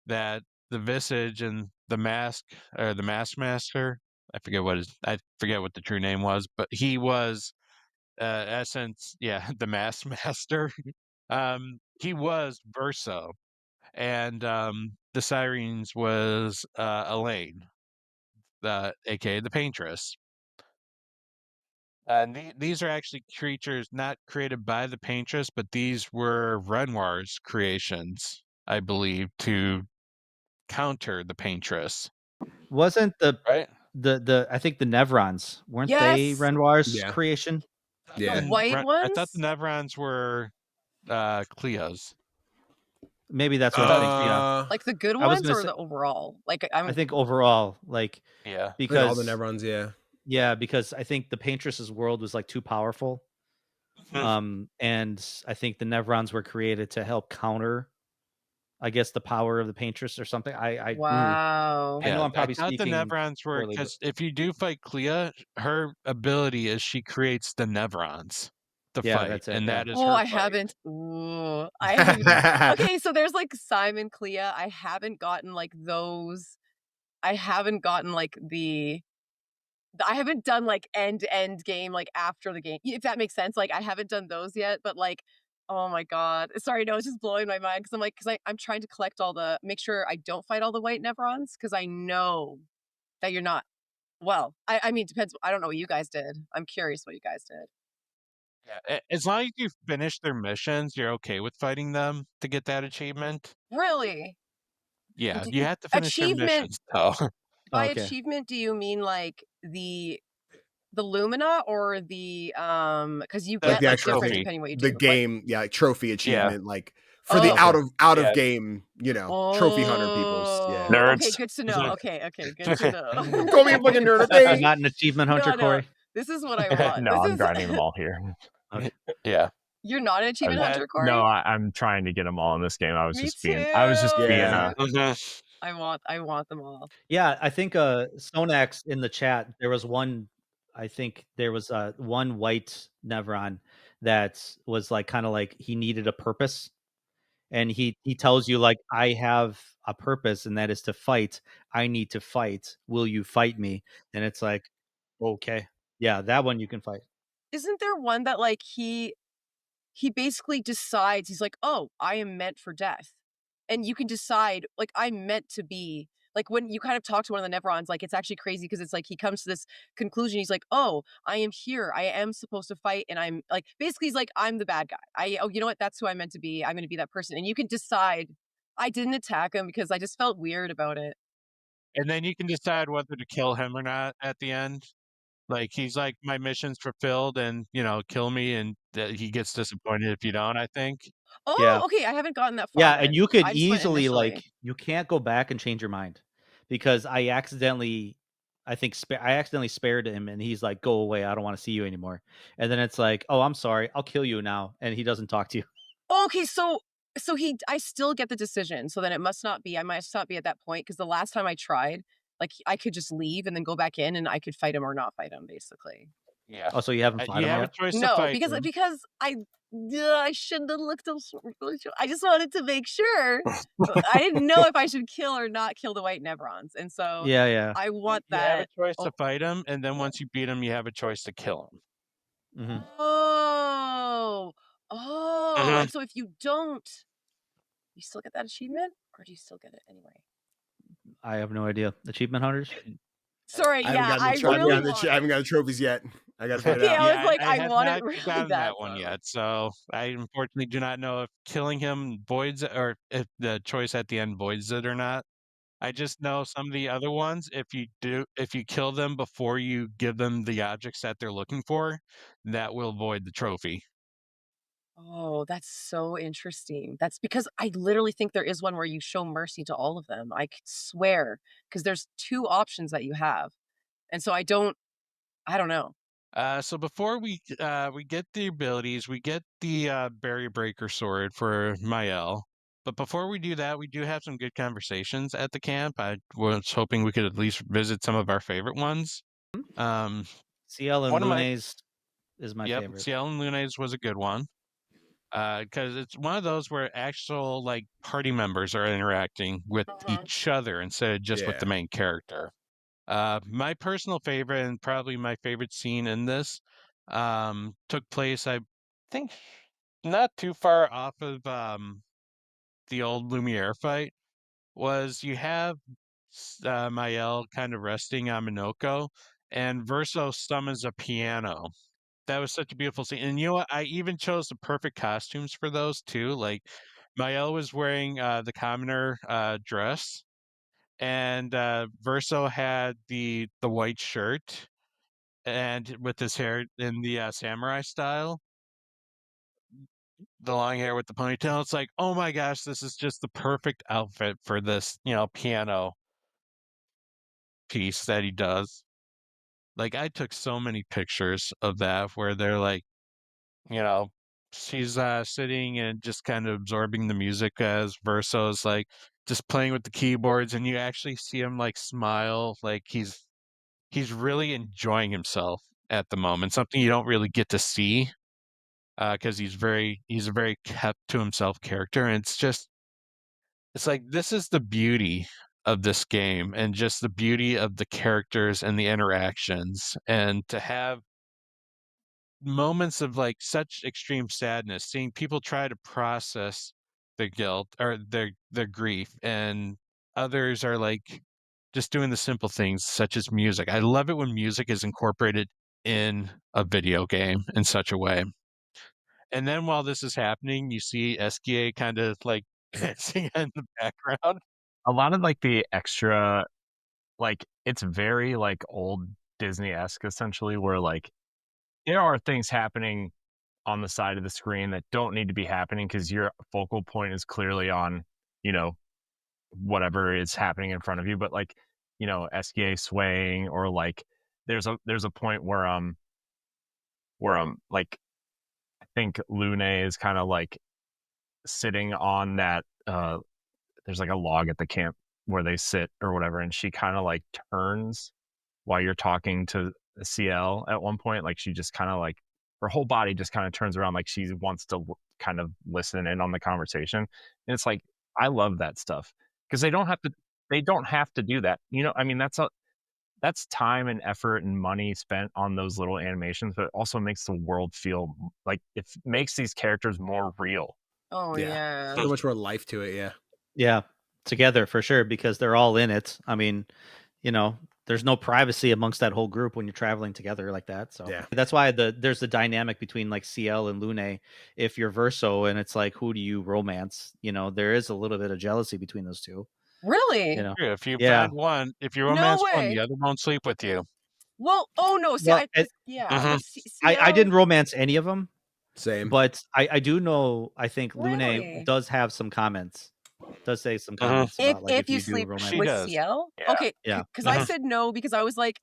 that the Visage and the mask, or the mask master, I forget what the true name was, but he was essence, the mask master. He was Verso, and the Sirens was Elaine, aka the Paintress. And these are actually creatures not created by the Paintress, but these were Renoir's creations, I believe, to counter the Paintress. Wasn't the right? I think the Nevrons, weren't they Renoir's creation? The white ones? I thought the Nevrons were Cleo's. Maybe that's what I think. Yeah, like the good ones or the overall? Like I think overall, like because all the Nevrons, yeah, because I think the Paintress's world was like too powerful, and I think the Nevrons were created to help counter, I guess, the power of the Paintress or something. Wow. I know I'm probably I thought speaking. the Nevrons were, because if you do fight Clea, her ability is she creates the Nevrons to fight, that's it, and that is. Oh, her I fight. haven't. Ooh, I haven't. Okay, so there's like Simon, Clea. I haven't gotten like those. I haven't gotten like the I haven't done like end game like after the game, if that makes sense. Like I haven't done those yet, but like, oh my god, sorry, no, it's just blowing my mind because I'm trying to collect make sure I don't fight all the white Nevrons because I know that you're not. Well, I mean, depends. I don't know what you guys did. I'm curious what you guys did. Yeah, as long as you finish their missions, you're okay with fighting them to get that achievement. Really? Yeah, you have to finish their missions, though. By Okay. achievement, do you mean like the Lumina or the because you Like get the like actual different thing, depending what you the do. game, like trophy achievement, like for Oh, the okay. out of Yeah. game, trophy hunter peoples. Yeah. Okay, Nerds. good to know. Okay, good to know. Call me a fucking nerd, okay? Not an achievement hunter, No, Corey. this is what I want. No, This I'm is grinding them all here. Okay. Yeah. You're not an achievement hunter, Corey? No, I'm trying to get them all in this game. I was Me just too. being a I want them all. Yeah, I think Sonax in the chat, there was one, I think there was one white Nevron that was like kind of like he needed a purpose. And he tells you like, I have a purpose, and that is to fight. I need to fight. Will you fight me? And it's like, okay. Yeah, that one you can fight. Isn't there one that like he basically decides, he's like, oh, I am meant for death. And you can decide, like, I'm meant to be, like, when you kind of talk to one of the Nevrons, like, it's actually crazy because it's like he comes to this conclusion. He's like, oh, I am here. I am supposed to fight. And I'm like, basically, he's like, I'm the bad guy. You know what? That's who I'm meant to be. I'm going to be that person. And you can decide. I didn't attack him because I just felt weird about it. And then you can decide whether to kill him or not at the end. Like, he's like, my mission's fulfilled and, kill me. And he gets disappointed if you don't, I think. Oh, Yeah. okay. I haven't gotten that far. Yeah, then. and you could I just went easily initially. like, you can't go back and change your mind because I accidentally spared him, and he's like, go away, I don't want to see you anymore. And then it's like, oh, I'm sorry, I'll kill you now, and he doesn't talk to you. Okay, so I still get the decision. So then I must not be at that point because the last time I tried, like I could just leave and then go back in and I could fight him or not fight him, basically. Yeah. Oh, so you haven't fought You him have yet? a choice to No, fight because him. because I shouldn't have looked up. I just wanted to make sure. I didn't know if I should kill or not kill the white Nevrons, and so Yeah. I want You have a that. choice to fight him, and then once you beat him, you have a choice to kill him. Mhm. Oh, Mhm. and so if you don't, you still get that achievement, or do you still get it anyway? I have no idea. Achievement hunters? Sorry, I yeah, I haven't really gotten I haven't got the trophies yet. I got to find Okay, out. I was like, I have want not it really gotten bad. that one yet, so I unfortunately do not know if killing him voids it, or if the choice at the end voids it or not. I just know some of the other ones, if you kill them before you give them the objects that they're looking for, that will void the trophy. Oh, that's so interesting. That's because I literally think there is one where you show mercy to all of them. I could swear, because there's 2 options that you have. And so I don't know. So before we get the abilities, we get the Barrier Breaker Sword for Mael. But before we do that, we do have some good conversations at the camp. I was hoping we could at least visit some of our favorite ones. CL and One of my- Lunes is my favorite. CL and Lunes was a good one. Because it's one of those where actual like party members are interacting with each other instead of just with the main character. My personal favorite and probably my favorite scene in this took place, I think, not too far off of the old Lumiere fight. Was you have Mael kind of resting on Minoko, and Verso summons a piano. That was such a beautiful scene. And you know what? I even chose the perfect costumes for those too. Like Mael was wearing the commoner dress, and Verso had the white shirt and with his hair in the samurai style. The long hair with the ponytail. It's like, oh my gosh, this is just the perfect outfit for this, piano piece that he does. Like I took so many pictures of that where they're like, she's sitting and just kind of absorbing the music as Verso's like just playing with the keyboards, and you actually see him like smile, like he's really enjoying himself at the moment. Something you don't really get to see because he's a very kept to himself character, and it's like this is the beauty of this game and just the beauty of the characters and the interactions, and to have moments of like such extreme sadness, seeing people try to process their guilt or their grief, and others are like just doing the simple things such as music. I love it when music is incorporated in a video game in such a way. And then while this is happening, you see SKA kind of like dancing in the background. A lot of like the extra, like it's very like old Disney-esque essentially, where like there are things happening on the side of the screen that don't need to be happening because your focal point is clearly on, you know, whatever is happening in front of you. But like, you know, SKA swaying, or like there's a point where like I think Lune is kind of like sitting on that there's like a log at the camp where they sit or whatever, and she kind of like turns while you're talking to CL at one point. Like she just kind of like her whole body just kind of turns around, like she wants to kind of listen in on the conversation. And it's like, I love that stuff because they don't have to do that. You know, I mean, that's time and effort and money spent on those little animations, but it also makes the world feel like it makes these characters more real. Oh yeah. So much more life to it. Yeah, together for sure, because they're all in it. I mean, you know, there's no privacy amongst that whole group when you're traveling together like that. So Yeah. that's why there's the dynamic between like CL and Lune. If you're Verso and it's like, who do you romance? You know, there is a little bit of jealousy between those two. Really? You know, If you Yeah. find one, if you No romance one, way. the other won't sleep with you. Well, oh no, see, Well, yeah. I didn't romance any of them, Same. but I do know. I think Lune Really? does have some comments. Does say some comments about like if you do sleep romance. She with does. CL? Yeah. Okay, Yeah. because I said no because I was like,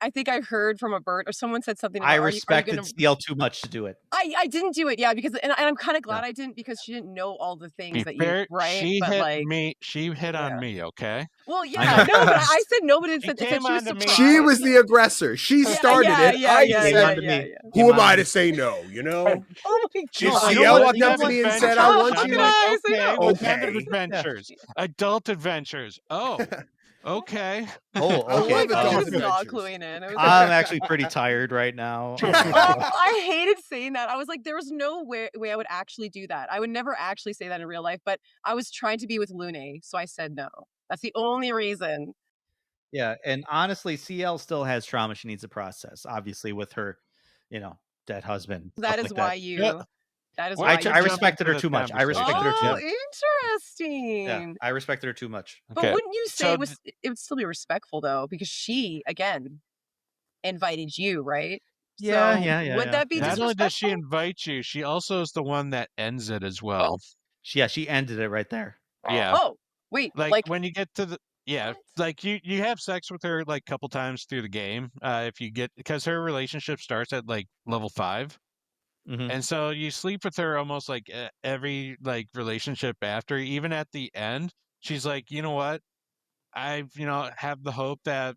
I think I heard from a bird or someone said something about, I are you respected gonna... CL too much to do it. I didn't do it, yeah, because and I'm kind of glad I didn't, because she didn't know all the things Be that fair, you, right? she But hit like, me. She hit yeah. on me. Okay. Well, yeah, no, but I said no, but it She said, came she was onto me. surprised. She was the aggressor. She started it. I said, who am I to say no? You know? Oh my If god! CL walked up to me and said, I want How you, can like, I say okay, no? what kind of Okay. adventures? Adult adventures. Oh, okay. Oh, I okay. love I adult was not adventures. cluing in. It was I'm actually pretty tired right now. oh, I hated saying that. I was like, there was no way I would actually do that. I would never actually say that in real life, but I was trying to be with Lune, so I said no. That's the only reason. Yeah, and honestly, CL still has trauma she needs to process, obviously, with her, you know, dead husband. That stuff is like why that. you. That is Well, why I you. jump respected into her this too much. I respected her too Oh, much. interesting. Yeah, I respected her too much. But wouldn't you say So it would still be respectful though, because she again invited you, right? Yeah, So yeah. would that be not only does she disrespectful? invite you, she also is the one that ends it as well. She ended it right there. Yeah. Oh, wait, Like when you get to the like you have sex with her like a couple times through the game. If you get, because her relationship starts at like level 5. Mhm. And so you sleep with her almost like every like relationship after, even at the end. She's like, you know what? I have the hope that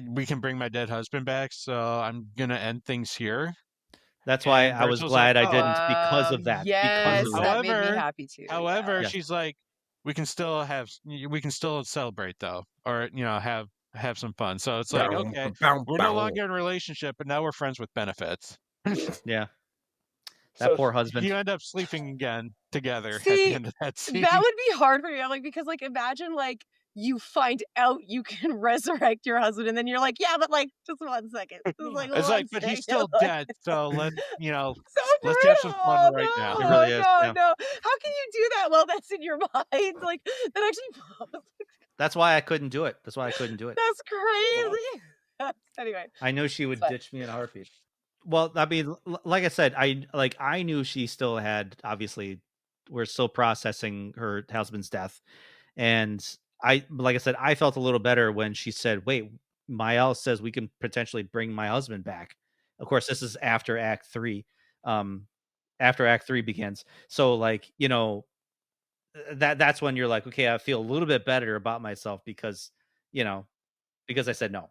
we can bring my dead husband back, so I'm gonna end things here. That's why And I was Virgil's glad like, I didn't because of that. Yes, Because of that that. made me happy too. However, yeah. she's like, we can still celebrate though, or have some fun. So it's like, okay, we're no longer in a relationship, but now we're friends with benefits. Yeah. That poor husband. You end up sleeping again together at See, the end of that scene. that would be hard for me. I'm like, because like imagine like you find out you can resurrect your husband, and then you're like, yeah, but like just 1 second. Just, like, It's one like, but he's second. still Like, dead. So let's so let's have some fun right no, now. It really is, no, yeah. no. How can you do that? Well, that's in your mind. Like that actually. That's why I couldn't do it. That's That's crazy. Anyway, I knew she would It's fine. ditch me in a heartbeat. Well, I mean, like I said, I knew she still had, obviously, we're still processing her husband's death, and like I said, I felt a little better when she said, "Wait, Mael says we can potentially bring my husband back." Of course, this is after Act 3. After Act 3 begins, so like that's when you're like, okay, I feel a little bit better about myself because I said no.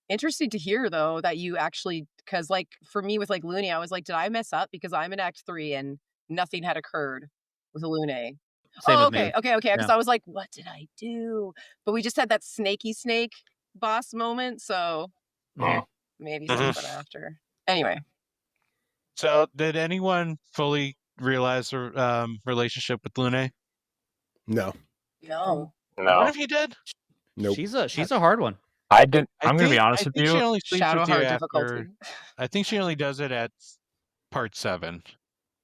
Interesting to hear though that you actually, because like for me with like Looney, I was like, did I mess up because I'm in Act 3 and nothing had occurred with Looney? Same Oh, with me. okay. Because Yeah. I was like, what did I do? But we just had that snaky snake boss moment, so Mm. maybe Mhm. something after. Anyway, So, did anyone fully realize the relationship with Lune? No. no. One No, of you did? Nope. She's a hard one. I didn't. I'm going to be honest I with think you. she only sleeps Shadow with you hard after. difficulty. I think she only does it at part 7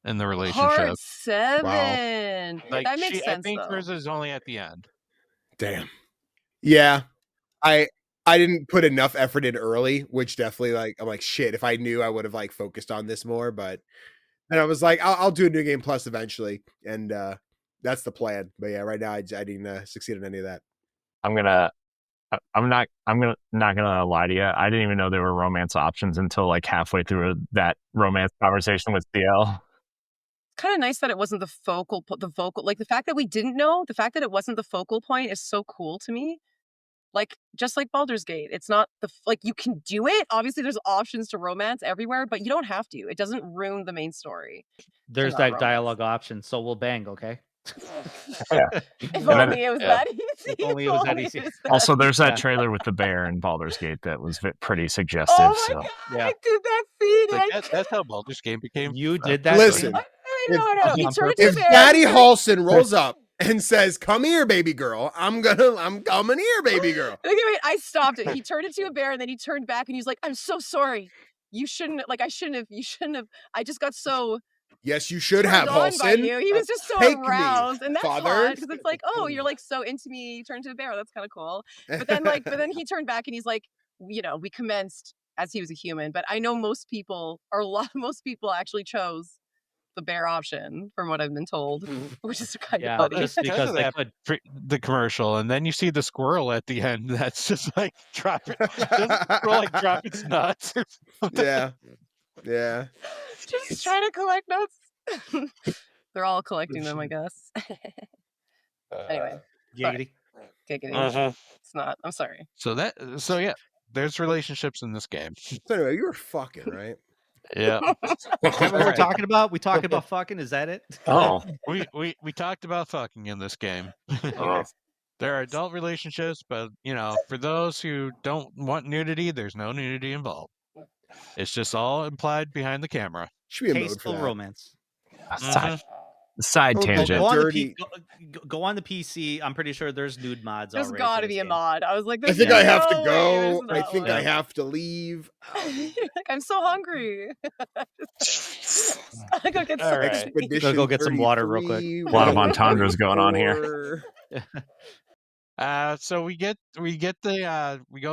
in the relationship. Part 7. Like That makes I sense think though. hers is only at the end. Damn. Yeah. I didn't put enough effort in early, which definitely like I'm like shit. If I knew, I would have like focused on this more. But and I was like, I'll do a new game plus eventually, and that's the plan. But yeah, right now I didn't succeed in any of that. I'm not gonna lie to you. I didn't even know there were romance options until like halfway through that romance conversation with CL. Kind of nice that it wasn't the focal like the fact that we didn't know, the fact that it wasn't the focal point is so cool to me. Like just like Baldur's Gate, it's not like you can do it. Obviously there's options to romance everywhere, but you don't have to. It doesn't ruin the main story. There's not that romance. dialogue option, so we'll bang, okay? If only it was that easy. If only it was that easy. Also, there's that Yeah. trailer with the bear in Baldur's Gate that was pretty suggestive. Oh my so. god, Yeah. I did that scene. Like, that's how Baldur's Game became. You did that. Listen, No. He On turned purpose. to if bear. Daddy Halson rolls up and says, "Come here, baby girl," I'm coming here, baby girl. Okay, wait, I stopped it. He turned into a bear and then he turned back and he's like, I'm so sorry. You shouldn't have. I just got so Yes, you should turned have, on by Halson. you. He was just so Take me, aroused. And that's father. fun because it's like, oh, you're like so into me, you turned to a bear. That's kind of cool. But then he turned back and he's like, we commenced as he was a human. But I know most people actually chose the bear option from what I've been told, which is kind Yeah, of funny. just because they could. The commercial, and then you see the squirrel at the end. That's just like dropping its nuts. Yeah. Just trying to collect notes. They're all collecting them, I guess. Anyway, Giggity. giggity. It's not. I'm sorry. So yeah, there's relationships in this game. So anyway, you were fucking right. Yeah. What we're talking about? We talking about fucking? Is that it? Oh, We talked about fucking in this game. oh. There are adult relationships, but for those who don't want nudity, there's no nudity involved. It's just all implied behind the camera. Should be a mode for Tasteful that. romance. Side Oh, tangent. Go on, Dirty. go on the PC. I'm pretty sure there's nude mods There's already. got for to this be a game. mod. I was like, I there's think I have to no way go. there's I not think one. I have to leave. I'm so hungry. I gotta get All some. right. Expedition Go get some water real quick. 33, A lot of World entendres War going on here. IV. So we go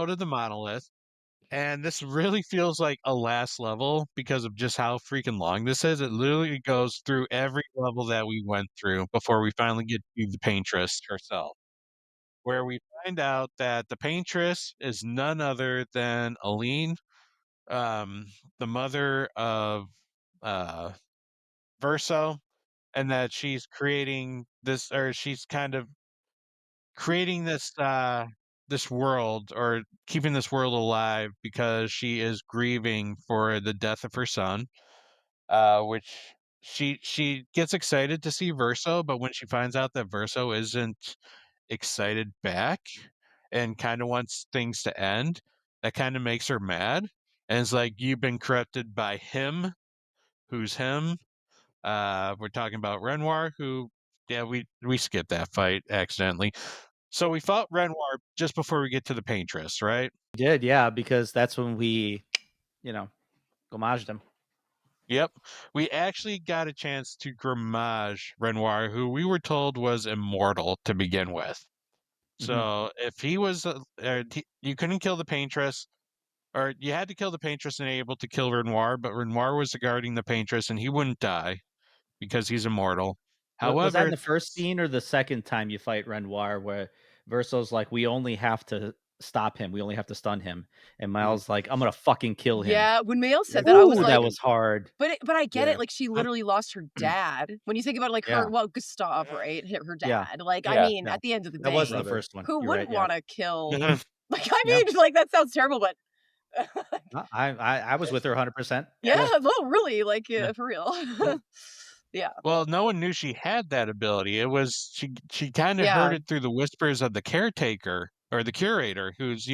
to the monolith, and this really feels like a last level because of just how freaking long this is. It literally goes through every level that we went through before we finally get to the paintress herself, where we find out that the paintress is none other than Aline, the mother of Verso, and that she's creating this, or she's kind of creating this this world, or keeping this world alive, because she is grieving for the death of her son, which she gets excited to see Verso, but when she finds out that Verso isn't excited back and kind of wants things to end, that kind of makes her mad, and it's like, you've been corrupted by him. Who's him? We're talking about Renoir, who, yeah, we skipped that fight accidentally. So we fought Renoir just before we get to the paintress, right? We did, yeah, because that's when we, gommaged him. Yep. We actually got a chance to grammage Renoir, who we were told was immortal to begin with. So if he was, you couldn't kill the paintress, or you had to kill the paintress and able to kill Renoir, but Renoir was guarding the paintress and he wouldn't die because he's immortal. However, was that in the first scene or the second time you fight Renoir, where Verso's like, we only have to stop him, we only have to stun him, and Miles like, I'm gonna fucking kill him. Yeah, when Mail said that, I was like, that was hard. But I get Yeah. it. Like, she literally lost her dad. When you think about it, like Gustav, right? Her dad. Yeah. Like, Yeah. I mean, at the end of the day, That wasn't the first one. who You're wouldn't right, yeah. want to kill? Mhm. Like, I mean, like, that sounds terrible, but I was with her 100%. yeah, no, really, like, Yeah. for real. Yeah. Well, no one knew she had that ability. It was she kind of heard Yeah. it through the whispers of the caretaker or the curator, who's,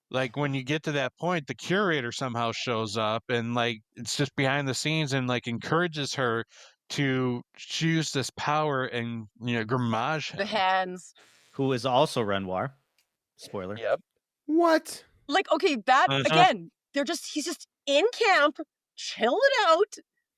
like when you get to that point, the curator somehow shows up and like it's just behind the scenes and like encourages her to choose this power and gramage The him. hands. Who is also Renoir. Spoiler. Yep. What? Like, okay, that Uh-huh. again, he's just in camp, chilling out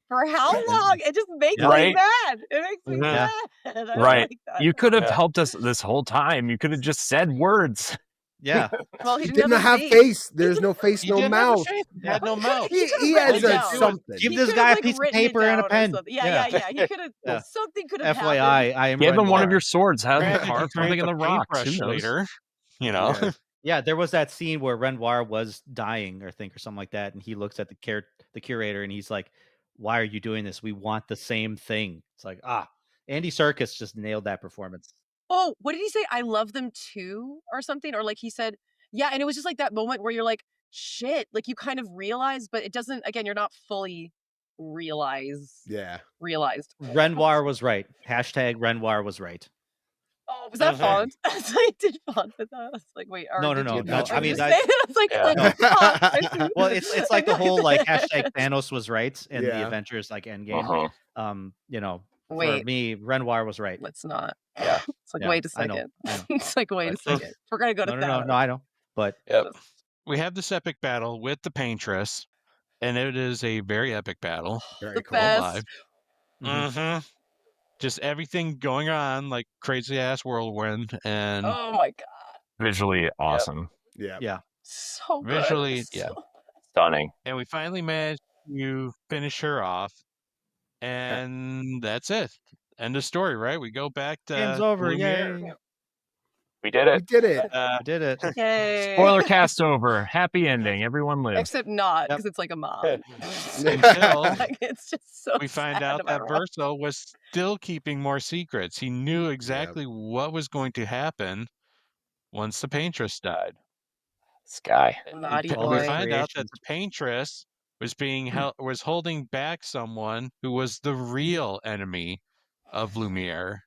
for how long? It just makes Right. me mad. It makes me Yeah. mad. I don't Right. like that. You could have Yeah. helped us this whole time. You could have just said words. Yeah. Well, He he didn't a have face. face. There's no face, He no didn't have a mouth. face. He had no mouth. He could've has written it a down. something. Give He this could've, guy a like, piece of written it paper and a down or pen. something. Yeah. He could have. Yeah. Something could have FYI, happened. I am Give him one of Renoir. your swords. Have him Granted, he carve drank something in a the rocks. Who paintbrush knows? later, Yeah. Yeah, there was that scene where Renoir was dying, or something like that, and he looks at the curator and he's like, "Why are you doing this? We want the same thing." It's like, Andy Serkis just nailed that performance. Oh, what did he say? I love them too, or something, or like he said, yeah. And it was just like that moment where you're like, shit, like you kind of realize, but it doesn't. Again, you're not fully realized. Yeah. Renoir was right. Hashtag Renoir was right. Oh, was that font? I did font with that. I was like, wait, No. That's I mean, I was like, Yeah. oh, fuck. I see. well, it's like the whole like hashtag Thanos was right in Yeah. the Avengers like Endgame. Uh-huh. For Wait. me, Renoir was right. Let's not. Yeah. It's like, Yeah, wait a I know, second. I know. It's like, wait a second. We're gonna go to No, Thanos. I know. But Yep. we have this epic battle with the Paintress, and it is a very epic battle. Very The cool. best. Live. Mhm. Mm-hmm. Just everything going on like crazy ass whirlwind, and Oh my god. Visually awesome. Yeah. yeah, So good. visually, So- yeah. Stunning. And we finally managed to finish her off, and that's it. End of story, right? We go back to game's over. Lumiere. Yay! We did We it. did it. I did it. Yay. Spoilercast over. Happy ending. Everyone lives. Except not, Yep. because it's like a mob. Until Like, it's just so we find sad out no that matter what. Verso was still keeping more secrets. He knew exactly what was going to happen once the Paintress died. This guy. Naughty We boy. find out that Creations. the Paintress was was holding back someone who was the real enemy of Lumiere,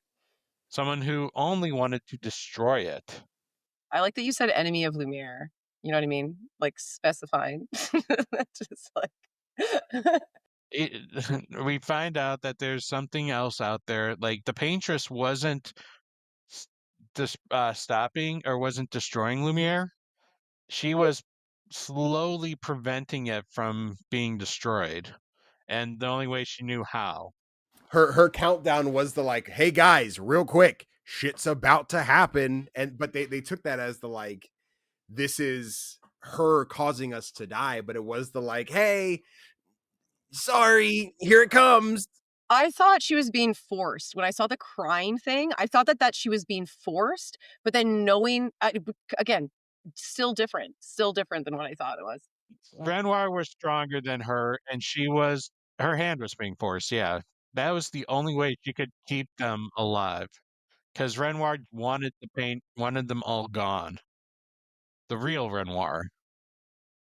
someone who only wanted to destroy it. I like that you said enemy of Lumiere. You know what I mean? Like specifying. Just like We find out that there's something else out there. Like the Paintress wasn't stopping or wasn't destroying Lumiere. She was slowly preventing it from being destroyed, and the only way she knew how. Her countdown was the like, hey guys, real quick, shit's about to happen. But they took that as the like, this is her causing us to die. But it was the like, hey, sorry, here it comes. I thought she was being forced. When I saw the crying thing, I thought that she was being forced, but then knowing again, still different than what I thought it was. Renoir was stronger than her, and her hand was being forced. Yeah, that was the only way she could keep them alive, because Renoir wanted them all gone. The real Renoir,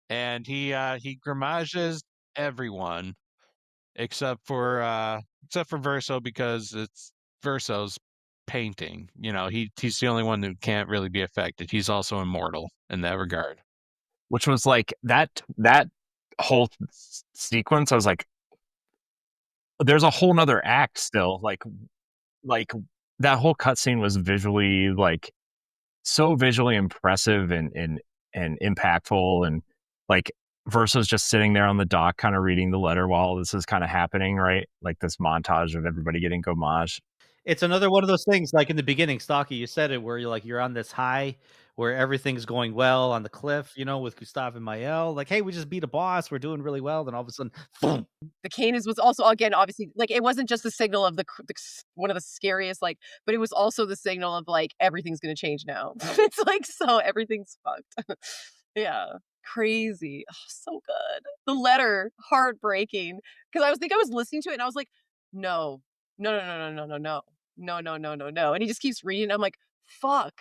and he gramages everyone except for Verso, because it's Verso's painting. He's the only one who can't really be affected. He's also immortal in that regard. Which was like that whole sequence. I was like, there's a whole nother act still. Like that whole cutscene was visually like so visually impressive and impactful, and like Verso's just sitting there on the dock kind of reading the letter while this is kind of happening, right? Like this montage of everybody getting homage. It's another one of those things, like in the beginning, Stalke, you said it, where you're on this high where everything's going well on the cliff, with Gustav and Mael. Like, hey, we just beat a boss. We're doing really well. Then all of a sudden, boom. The Canis was also, again, obviously, like, it wasn't just the signal of the one of the scariest, like, but it was also the signal of, like, everything's going to change now. It's like, so everything's fucked. Yeah. Crazy. Oh, so good. The letter, heartbreaking. Because I was listening to it and I was like, no. And he just keeps reading. I'm like, fuck.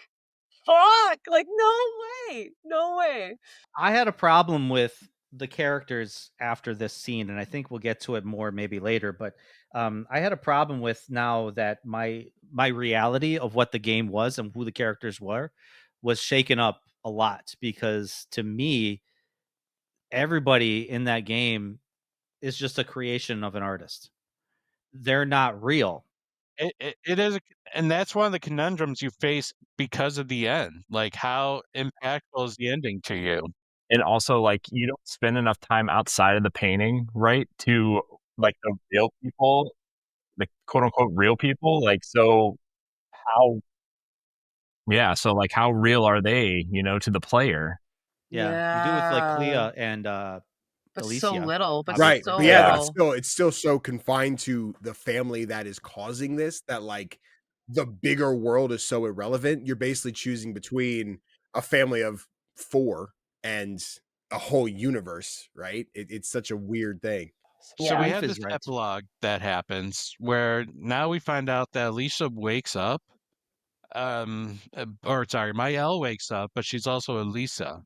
Like, no way. I had a problem with the characters after this scene, and I think we'll get to it more maybe later, but I had a problem with now that my reality of what the game was and who the characters were was shaken up a lot, because to me, everybody in that game is just a creation of an artist. They're not real. It is, and that's one of the conundrums you face because of the end. Like, how impactful is the ending to you? And also, like, you don't spend enough time outside of the painting, right? To like the real people, the quote unquote real people. Like, so how, yeah, so like how real are they, to the player? Yeah. You do with like Clea and but Alicia. so little, but Right. so But yeah, but little. it's still so confined to the family that is causing this, that like the bigger world is so irrelevant. You're basically choosing between a family of 4 and a whole universe, right? It's such a weird thing. So we Life have is this right. epilogue that happens where now we find out that Alicia wakes up, or sorry, Mael wakes up, but she's also Elisa.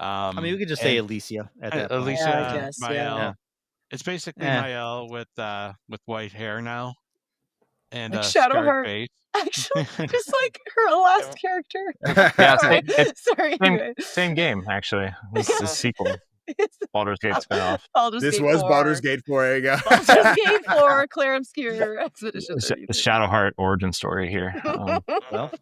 I mean, we could just say Alicia at that point. Alicia, Yeah, I guess, Mael. yeah. It's basically Eh. Mael with white hair now and Like a scarred Shadowheart. face. Actually, just like her last character. Yeah, Sorry. Sorry. same, Anyway. same game actually. This is a sequel. It's Baldur's Gate spinoff. Baldur's This Gate was 4. Baldur's Gate 4. There you go. Baldur's Gate 4, Clair Obscur Expedition 33. Shadowheart origin story here. Well,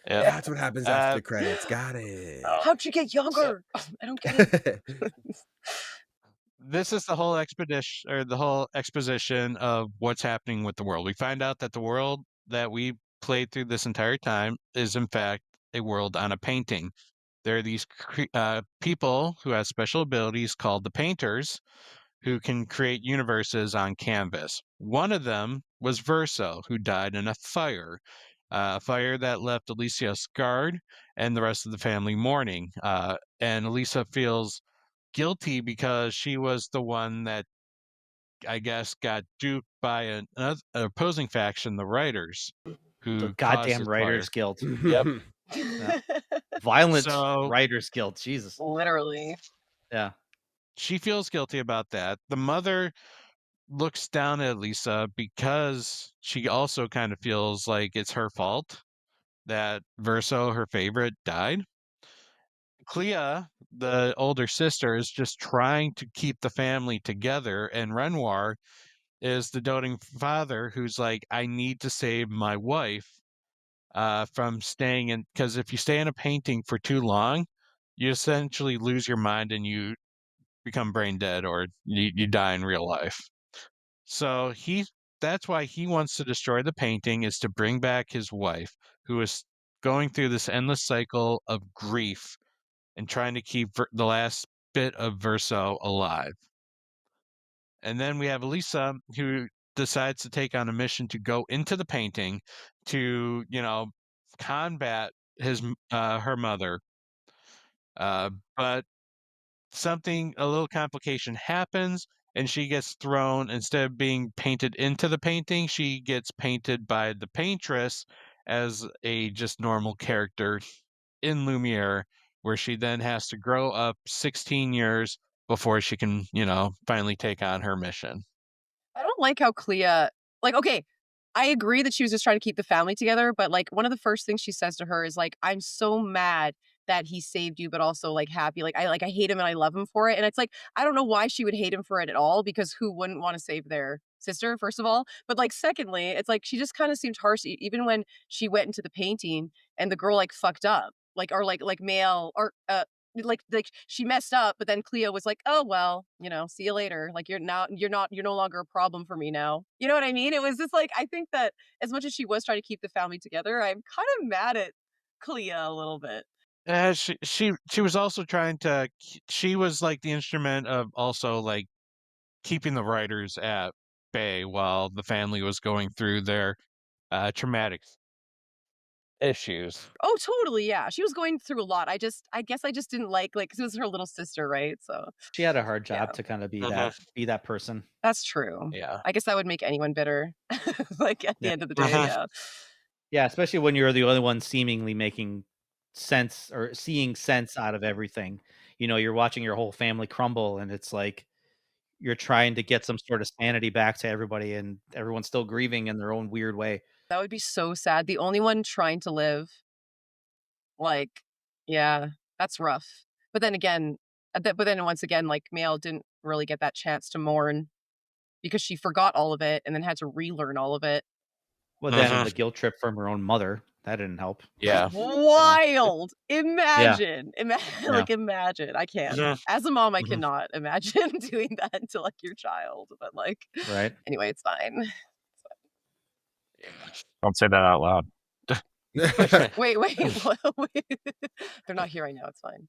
Yeah, That's what happens after the credits. Got it. How'd you get younger? I don't get it. this is the whole expedition or the whole exposition of what's happening with the world. We find out that the world that we played through this entire time is in fact a world on a painting. There are these people who have special abilities called the painters, who can create universes on canvas. One of them was Verso, who died in a fire that left Alicia scarred and the rest of the family mourning. And Alicia feels guilty because she was the one that, I guess, got duped by an opposing faction, the writers, who the caused goddamn this Writers fire. Guild. Yep. Violent So- Writers Guild. Jesus. Literally. Yeah. She feels guilty about that. The mother looks down at Lisa because she also kind of feels like it's her fault that Verso, her favorite, died. Clea, the older sister, is just trying to keep the family together, and Renoir is the doting father who's like, I need to save my wife from staying in, because if you stay in a painting for too long, you essentially lose your mind and you become brain dead, or you die in real life. So that's why he wants to destroy the painting, is to bring back his wife, who is going through this endless cycle of grief and trying to keep the last bit of Verso alive. And then we have Elisa, who decides to take on a mission to go into the painting to, combat her mother. But a little complication happens, and she gets thrown, instead of being painted into the painting, she gets painted by the paintress as a just normal character in Lumiere, where she then has to grow up 16 years before she can, finally take on her mission. I don't like how Clea, okay, I agree that she was just trying to keep the family together, but like one of the first things she says to her is like, I'm so mad that he saved you, but also like happy. I hate him and I love him for it. And it's like, I don't know why she would hate him for it at all, because who wouldn't want to save their sister, first of all? But like, secondly, it's like she just kind of seemed harsh, even when she went into the painting and the girl like fucked up, like Mael, or like she messed up, but then Clea was like, oh well, see you later, like you're no longer a problem for me now, you know what I mean? It was just like, I think that as much as she was trying to keep the family together, I'm kind of mad at Clea a little bit. She was also trying to, she was like the instrument of also like keeping the writers at bay while the family was going through their traumatic issues. Oh, totally, yeah. She was going through a lot. I guess I just didn't like, because it was her little sister, right? So she had a hard job Yeah. to kind of be Mhm. that person. That's true. Yeah. I guess that would make anyone bitter. Like at the Yeah. end of the day, Mhm. yeah. Yeah, especially when you're the only one seemingly making sense or seeing sense out of everything. you know, you're watching your whole family crumble, and it's like you're trying to get some sort of sanity back to everybody, and everyone's still grieving in their own weird way. That would be so sad. The only one trying to live. Like, yeah, that's rough. But then again, but then once again, like Mael didn't really get that chance to mourn because she forgot all of it and then had to relearn all of it. Well, then the guilt trip from her own mother, that didn't help. Yeah. Wild. Imagine. Yeah. Like, imagine. I can't. Yeah. As a mom, I cannot imagine doing that to like your child. But like, Right. anyway, it's fine. Don't say that out loud. Wait. They're not here right now. It's fine.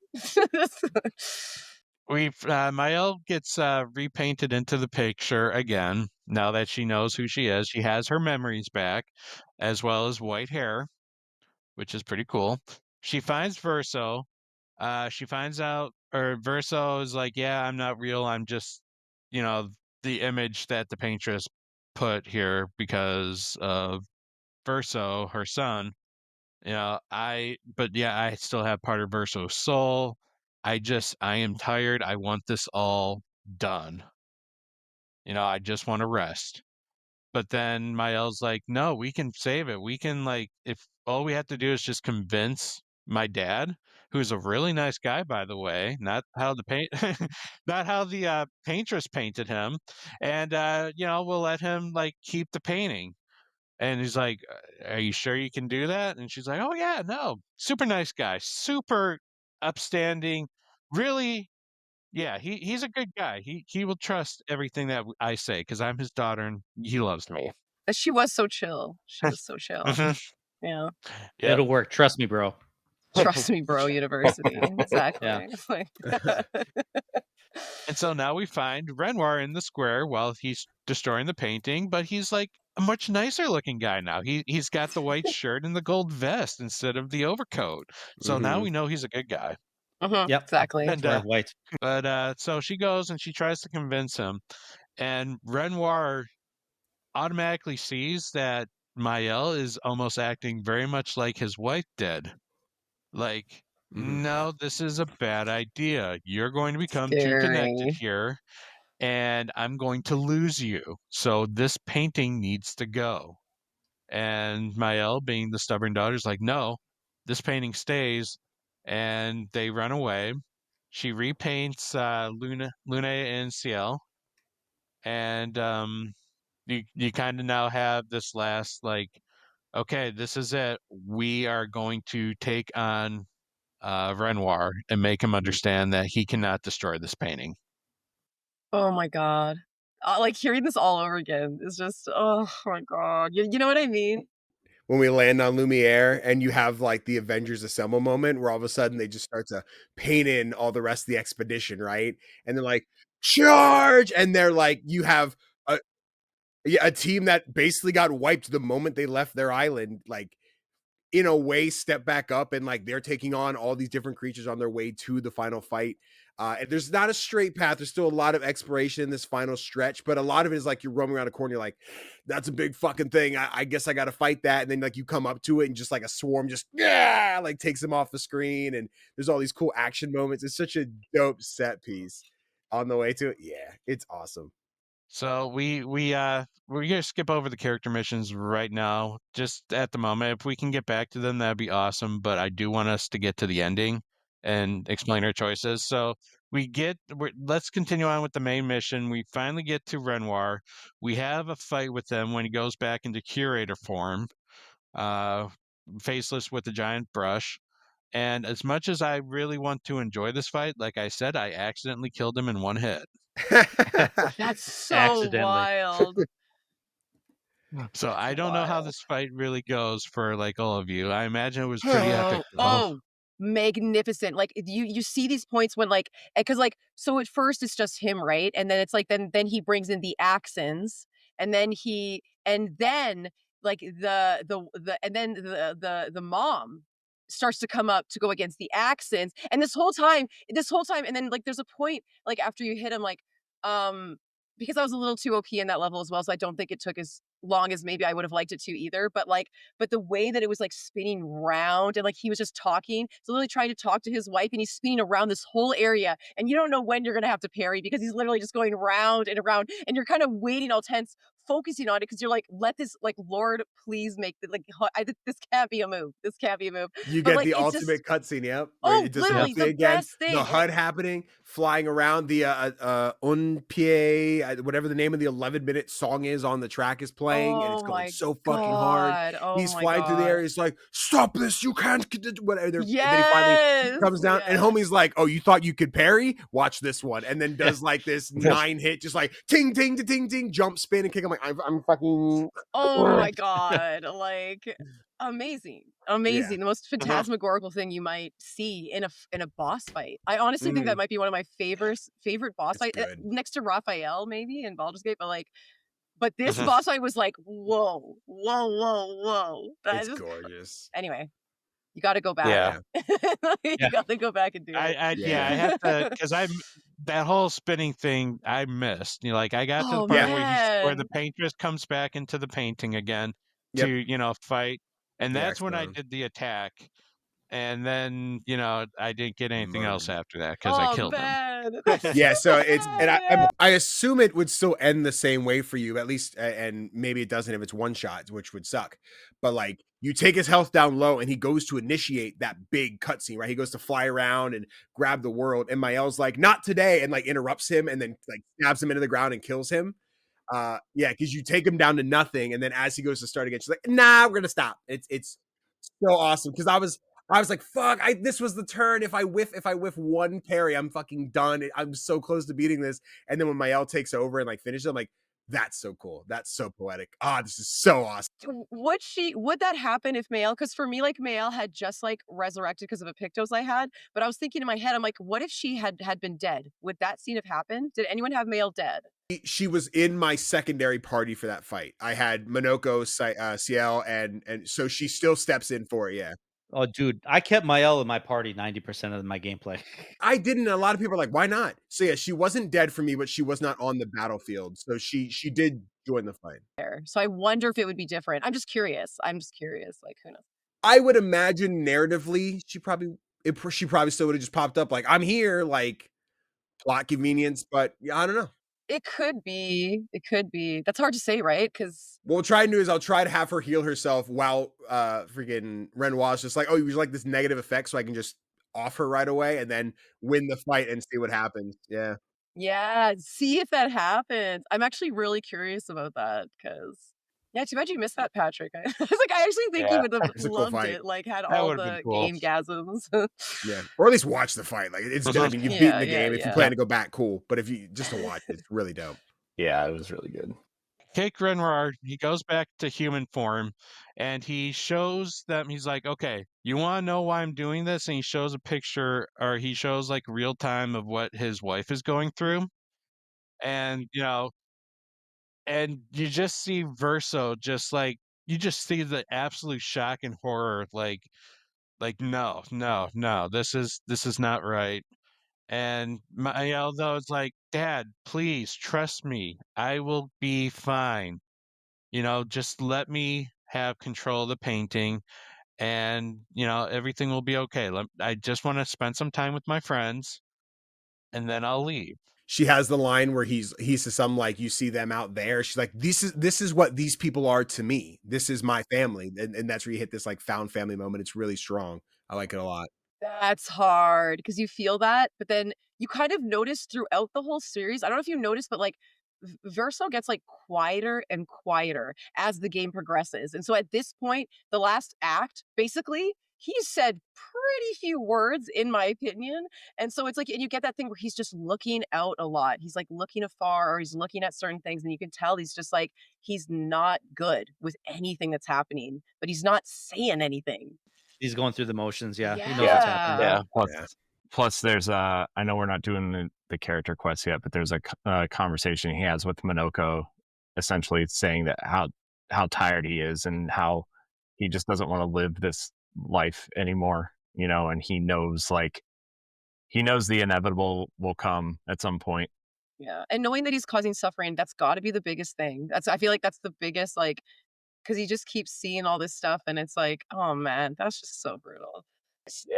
Mael gets repainted into the picture again. Now that she knows who she is, she has her memories back, as well as white hair, which is pretty cool. She finds Verso. She finds out, or Verso is like, "Yeah, I'm not real. I'm just, you know, the image that the paintress put here because of Verso, her son." You know, I still have part of Verso's soul. I am tired. I want this all done. You know, I just want to rest. But then Mael's like, no, we can save it. We can, like, if all we have to do is just convince my dad, who's a really nice guy, by the way, not how the paintress painted him. And, you know, we'll let him like keep the painting. And he's like, are you sure you can do that? And she's like, oh, yeah, no. Super nice guy. Super upstanding. Really, yeah, he's a good guy. He will trust everything that I say because I'm his daughter and he loves me. She was so chill. She was so chill. Yeah. Yep. It'll work. Trust me, bro. Trust me, bro, university. Exactly. Yeah. And so now we find Renoir in the square while he's destroying the painting, but he's like a much nicer looking guy now. He's got the white shirt and the gold vest instead of the overcoat. So now we know he's a good guy. Yep. Exactly. And, Wearing white. but so she goes and she tries to convince him, and Renoir automatically sees that Mael is almost acting very much like his wife did. Like, no, this is a bad idea. You're going to become too connected here, and I'm going to lose you. So this painting needs to go. And Mael, being the stubborn daughter, is like, no, this painting stays. And they run away. She repaints Luna and Ciel. And you kind of now have this last, like, okay, this is it. We are going to take on Renoir and make him understand that he cannot destroy this painting. Oh my god. Like hearing this all over again is just, oh my god. You know what I mean? When we land on Lumiere and you have like the Avengers Assemble moment where all of a sudden they just start to paint in all the rest of the expedition, right? And they're like, charge! And they're like, you have a team that basically got wiped the moment they left their island, like in a way step back up, and like they're taking on all these different creatures on their way to the final fight. And there's not a straight path. There's still a lot of exploration in this final stretch, but a lot of it is like you're roaming around a corner. You're like, that's a big fucking thing. I guess I got to fight that. And then like you come up to it and just like a swarm just like takes them off the screen. And there's all these cool action moments. It's such a dope set piece on the way to it. Yeah, it's awesome. So we're gonna skip over the character missions right now, just at the moment. If we can get back to them, that'd be awesome. But I do want us to get to the ending and explain our choices. So let's continue on with the main mission. We finally get to Renoir. We have a fight with him when he goes back into curator form, faceless with a giant brush. And as much as I really want to enjoy this fight, like I said, I accidentally killed him in one hit. That's so wild. So I don't know how this fight really goes for like all of you. I imagine it was pretty epic. Oh, magnificent. Like you see these points when like, because like, so at first it's just him, right? And then it's like then he brings in the Axons, and then like the mom starts to come up to go against the Axons, and this whole time, and then like there's a point like after you hit him, like because I was a little too OP in that level as well, so I don't think it took as long as maybe I would have liked it to either. But the way that it was like spinning round and like he was just talking, so literally trying to talk to his wife and he's spinning around this whole area and you don't know when you're gonna have to parry because he's literally just going round and around and you're kind of waiting all tense, focusing on it because you're like, let this, like, Lord, please make the, like, this can't be a move. This can't be a move. You But get like the it's just, ultimate cutscene, yep. Where oh, it does the literally thing the again, best thing. the HUD happening, flying around, the Unpie, whatever the name of the 11-minute song is on the track is playing, and it's Oh going my so fucking hard. God. Oh He's my flying through the air. God. He's like, stop this, you can't get it, whatever. And then he Yes. comes down, and Yes. homie's like, oh, you thought you could parry? Watch this one. And then does like this 9-hit, just like ting, ting, ting, ting, jump, spin, and kick. I'm like, I'm fucking. Oh my God. Like, amazing. Amazing. The most phantasmagorical thing you might see in a boss fight. I honestly think that might be one of my favorite boss fights, next to Raphael maybe in Baldur's Gate, but this boss fight was like, whoa. It's gorgeous. Anyway, you got to go back. Yeah. You got to go back and do it. I have to, because that whole spinning thing I missed. You know, like I got to the part where the paintress comes back into the painting again to fight, and that's when I did the attack. And then, I didn't get anything else after that because I killed him. Yeah, so it's, and I assume it would still end the same way for you, at least, and maybe it doesn't if it's one shot, which would suck. But like, you take his health down low, and he goes to initiate that big cutscene, right? He goes to fly around and grab the world, and Mael's like, "Not today," and like interrupts him, and then like stabs him into the ground and kills him. Because you take him down to nothing, and then as he goes to start again, she's like, "Nah, we're gonna stop." It's so awesome because I was like, fuck, this was the turn. If I whiff one parry, I'm fucking done. I'm so close to beating this. And then when Mael takes over and like finishes, I'm like, that's so cool. That's so poetic. This is so awesome. Would that happen if Mael, because for me, like, Mael had just like resurrected because of a Pictos I had, but I was thinking in my head, I'm like, what if she had been dead? Would that scene have happened? Did anyone have Mael dead? She was in my secondary party for that fight. I had Monoko, Ciel, and so she still steps in for it, yeah. Oh, dude, I kept Mael in my party 90% of my gameplay. I didn't. A lot of people are like, why not? So yeah, she wasn't dead for me, but she was not on the battlefield. So she did join the fight. So I wonder if it would be different. I'm just curious. Like, who knows? I would imagine narratively, she probably still would have just popped up like, I'm here, like plot convenience, but I don't know. It could be. That's hard to say, right? Because what we'll try to do is I'll try to have her heal herself while freaking Renoir's just like, oh, you like this negative effect, so I can just off her right away and then win the fight and see what happens. Yeah. Yeah, see if that happens. I'm actually really curious about that because, yeah, too bad you missed that, Patrick. I was like, I actually think you would have loved it. Like, had all the game-gasms. Yeah, or at least watch the fight. Like, it's. I mean, you've beaten the game. If you plan to go back, cool. But if you just to watch, it's really dope. Yeah, it was really good. Kick Renoir, he goes back to human form, and he shows them. He's like, "Okay, you want to know why I'm doing this?" And he shows a picture, or he shows like real time of what his wife is going through, and and you just see Verso, just like you just see the absolute shock and horror, like no, this is not right. And Mael though is like, Dad, please trust me, I will be fine. Just let me have control of the painting, and everything will be okay. I just want to spend some time with my friends, and then I'll leave. She has the line where he says something like, you see them out there. She's like, this is what these people are to me. This is my family. And that's where you hit this like found family moment. It's really strong. I like it a lot. That's hard because you feel that, but then you kind of notice throughout the whole series. I don't know if you noticed, but like Verso gets like quieter and quieter as the game progresses. And so at this point, the last act, basically, he said pretty few words, in my opinion. And so it's like, and you get that thing where he's just looking out a lot. He's like looking afar, or he's looking at certain things, and you can tell he's just like, he's not good with anything that's happening, but he's not saying anything. He's going through the motions. Yeah. Yeah. He knows what's happening. Yeah. Plus there's I know we're not doing the character quest yet, but there's a conversation he has with Monoko, essentially saying that how tired he is and how he just doesn't want to live this life anymore, and he knows the inevitable will come at some point. Yeah. And knowing that he's causing suffering, that's got to be the biggest thing. I feel like that's the biggest, like, because he just keeps seeing all this stuff and it's like, oh man, that's just so brutal.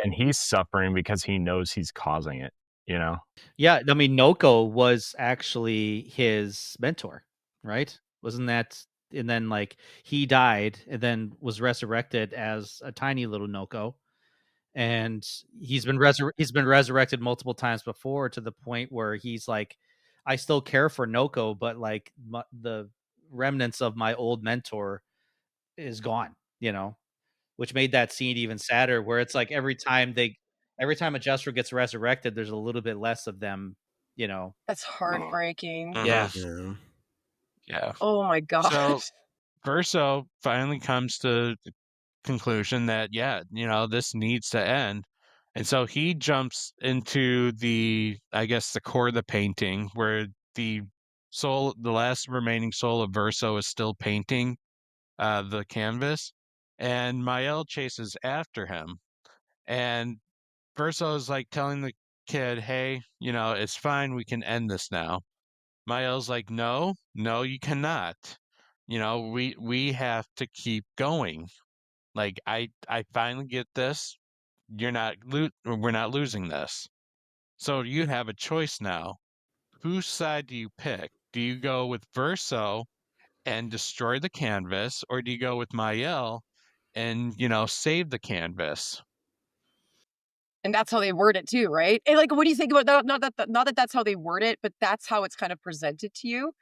And he's suffering because he knows he's causing it, you know? Yeah, I mean, Noko was actually his mentor, right? Wasn't that? And then like he died and then was resurrected as a tiny little Noko, and he's been resurrected multiple times before to the point where he's like, I still care for Noko, but like the remnants of my old mentor is gone, which made that scene even sadder. Where it's like every time a Jester gets resurrected, there's a little bit less of them, That's heartbreaking. Yeah. Yeah. Oh my gosh. So Verso finally comes to the conclusion that, this needs to end. And so he jumps into the core of the painting where the last remaining soul of Verso is still painting the canvas, and Mael chases after him. And Verso is like telling the kid, hey, it's fine, we can end this now. Mael's like, no, you cannot. We have to keep going. Like, I finally get this. We're not losing this. So you have a choice now. Whose side do you pick? Do you go with Verso and destroy the canvas, or do you go with Mael and, save the canvas? And that's how they word it too, right? And like, what do you think about that? Not that that's how they word it, but that's how it's kind of presented to you.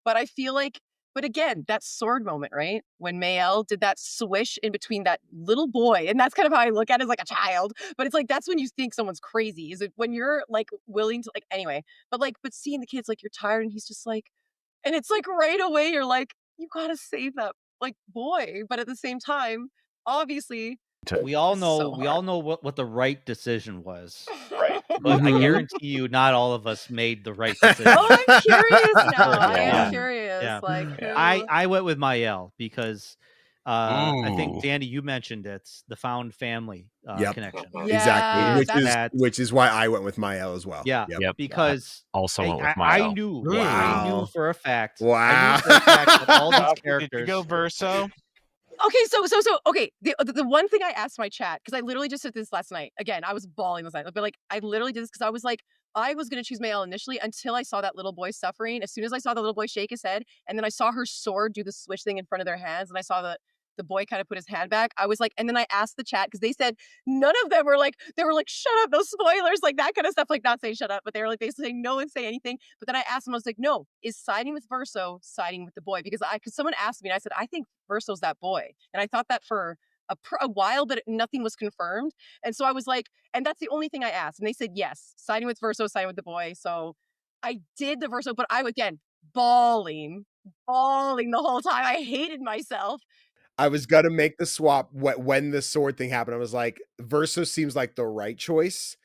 But I feel like, but again, that sword moment, right? When Mael did that swish in between that little boy, and that's kind of how I look at it as like a child. But it's like, that's when you think someone's crazy. Is it when you're like willing to, like, anyway, but seeing the kids, like, you're tired and he's just like, and it's like right away, you're like, you gotta save that like boy. But at the same time, obviously, we all know what the right decision was. Right. But I guarantee you not all of us made the right decision. Oh, I'm curious now. I am curious. Yeah. Like, I went with Mael because I think Danny, you mentioned it's the found family connection. Yeah, exactly. Which is why I went with Mael as well. Yeah. Yep. Because also went with Mael. I knew for a fact. Wow. I knew for a fact that all these characters. Did you go Verso? Okay, so okay. The one thing I asked my chat, because I literally just did this last night. Again, I was bawling last night, but like I literally did this because I was like, I was gonna choose Mael initially until I saw that little boy suffering. As soon as I saw the little boy shake his head, and then I saw her sword do the switch thing in front of their hands, and I saw the boy kind of put his hand back, I was like, and then I asked the chat because they said none of them were like, shut up, no spoilers, like that kind of stuff, like not saying shut up, but they were like basically saying no and say anything. But then I asked them, I was like, no, is siding with Verso siding with the boy? Because someone asked me and I said, I think Verso's that boy. And I thought that for a while, but nothing was confirmed. And so I was like, and that's the only thing I asked. And they said, yes, siding with Verso, siding with the boy. So I did the Verso, but I, again, bawling the whole time. I hated myself. I was gonna make the swap when the sword thing happened. I was like, Verso seems like the right choice,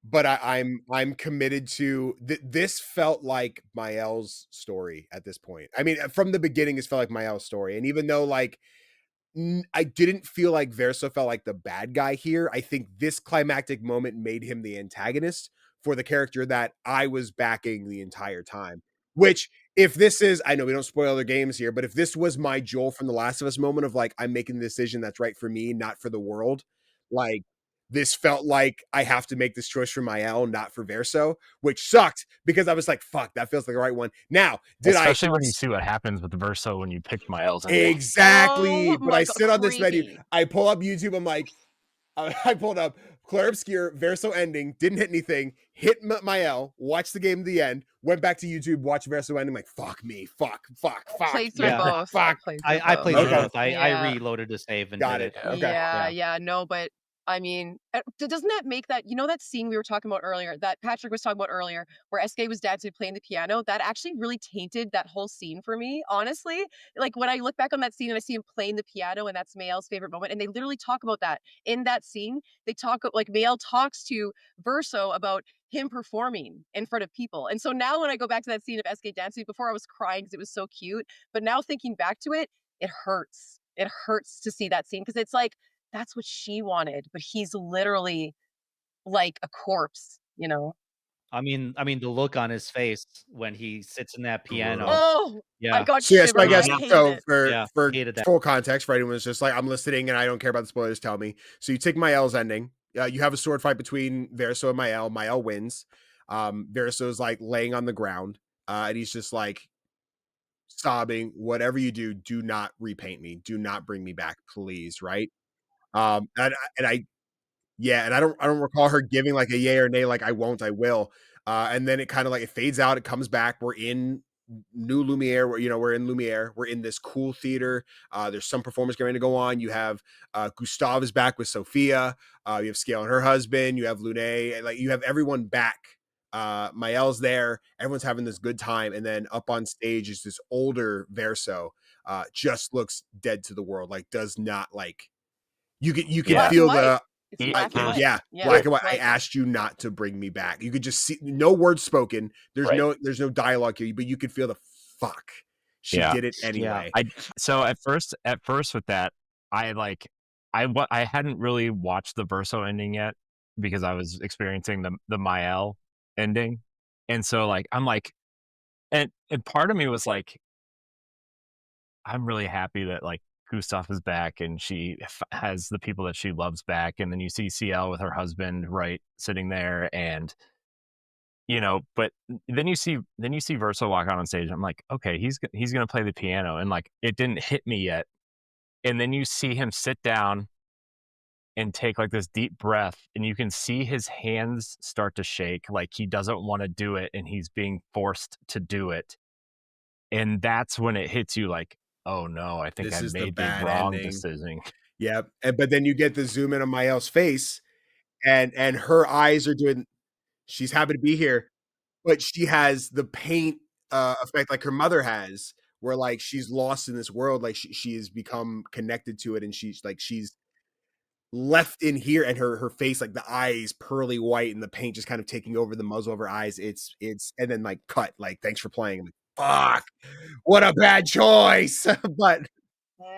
but I'm committed to this. Felt like Mael's story at this point. I mean, from the beginning, it felt like Mael's story, and even though like I didn't feel like Verso felt like the bad guy here, I think this climactic moment made him the antagonist for the character that I was backing the entire time. Which, if this is, I know we don't spoil other games here, but if this was my Joel from The Last of Us moment of like, I'm making the decision that's right for me, not for the world, like this felt like I have to make this choice for Mael, not for Verso, which sucked because I was like, fuck, that feels like the right one. Now, especially when you see what happens with Verso when you pick Mael's. Exactly. But I sit on this menu, I pull up YouTube, I'm like, I pulled up Clair Obscur, Verso ending, didn't hit anything, hit Mael, watched the game to the end, went back to YouTube, watched Verso ending, like, fuck me, fuck. Played through both. Fuck. I played through both. I reloaded to save and got did it. Okay. Yeah, no, but I mean, doesn't that make that, that scene we were talking about earlier, that Patrick was talking about earlier, where SK was dancing playing the piano, that actually really tainted that whole scene for me, honestly. Like when I look back on that scene and I see him playing the piano, and that's Mael's favorite moment, and they literally talk about that in that scene. They talk, like Mael talks to Verso about him performing in front of people. And so now when I go back to that scene of SK dancing, before I was crying because it was so cute, but now thinking back to it, it hurts. It hurts to see that scene because it's like, that's what she wanted, but he's literally like a corpse, I mean, the look on his face when he sits in that piano. Oh, I Yeah. got So yes, but I shivers. guess I hated so it. for hated that. full context for anyone who's just like I'm listening and I don't care about the spoilers, tell me. So you take Mael's ending. You have a sword fight between Verso and Mael. Mael wins. Verso's like laying on the ground, and he's just like sobbing. Whatever you do, do not repaint me. Do not bring me back, please. Right? And I yeah, and I don't recall her giving like a yay or nay, like I won't, I will. And then it kind of like it fades out, it comes back. We're in New Lumiere, where we're in Lumiere, we're in this cool theater. There's some performance going to go on. You have Gustav is back with Sophia, you have Scale and her husband, you have Lune, and like you have everyone back. Mael's there, everyone's having this good time, and then up on stage is this older Verso, just looks dead to the world, like does not like you can Black feel and white. the It's black and white. yeah, Yeah, black and white. I like- asked you not to bring me back. You could just see no words spoken. There's Right. no dialogue here, but you could feel the fuck. She Yeah. did it anyway. So at first with that, I hadn't really watched the Verso ending yet because I was experiencing the Mael ending, and so like I'm like, and part of me was like, I'm really happy that like Gustav is back and she has the people that she loves back, and then you see CL with her husband right sitting there, and but then you see Verso walk out on stage. I'm like, okay, he's gonna play the piano, and like it didn't hit me yet, and then you see him sit down and take like this deep breath, and you can see his hands start to shake, like he doesn't want to do it and he's being forced to do it, and that's when it hits you like, oh no, I think This I is the made the bad wrong ending. decision. Yep. But then you get the zoom in on Mael's face, and her eyes are doing. She's happy to be here, but she has the paint effect like her mother has, where like she's lost in this world, like she has become connected to it, and she's left in here, and her face, like the eyes pearly white and the paint just kind of taking over the muzzle of her eyes. It's and then like cut, like thanks for playing. I'm like, fuck, what a bad choice. But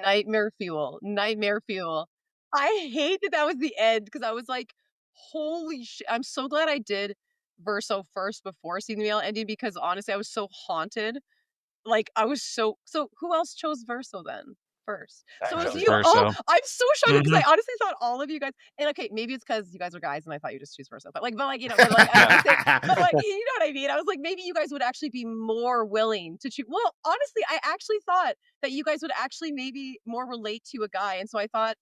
Nightmare fuel. Nightmare fuel. I hate that was the end because I was like, holy shit. I'm so glad I did Verso first before seeing the male ending, because honestly, I was so haunted. Like, I was so who else chose Verso then first? So it was you. Verso. Oh, I'm so shocked because I honestly thought all of you guys, and okay, maybe it's because you guys are guys and I thought you just choose Verso. But like, I was saying, but like, you know what I mean? I was like, maybe you guys would actually be more willing to choose. Well, honestly, I actually thought that you guys would actually maybe more relate to a guy. And so I thought,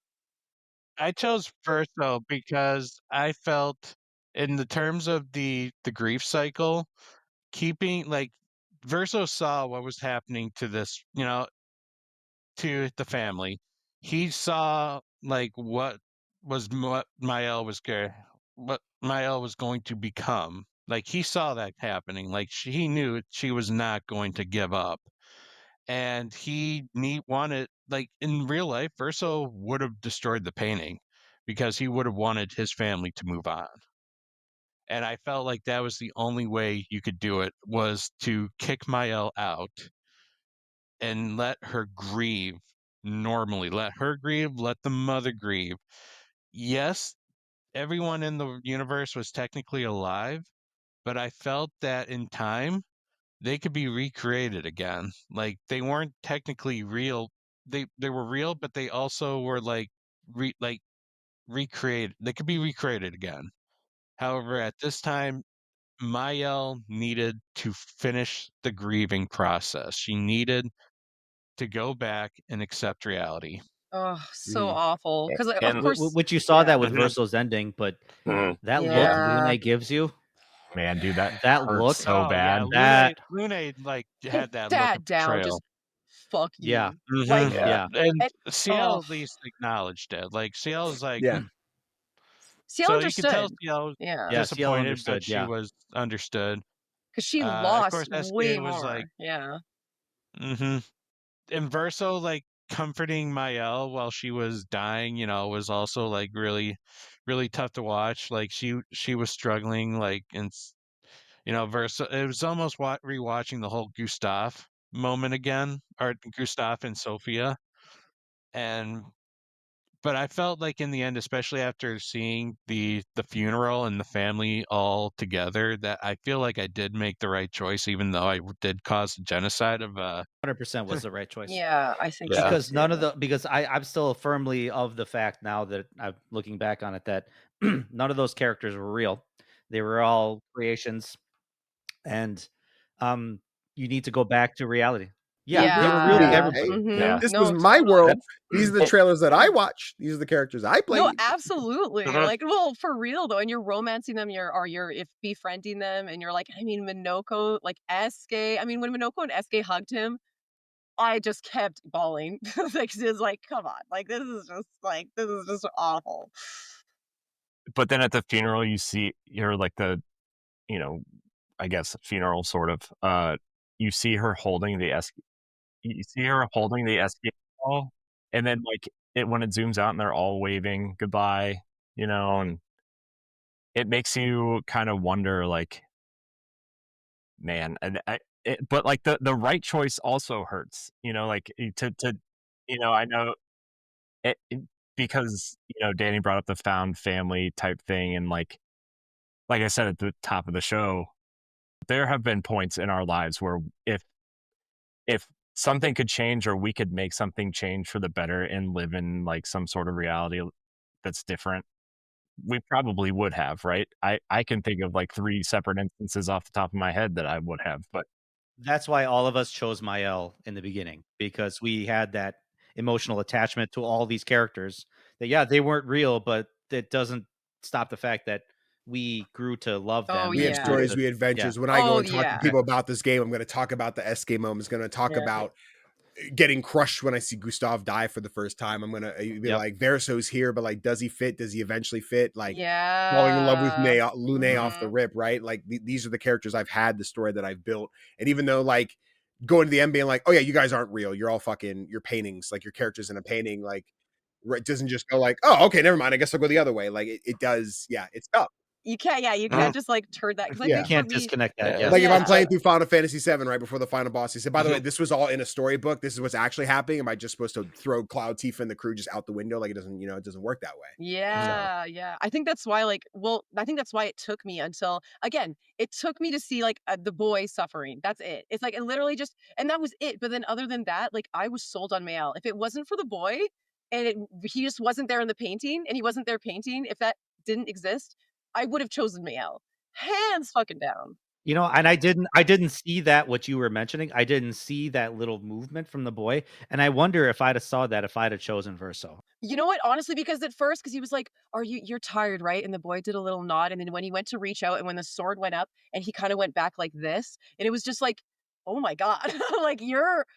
I chose Verso because I felt, in the terms of the grief cycle, keeping like Verso saw what was happening to this, to the family. He saw like what Mael was going to become. Like he saw that happening. Like he knew she was not going to give up, and he wanted, like in real life, Verso would have destroyed the painting because he would have wanted his family to move on. And I felt like that was the only way you could do it, was to kick Mael out and let her grieve normally. Let her grieve, let the mother grieve. Yes, everyone in the universe was technically alive, but I felt that in time they could be recreated again. Like they weren't technically real. They were real, but they also were like recreated. They could be recreated again. However, at this time, Mael needed to finish the grieving process. She needed to go back and accept reality. oh, so awful. Because of And- course, Which you saw that with Mhm. Verso's ending, but Mhm. that Yeah. look Lune gives you, Man, dude, that that hurts look, so bad. that- Lune like had that look dad of down, betrayal. just fuck you. Yeah. Like, Yeah. And and- CL oh. at least acknowledged it. Like CL is like, Yeah. CL so understood. you can tell CL was Yeah. Yeah, CL disappointed, understood, but she yeah. was understood. Because she Of lost course, way SK was more. like, yeah. mm-hmm. And Verso like comforting Mael while she was dying, was also like really, really tough to watch. Like she was struggling, like, and Verso. It was almost rewatching the whole Gustav moment again, or Gustav and Sophia, and But I felt like in the end, especially after seeing the funeral and the family all together, that I feel like I did make the right choice, even though I did cause the genocide of 100% was the right choice. Yeah, I think Yeah. so Because none too. of the because I'm still firmly of the fact now that I'm looking back on it that none of those characters were real. They were all creations, and you need to go back to reality. Yeah, they were real to Yeah. everybody. Yeah. This No, was my totally. world. These are the trailers that I watched. These are the characters I No, played. absolutely. Like, well, for real though, and you're romancing them, you're if befriending them, and you're like, I mean, Minoko, like Esuke. I mean, when Minoko and Esuke hugged him, I just kept bawling. Like, it's like, come on, like this is just awful. But then at the funeral, you're like you know, I guess funeral sort of. You see her holding the escape ball, and then like when it zooms out and they're all waving goodbye, and it makes you kind of wonder, like, man, but like the right choice also hurts, like to I know because Danny brought up the found family type thing, and like I said at the top of the show, there have been points in our lives where if something could change, or we could make something change for the better and live in like some sort of reality that's different, we probably would have, right? I can think of like 3 separate instances off the top of my head that I would have, but That's why all of us chose Mael in the beginning, because we had that emotional attachment to all these characters that, yeah, they weren't real, but that doesn't stop the fact that we grew to love them. Oh, We have yeah. stories, we have adventures. When I go and talk to people about this game, I'm going to talk about the SK moments. Going to talk about getting crushed when I see Gustav die for the first time. I'm going to be like, Verso's here, but like, does he fit? Does he eventually fit? Like, falling in love with Lune off the rip, right? Like, these are the characters I've had, the story that I've built. And even though, like, going to the end being like, oh yeah, you guys aren't real. You're all fucking, you're paintings. Like, your character's in a painting. Like, it doesn't just go like, oh, okay, never mind. I guess I'll go the other way. Like, it does. Yeah, it's tough. You can't, you can't just like turn that, because I Yeah. think You can't for me, disconnect that. Yes. Like if I'm playing through Final Fantasy VII right before the final boss, he said, by the way, this was all in a storybook. This is what's actually happening. Am I just supposed to throw Cloud, Tifa, and the crew just out the window? Like, it doesn't, it doesn't work that way. Yeah. I think that's why, I think that's why it took me until, again, it took me to see like the boy suffering. That's it. It's like, it literally just, and that was it. But then other than that, like, I was sold on Mael. If it wasn't for the boy and he just wasn't there in the painting, and he wasn't there painting, if that didn't exist, I would have chosen Mael. Hands fucking down. And I didn't see that, what you were mentioning. I didn't see that little movement from the boy. And I wonder if I'd have saw that if I'd have chosen Verso. You know what? Honestly, because at first, because he was like, you're tired, right? And the boy did a little nod. And then when he went to reach out, and when the sword went up, and he kind of went back like this, and it was just like, oh my God, like, you're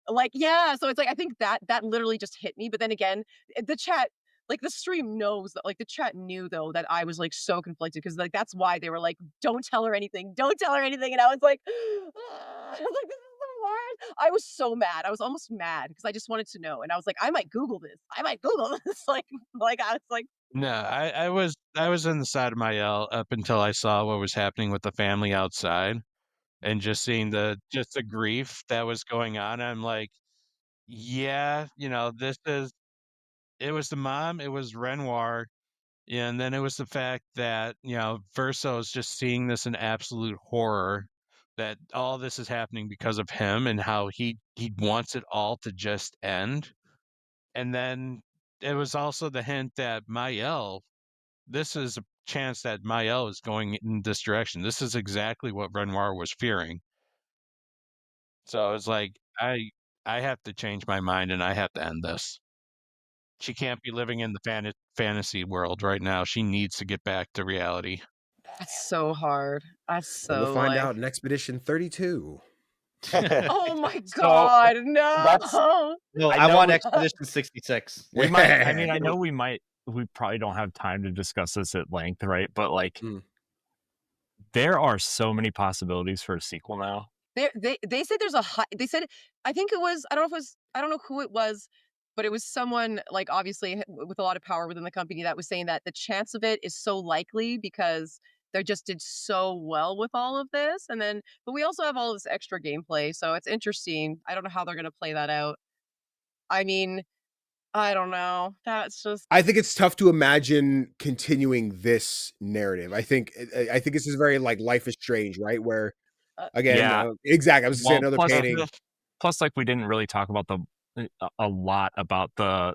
like, yeah. So it's like, I think that literally just hit me. But then again, the chat, like, the stream knows that, like, the chat knew though that I was like so conflicted, because like that's why they were like, don't tell her anything, don't tell her anything. And I was like, I was like, this is the worst. I was so mad. I was almost mad because I just wanted to know. And I was like, I might Google this. Like I was like, No, I was in the side of my L up until I saw what was happening with the family outside, and just seeing the grief that was going on. I'm like, yeah, it was the mom, it was Renoir, and then it was the fact that, Verso is just seeing this in absolute horror, that all this is happening because of him, and how he wants it all to just end. And then it was also the hint that Mael, this is a chance that Mael is going in this direction. This is exactly what Renoir was fearing. So it's like, I have to change my mind, and I have to end this. She can't be living in the fantasy world right now. She needs to get back to reality. that's so hard. That's so. We'll find out in Expedition 32. Oh my God, no. No, I want Expedition 66. We might. I mean, I know we probably don't have time to discuss this at length, right? But like, there are so many possibilities for a sequel now. They said there's they said, I think it was, I don't know who it was, but it was someone, like, obviously with a lot of power within the company, that was saying that the chance of it is so likely because they just did so well with all of this. And then, but we also have all this extra gameplay, so it's interesting. I don't know how they're going to play that out. I mean, I don't know. That's just I think it's tough to imagine continuing this narrative. I think this is very like Life is Strange, right? Where again, Yeah. exactly. I was gonna say Well, another plus, painting. plus, like we didn't really talk about a lot about the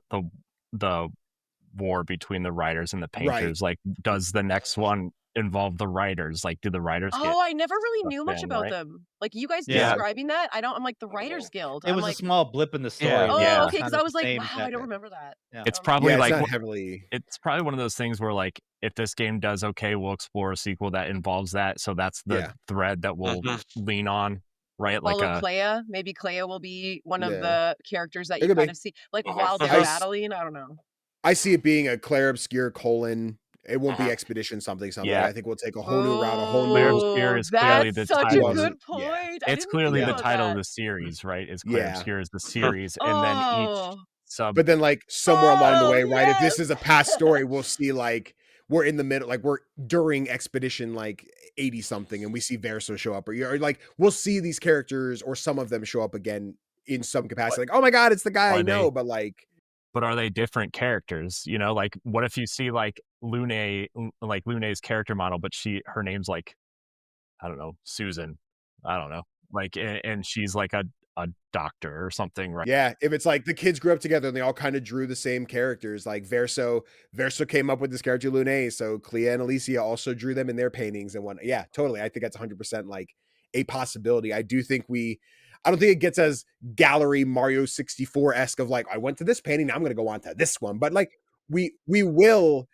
war between the writers and the painters. Like, does the next one involve the writers? Like, do the writers get I never really knew much in, about right? them. Like you guys Yeah. describing that, I'm like the Writers Guild. It I'm was a like, small blip in the story. Yeah, oh, yeah. okay, because Not I at was the like, same wow, I exact- don't remember that. Yeah. It's I don't probably Yeah, it's like not heavily. it's probably one of those things where like if this game does okay, we'll explore a sequel that involves that. So that's the thread that we'll lean on, right? Like follow Clea. Maybe Clea will be one of Yeah. the characters that It you could kind be. of see, like while they're battling. I don't know. I see it being a Clair Obscur colon. It won't be Expedition something. Yeah. I think we'll take a whole new route, a whole Clair new. Obscur is clearly That's the such title. a good Yeah. point. I It's didn't clearly think the about title that. of the series, right? Is Clair Yeah. Obscur is the series, and then each sub. But then, like somewhere along the Oh, way, right? If this yes. is a past story, we'll see like we're in the middle, like we're during Expedition like 80 something, and we see Verso show up, or like we'll see these characters or some of them show up again in some capacity. Like, oh my god, it's the guy I know, but like. But are they different characters? You know, like what if you see like Lune's character model, but her name's like, I don't know, Susan. I don't know. Like, and she's like a doctor or something, right? Yeah, if it's like the kids grew up together and they all kind of drew the same characters, like Verso came up with this character Lune, so Clea and Alicia also drew them in their paintings and one. Yeah, totally. I think that's 100% like a possibility. I don't think it gets as gallery Mario 64-esque of like, I went to this painting, now I'm gonna go on to this one. But like we will,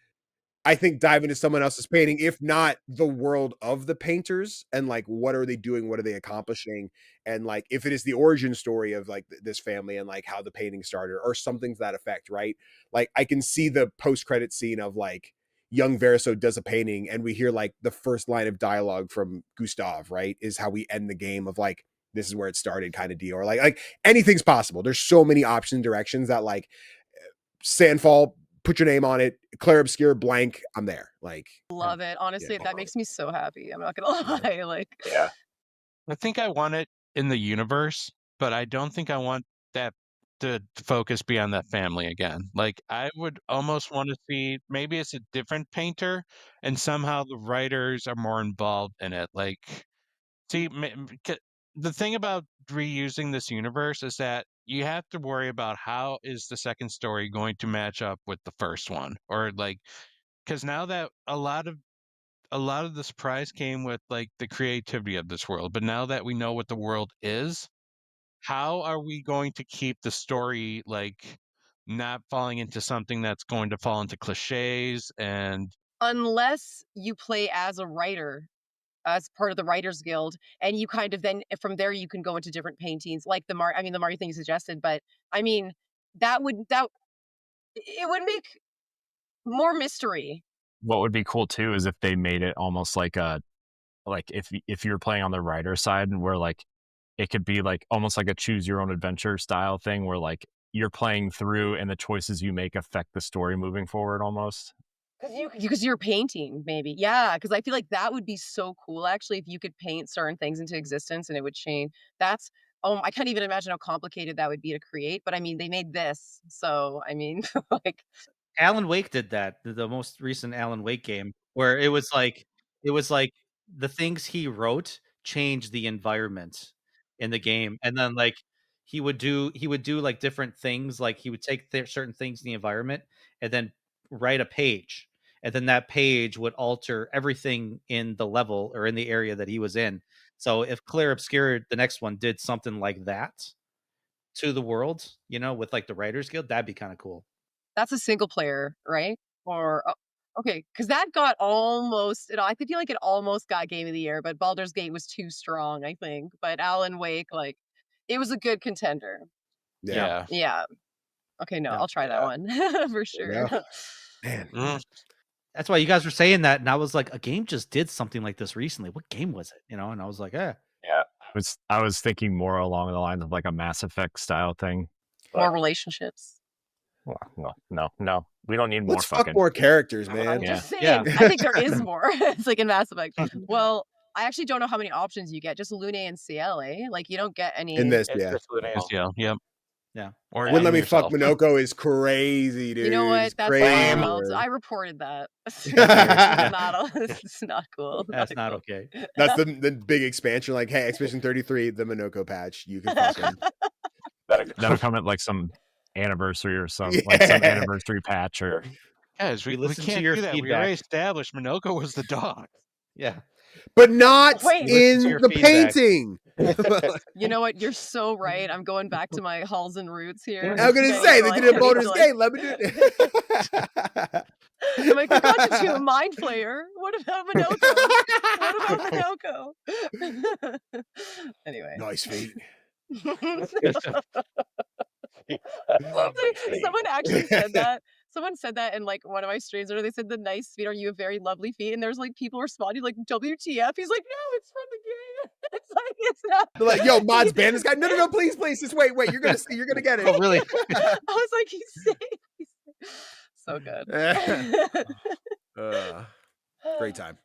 I think, dive into someone else's painting, if not the world of the painters, and like what are they doing, what are they accomplishing, and like if it is the origin story of like this family and like how the painting started or something to that effect, right? Like I can see the post-credit scene of like young Verso does a painting and we hear like the first line of dialogue from Gustav, right? Is how we end the game of like, this is where it started kind of deal, or like anything's possible. There's so many options, directions that like Sandfall, put your name on it, Clair Obscur blank, I'm there. Like, Love it. Honestly, yeah. that makes me so happy. I'm not gonna lie. Like, Yeah. I think I want it in the universe, but I don't think I want that to focus be on that family again. Like, I would almost want to see maybe it's a different painter, and somehow the writers are more involved in it. Like, see, the thing about reusing this universe is that you have to worry about how is the second story going to match up with the first one, or like, because now that a lot of the surprise came with like the creativity of this world, but now that we know what the world is, how are we going to keep the story like not falling into something that's going to fall into cliches? And unless you play as a writer, as part of the Writers Guild, and you kind of then from there you can go into different paintings, like the Mario thing you suggested. But I mean, it would make more mystery. What would be cool too is if they made it almost like if you're playing on the writer side, and where like it could be like almost like a choose your own adventure style thing, where like you're playing through and the choices you make affect the story moving forward almost. Because you're painting, maybe. Yeah, because I feel like that would be so cool, actually, if you could paint certain things into existence and it would change. That's, I can't even imagine how complicated that would be to create. But I mean, they made this. So, I mean, like. Alan Wake did that, the most recent Alan Wake game, where it was like the things he wrote changed the environment in the game, and then like he would do like different things, like he would take certain things in the environment and then write a page, and then that page would alter everything in the level or in the area that he was in. So if Clair Obscur, the next one, did something like that to the world, with like the Writers Guild, that'd be kind of cool. That's a single player, right? Or okay, because that got almost. I feel like it almost got Game of the Year, but Baldur's Gate was too strong, I think. But Alan Wake, like, it was a good contender. Yeah. Okay, no, Yeah. I'll try that one for sure. Yeah. Man. That's why you guys were saying that, and I was like, a game just did something like this recently. What game was it? And I was like, Yeah. I was thinking more along the lines of like a Mass Effect style thing. More relationships. Well, no. We don't need more Let's fucking fuck more characters, I'm man. just saying. Yeah. I think there is more. It's like in Mass Effect. Well, I actually don't know how many options you get. Just Lune and CL, eh? Like, you don't get any. In this, It's yeah. just Lune. yeah, yep. Yeah. Or Wouldn't let name me fuck yourself. Minoko is crazy, dude. You know what? It's That's crazy. wild. I reported that. That's It's not cool. That's not cool. okay. That's the big expansion. Like, hey, Expedition 33, the Minoko patch. You can fuck him. That'll come at like some anniversary or some like some Yeah. anniversary patch or Guys, We we listened to can't your do that. We already feedback. established Minoko was the dog. Yeah. But not Wait. Listen to in your the feedback. painting. You know what? You're so right. I'm going back to my halls and roots here. I was gonna Okay, say so they I did it in need Baldur's to, Gate. Let me do it. I'm like, we got to do a mind flayer. What about Minoko? What about Minoko? Anyway. Nice feet. Someone actually said that. Someone said that in like one of my streams, or they said the nice feet are you have very lovely feet, and there's like people responding like WTF. He's like, no, it's from the game. It's like it's not. They're like, yo, mods ban this guy. No, please, just wait. You're gonna get it. Oh, really? I was like, he's safe. He's safe. So good. Great time.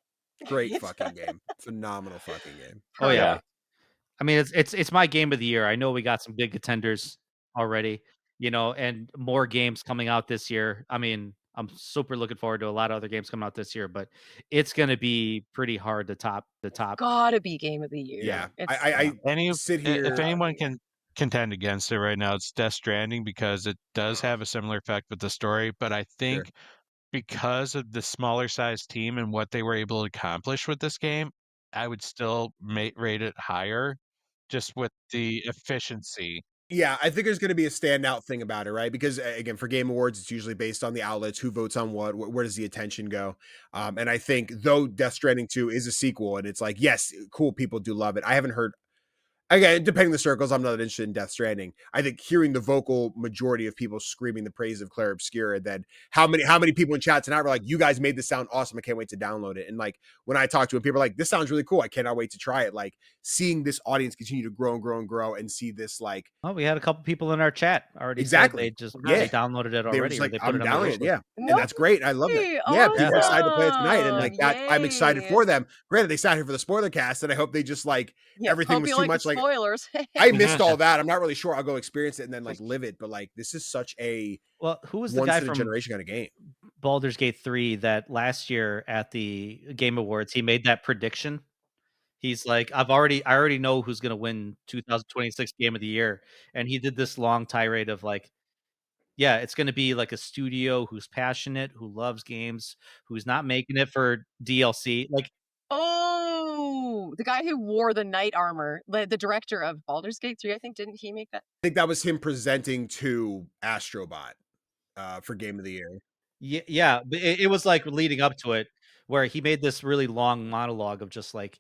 Great fucking game. Phenomenal fucking game. Oh yeah. I mean, it's my game of the year. I know we got some big contenders already, and more games coming out this year. I mean, I'm super looking forward to a lot of other games coming out this year, but it's going to be pretty hard to top. Gotta be game of the year. Yeah. It's, I sit here. If anyone can contend against it right now, it's Death Stranding because it does have a similar effect with the story. But I think because of the smaller size team and what they were able to accomplish with this game, I would still rate it higher just with the efficiency. Yeah, I think there's going to be a standout thing about it, right? Because again, for Game Awards, it's usually based on the outlets, who votes on what, where does the attention go? And I think though Death Stranding 2 is a sequel, and it's like, yes, cool, people do love it. I haven't heard. Again, depending on the circles, I'm not interested in Death Stranding. I think hearing the vocal majority of people screaming the praise of Clair Obscur, and then how many people in chat tonight were like, "You guys made this sound awesome! I can't wait to download it." And like when I talk to them, people are like, "This sounds really cool! I cannot wait to try it." Like seeing this audience continue to grow and grow and grow, and see this like, oh, we had a couple people in our chat already. Exactly. They just Yeah. they downloaded it already. they were just like, or they put "I'm it on down their it, wish list. yeah." And that's great. I love that. Hey, Yeah, people are excited to play it tonight, and like that, I'm excited Yay. for them. Granted, they sat here for the spoiler cast, and I hope they just like everything hope was you too like much. the Like spoilers. I missed all that. I'm not really sure. I'll go experience it and then like live it. But like this is such a Well, who was the once guy in a from generation kind of game. Baldur's Gate 3 that last year at the Game Awards he made that prediction? He's like, I already know who's going to win 2026 Game of the Year, and he did this long tirade of like, yeah, it's going to be like a studio who's passionate, who loves games, who's not making it for DLC. Like, Oh, the guy who wore the knight armor, the director of Baldur's Gate 3, I think, didn't he make that? I think that was him presenting to Astrobot for Game of the Year. yeah, but it was like leading up to it, where he made this really long monologue of just like,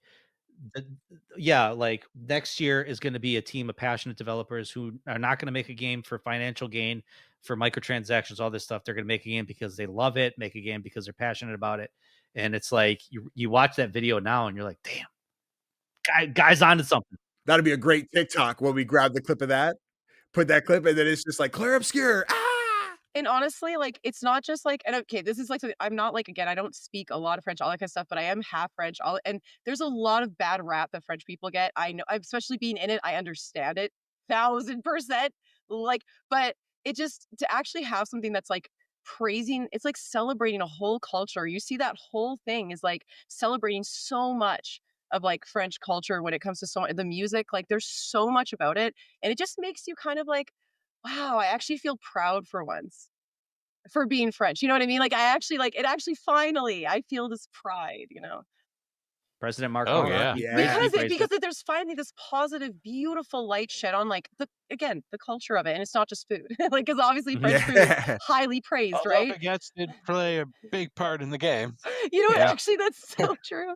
like next year is going to be a team of passionate developers who are not going to make a game for financial gain, for microtransactions, all this stuff. They're going to make a game because they love it, make a game because they're passionate about it. And it's like you watch that video now and you're like, damn, guy's onto something. That'd be a great TikTok when we grab the clip of that, put that clip, and then it's just like Clair Obscur. And honestly, like, it's not just like, and okay, this is like, I'm not like, again, I don't speak a lot of French, all that kind of stuff, but I am half French. And there's a lot of bad rap that French people get. I know, especially being in it, I understand it 1000%. Like, but it just, to actually have something that's like praising, it's like celebrating a whole culture. You see that whole thing is like celebrating so much of like French culture when it comes to the music. Like, there's so much about it. And it just makes you kind of like, wow, I actually feel proud for once for being French. You know what I mean? Like, I actually like it. Actually, finally, I feel this pride. President Macron. Yeah. Because there's finally this positive, beautiful light shed on like the culture of it, and it's not just food. Like, because obviously French food is highly praised, right? Baguettes did play a big part in the game. You know what? Actually, that's so true.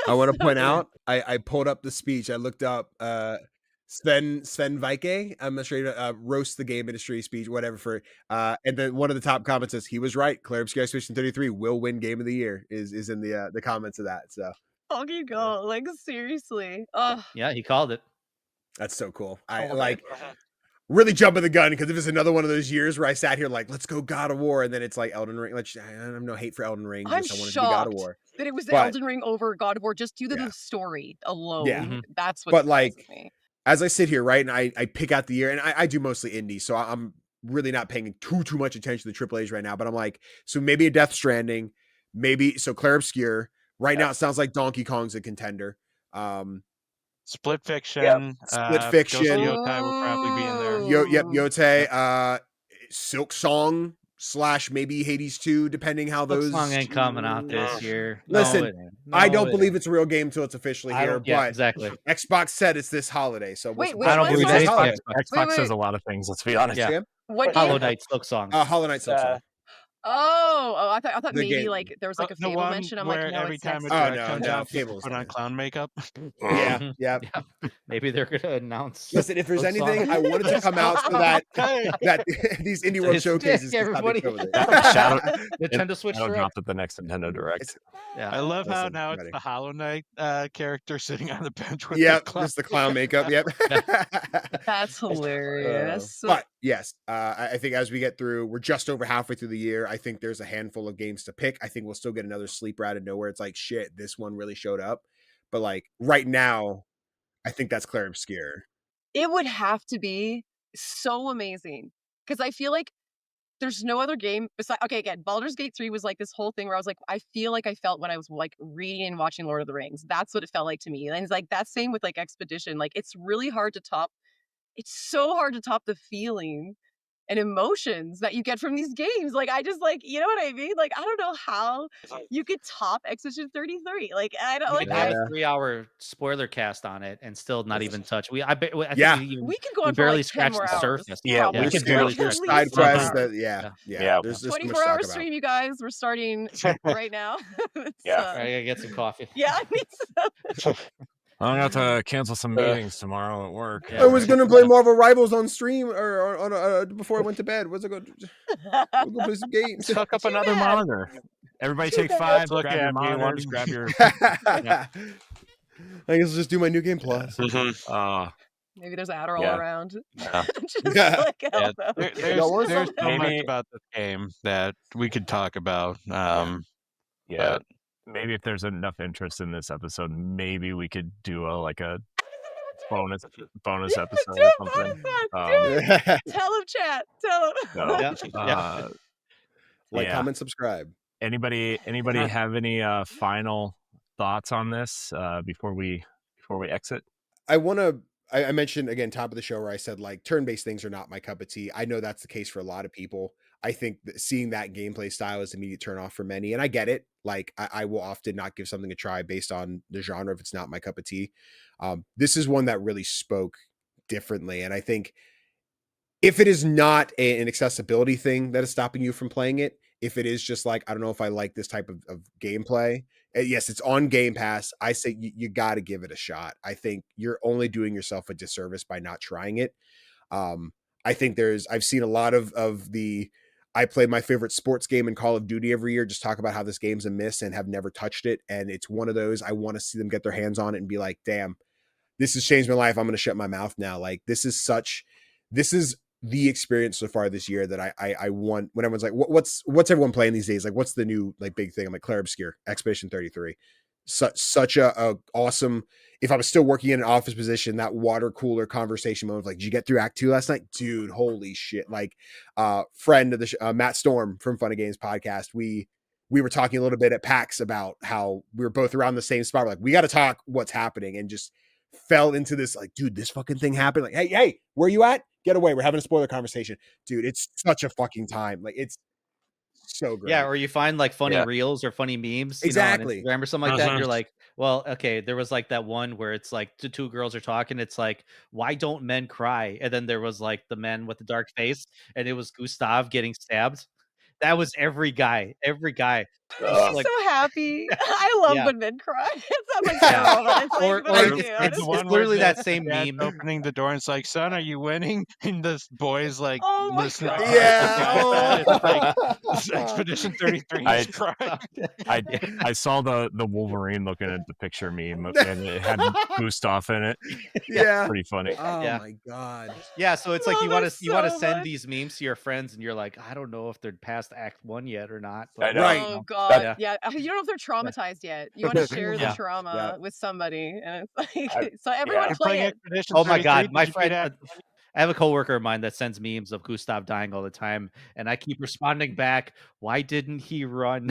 I want to point out, I pulled up the speech. I looked up Sven Vike. I'm not sure, roast the game industry speech, whatever. For and then one of the top comments says he was right. Clair Obscur Expedition 33 will win Game of the Year. Is in the comments of that. So I'll keep going. Like, seriously. Yeah, he called it. That's so cool. I like really jumping the gun, because if it's another one of those years where I sat here like, let's go God of War, and then it's like Elden Ring. I have no hate for Elden Ring. I'm just I want it to be God of shocked War. that it was Elden Ring over God of War just due to the story alone. Yeah. That's what. But like, me. as I sit here, right, and I pick out the year, and I do mostly indie, so I'm really not paying too much attention to the AAAs right now. But I'm like, so maybe a Death Stranding, maybe so Clair Obscur. Right now, it sounds like Donkey Kong's a contender. Split Fiction. Split Fiction. Ghost Yotai will probably be in there. Yotai. Silk Song / maybe Hades 2, depending how those. Silk Song ain't coming out this year. Listen, it ain't. I don't believe it's a real game until it's officially here. Yeah, but exactly. Xbox said it's this holiday, so Wait, I don't believe what? anything. Xbox says a lot of things. Let's be honest. Yeah. What Hollow game? Knight Silk Song. Hollow Knight Silk Song. I thought The maybe game. like there was like a The Fable one mention. I'm where like, no, every it's time a next. direct no, comes no, out, Fable's put on not. clown makeup. Yeah, yeah. Maybe they're gonna announce. Listen, if there's Silk Song. anything, I wanted to come out so that these Indie World It's showcases dick, can stop everybody. each other. Shadow, Nintendo Switch Shadow Direct. dropped at the next Nintendo Direct. Yeah. I love how Listen, now it's ready. the Hollow Knight character sitting on the bench with Yep, the clown. just the clown makeup. Yep. That's hilarious. But yes, I think as we get through, we're just over halfway through the year. I think there's a handful of games to pick. I think we'll still get another sleeper out of nowhere. It's like, shit, this one really showed up. But like right now, I think that's Clair Obscur. It would have to be so amazing because I feel like there's no other game besides. Okay, again, Baldur's Gate 3 was like this whole thing where I was like, I feel like I felt when I was like reading and watching Lord of the Rings. That's what it felt like to me. And it's like that same with like Expedition. Like it's really hard to top. It's so hard to top the feeling and emotions that you get from these games. Like I just like, you know what I mean? Like I don't know how you could top Expedition 33. Like I don't We like. could have I, a 3-hour spoiler cast on it and still not even touch. I think Yeah. we could go we on for barely like 10 scratched more the hours. surface. Yeah, probably. we could barely There's scratch side At least quests 10 hours. that, yeah. Yeah. There's so much 24 to hour talk about. stream, you guys. We're starting right now. It's, Yeah. I gotta get some coffee. yeah, I need some. I'm gonna have to cancel some meetings tomorrow at work. Yeah. I was gonna play Marvel Rivals on stream or on before I went to bed. What's it go? We'll go play some games. Just hook up Too another bad. monitor. Everybody Too take bad. 5. Look Grab at your me, one. monitors. Grab your. I guess I'll just do my new game plus. Maybe there's Adderall Yeah. around. Yeah. Just Yeah. like help them. Y'all want There's some? so much Maybe- about this game that we could talk about. Yeah. But- Maybe if there's enough interest in this episode, maybe we could do a bonus episode Do or it, something. do it. Tell him, chat. Tell him. So, Yeah. Like, yeah. comment, subscribe. Anybody have any final thoughts on this before we exit? I mentioned again top of the show where I said like turn-based things are not my cup of tea. I know that's the case for a lot of people. I think that seeing that gameplay style is an immediate turn off for many, and I get it. Like I will often not give something a try based on the genre if it's not my cup of tea. This is one that really spoke differently, and I think if it is not an accessibility thing that is stopping you from playing it, if it is just like, I don't know if I like this type of gameplay. Yes, it's on Game Pass. I say you got to give it a shot. I think you're only doing yourself a disservice by not trying it. I think I've seen a lot of I play my favorite sports game in Call of Duty every year, just talk about how this game's a miss and have never touched it. And it's one of those, I want to see them get their hands on it and be like, damn, this has changed my life. I'm going to shut my mouth now. Like this is the experience so far this year that I want. When everyone's like, what's everyone playing these days? Like, what's the new like big thing? I'm like, Clair Obscur, Expedition 33. Such a awesome. If I was still working in an office position, that water cooler conversation moment of like, did you get through Act 2 last night, dude? Holy shit! Like, friend of the Matt Storm from Fun and Games podcast, we were talking a little bit at PAX about how we were both around the same spot. We're like, we got to talk what's happening, and just fell into this like, dude, this fucking thing happened. Like, hey, where you at? Get away. We're having a spoiler conversation. Dude, it's such a fucking time. Like, it's so great. Yeah, or you find like funny reels or funny memes, exactly, on Instagram or something like that. And you're like, well, okay, there was like that one where it's like the two girls are talking. It's like, why don't men cry? And then there was like the men with the dark face, and it was Gustav getting stabbed. That was every guy. I'm Like, so happy. I love when men cry. It sounds like Yeah. terrible, but it's like, it's one literally where that same dad's meme. opening the door and it's like, son, are you winning? And this boy's like, Oh my listening. God. Yeah. It's like, this Expedition 33 is crying. I saw the Wolverine looking at the picture meme, and it had Gustav in it. Yeah. Pretty funny. Oh Yeah. my god. Yeah, so it's like Love you want it to so send much. these memes to your friends, and you're like, I don't know if they're past Act 1 yet or not. I know. Right. Oh God. Yeah. You don't know if they're traumatized yet. You want to share the Yeah. trauma with somebody. And it's like, I- so everyone yeah. play it. Expedition Oh my 33, God, did my you beat friend. that? I have a coworker of mine that sends memes of Gustav dying all the time, and I keep responding back, "Why didn't he run?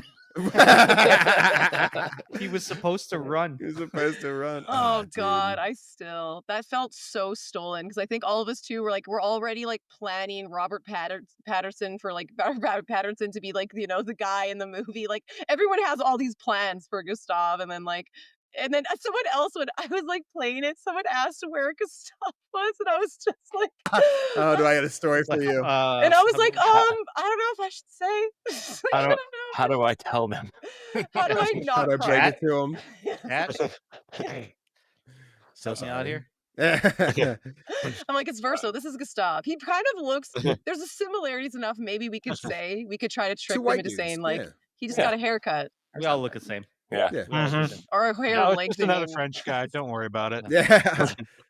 He was supposed to run." You're supposed to run. Oh dude. God, that felt so stolen because I think all of us too were like, we're already like planning Robert Patterson for like Robert Patterson to be like, you know, the guy in the movie. Like everyone has all these plans for Gustav, and then someone else, when I was like playing it, someone asked where Gustav was, and I was just like, Oh, do I got a story for you? and I was like, I don't know if I should say. I don't know. How do I tell them? How do I How not do I cry? break it to him? Chat, So help me out here. I'm like, it's Verso. This is Gustav. He kind of looks. There's a similarities enough. Maybe we could try to trick them white into dudes, saying like yeah. he just got a haircut. Or We all something. look the same. Yeah. Yeah. We all look the same. Or a hair No, it's just another lengthening. French guy. Don't worry about it. Yeah.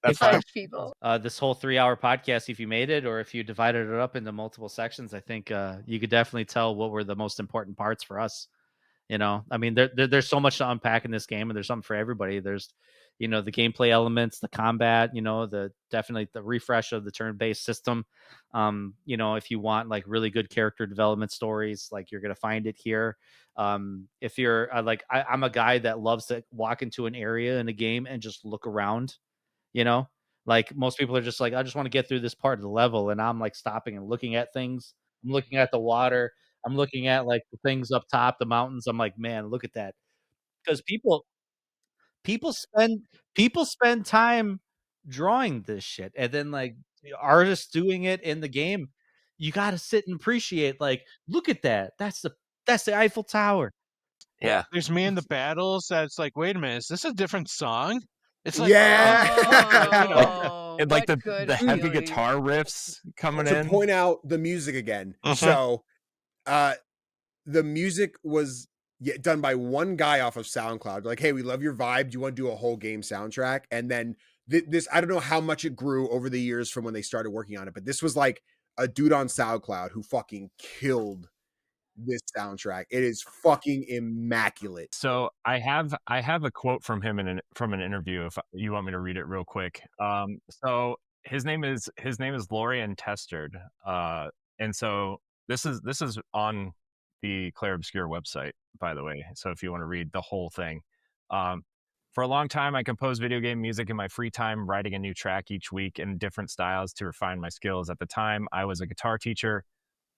That's fine. French people. This whole 3-hour podcast, if you made it, or if you divided it up into multiple sections, I think you could definitely tell what were the most important parts for us. You know, I mean, there's so much to unpack in this game, and there's something for everybody. There's, you know, the gameplay elements, the combat, you know, definitely the refresh of the turn-based system. You know, if you want like really good character development stories, like you're gonna find it here. If you're I'm a guy that loves to walk into an area in a game and just look around. You know, like most people are just like, I just want to get through this part of the level, and I'm like stopping and looking at things. I'm looking at the water. I'm looking at like the things up top, the mountains. I'm like, man, look at that. Because people spend time drawing this shit, and then like the artists doing it in the game. You got to sit and appreciate. Like, look at that. That's the Eiffel Tower. Yeah. There's me in the battles that's like, wait a minute, is this a different song? It's like, Oh, And like what good the heavy feeling. guitar riffs coming To in. point out the music again. Mhm. So, the music was done by one guy off of SoundCloud. Like, hey, we love your vibe. Do you want to do a whole game soundtrack? And then this, I don't know how much it grew over the years from when they started working on it, but this was like a dude on SoundCloud who fucking killed this soundtrack. It is fucking immaculate. So I have a quote from him from an interview. If you want me to read it real quick. So his name is Lorian Testard. And so this is on the Clair Obscur website, by the way. So if you want to read the whole thing. For a long time, I composed video game music in my free time, writing a new track each week in different styles to refine my skills. At the time, I was a guitar teacher,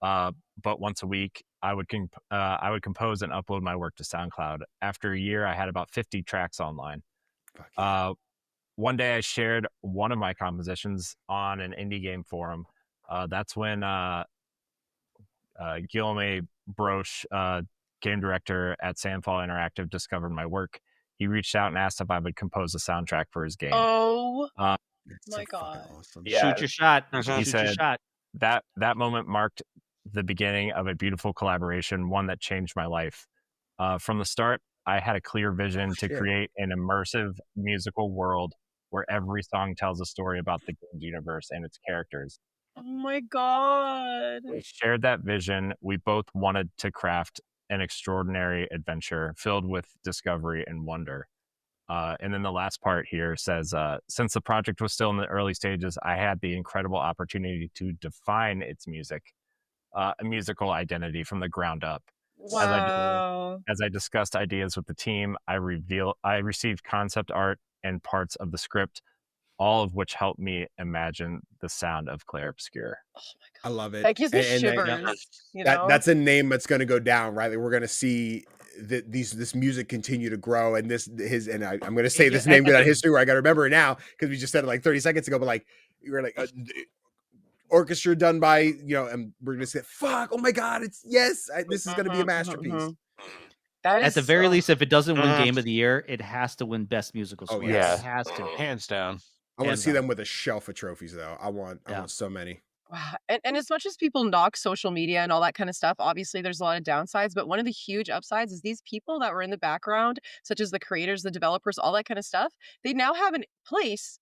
but once a week, I would compose and upload my work to SoundCloud. After a year, I had about 50 tracks online. One day, I shared one of my compositions on an indie game forum. That's when Guillaume Broche, game director at Sandfall Interactive, discovered my work. He reached out and asked if I would compose a soundtrack for his game. Oh That's my so God. fucking awesome. Yeah. Shoot your shot. Mhm. He Shoot your said shot. that moment marked the beginning of a beautiful collaboration, one that changed my life. From the start, I had a clear vision to Shit. create an immersive musical world where every song tells a story about the game's universe and its characters. Oh my God. We shared that vision. We both wanted to craft an extraordinary adventure filled with discovery and wonder. And then the last part here says, since the project was still in the early stages, I had the incredible opportunity to define its music, a musical identity from the ground up. Wow. As I discussed ideas with the team, I received concept art and parts of the script, all of which helped me imagine the sound of Clair Obscur. I love it. That gives me And shivers. You know? that's a name that's going to go down, right? Like, we're going to see this music continue to grow, and I'm going to say this name without history where I got to remember it now because we just said it like 30 seconds ago. But like, you were like orchestra done by, you know, and we're going to say, "Fuck! Oh my God! This is going to be a masterpiece." That is At the very so- least, if it doesn't win Game of the Year, it has to win Best Musical Oh, Score. yeah. It has to. Hands down. I want to Hands see down. them with a shelf of trophies, though. I want so many. Wow. And as much as people knock social media and all that kind of stuff, obviously there's a lot of downsides. But one of the huge upsides is these people that were in the background, such as the creators, the developers, all that kind of stuff, they now have a place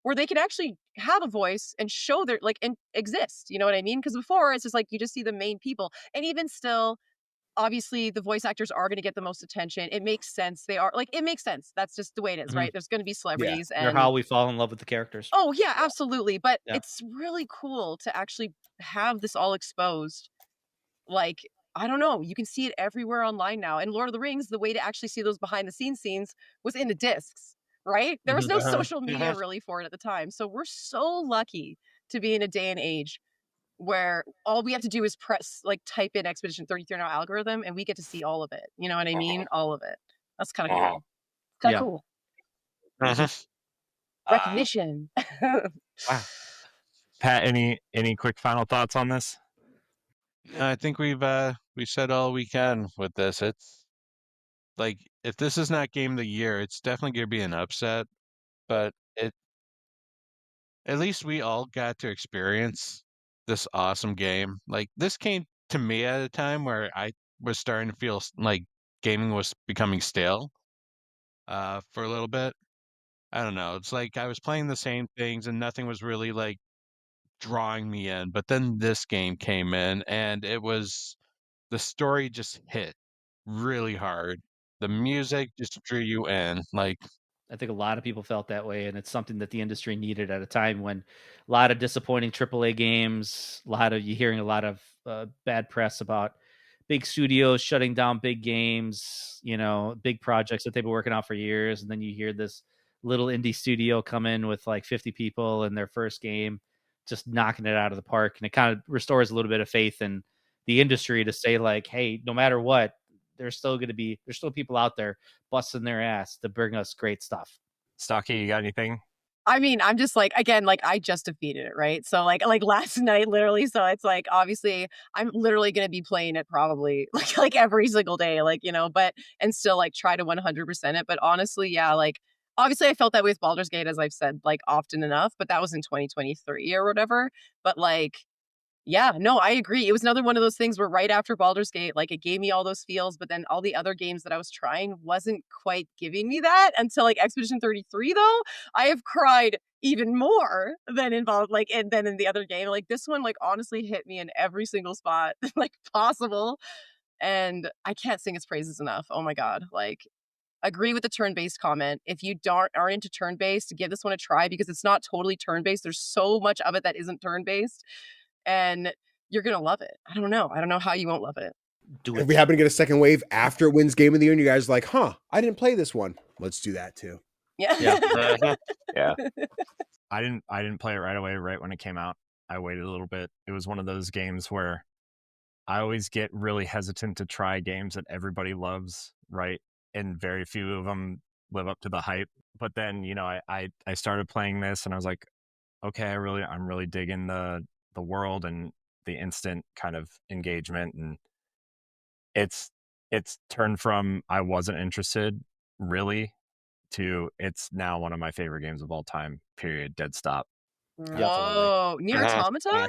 where they can actually have a voice and show their and exist. You know what I mean? Because before it's just like you just see the main people. And even still, obviously the voice actors are going to get the most attention. It makes sense. They are like, it makes sense. That's just the way it is, Mhm. right? There's going to be celebrities They're and how we fall in love with the characters. oh yeah, absolutely. But Yeah. it's really cool to actually have this all exposed. Like, I don't know, you can see it everywhere online now. And Lord of the Rings, the way to actually see those behind the scenes scenes was in the discs, right? There was no social media really for it at the time. So we're so lucky to be in a day and age where all we have to do is type in Expedition 33 in our algorithm and we get to see all of it. You know what I mean? All of it. That's kind of cool. Kind of cool. Recognition. Wow. Pat, any quick final thoughts on this? I think we've said all we can with this. It's like, if this is not game of the year, it's definitely gonna be an upset. But at least we all got to experience this awesome game. Like, this came to me at a time where I was starting to feel like gaming was becoming stale for a little bit. I don't know. It's like I was playing the same things and nothing was really like drawing me in. But then this game came in and the story just hit really hard. The music just drew you in. Like, I think a lot of people felt that way, and it's something that the industry needed at a time when a lot of disappointing AAA games, you hearing a lot of bad press about big studios shutting down big games, big projects that they've been working on for years, and then you hear this little indie studio come in with like 50 people in their first game, just knocking it out of the park, and it kind of restores a little bit of faith in the industry to say like, hey, no matter what, there's still people out there busting their ass to bring us great stuff. Stalke, you got anything? I mean, I'm just like, again, like I just defeated it, right? So like last night, literally. So it's like, obviously I'm literally going to be playing it probably like every single day, and still like try to 100% it. But honestly, yeah, like obviously I felt that way with Baldur's Gate, as I've said, like often enough, but that was in 2023 or whatever. But like, yeah, no, I agree. It was another one of those things where right after Baldur's Gate, like it gave me all those feels, but then all the other games that I was trying wasn't quite giving me that until like Expedition 33, though. I have cried even more than involved, than in the other game. Like this one, like honestly hit me in every single spot like possible. And I can't sing its praises enough. Oh my God. Like, agree with the turn-based comment. If you aren't into turn-based, give this one a try because it's not totally turn-based. There's so much of it that isn't turn-based. And you're going to love it. I don't know how you won't love it. If we happen to get a second wave after it wins Game of the Year and you guys are like, I didn't play this one. Let's do that too. Yeah. Yeah. I didn't play it right away, right when it came out. I waited a little bit. It was one of those games where I always get really hesitant to try games that everybody loves, right? And very few of them live up to the hype. But then, I started playing this and I was like, okay, I'm really digging the world and the instant kind of engagement, and it's turned from I wasn't interested really to it's now one of my favorite games of all time. Period. Dead stop. Whoa, Nier Automata?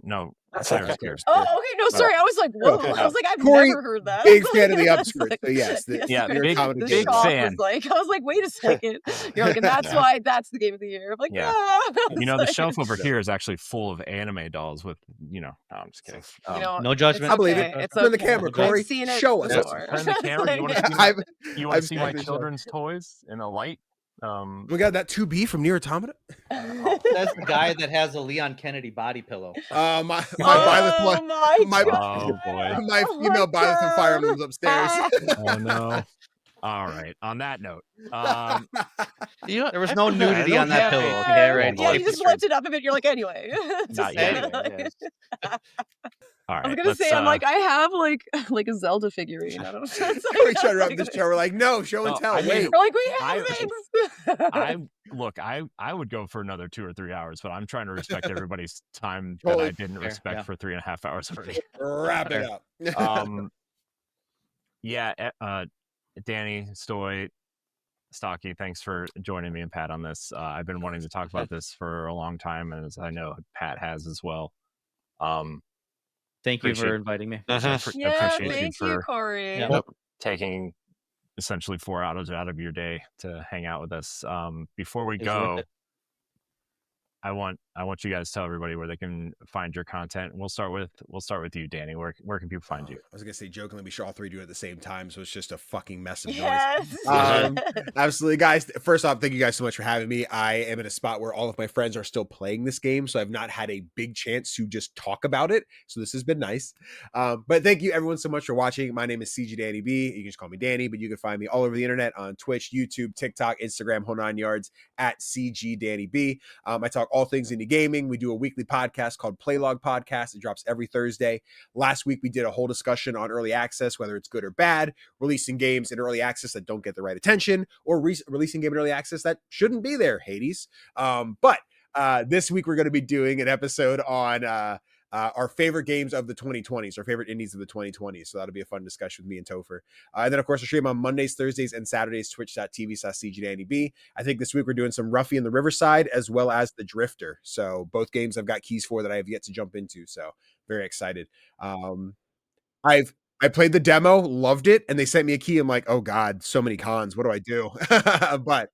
No. Clair Obscur. Oh, okay. No, sorry. I was like, whoa. I was like, I've Corey, never heard that. Big fan of the Obscur. So yes, big shock fan. I was like, wait a second. You're like, and that's why that's the game of the year. I'm like, yeah. The shelf over here is actually full of anime dolls with, no, I'm just kidding. No judgment. I believe it. It's Turn the camera, Corey. Show us. Turn the camera. You want to see my children's toys in a light? We got that 2B from Nier Automata. That's the guy that has a Leon Kennedy body pillow. My female Byleth and Fire Emblem's upstairs. Oh no. All right. On that note, there was no nudity on that pillow. Okay, right. Yeah, you just lifted up a bit. You're like, anyway. Not yet. All right. I was gonna say, I'm like, I have like a Zelda figurine. I don't know. We tried to wrap this show. We're like, no, show and tell. Wait. We're like, we have things. I would go for another 2 or 3 hours, but I'm trying to respect everybody's time that I didn't respect for 3.5 hours already. Wrap it up. Danny, Stoy, Stalke, thanks for joining me and Pat on this. I've been wanting to talk about this for a long time, and as I know Pat has as well. Thank you for inviting me. Thank you, Corey. Taking essentially 4 hours out of your day to hang out with us. Before we go, I want you guys to tell everybody where they can find your content. We'll start with you, Danny. Where can people find you? I was gonna say jokingly, we should all three do it at the same time, so it's just a fucking mess of Yes. noise. Absolutely, guys. First off, thank you guys so much for having me. I am in a spot where all of my friends are still playing this game, so I've not had a big chance to just talk about it. So this has been nice. But thank you everyone so much for watching. My name is CGDannyB. You can just call me Danny, but you can find me all over the internet on Twitch, YouTube, TikTok, Instagram, whole 9 yards at CGDannyB. I talk all things indie gaming. We do a weekly podcast called Playlog Podcast. It drops every Thursday. Last week, we did a whole discussion on early access, whether it's good or bad, releasing games in early access that don't get the right attention, or releasing game in early access that shouldn't be there, Hades. But this week, we're going to be doing an episode on our favorite games of the 2020s, our favorite indies of the 2020s. So that'll be a fun discussion with me and Topher. And then, of course, I stream on Mondays, Thursdays, and Saturdays, twitch.tv/CGDannyB. I think this week we're doing some Ruffy in the Riverside as well as The Drifter. So both games I've got keys for that I have yet to jump into. So very excited. I played the demo, loved it, and they sent me a key. I'm like, oh God, so many cons. What do I do? But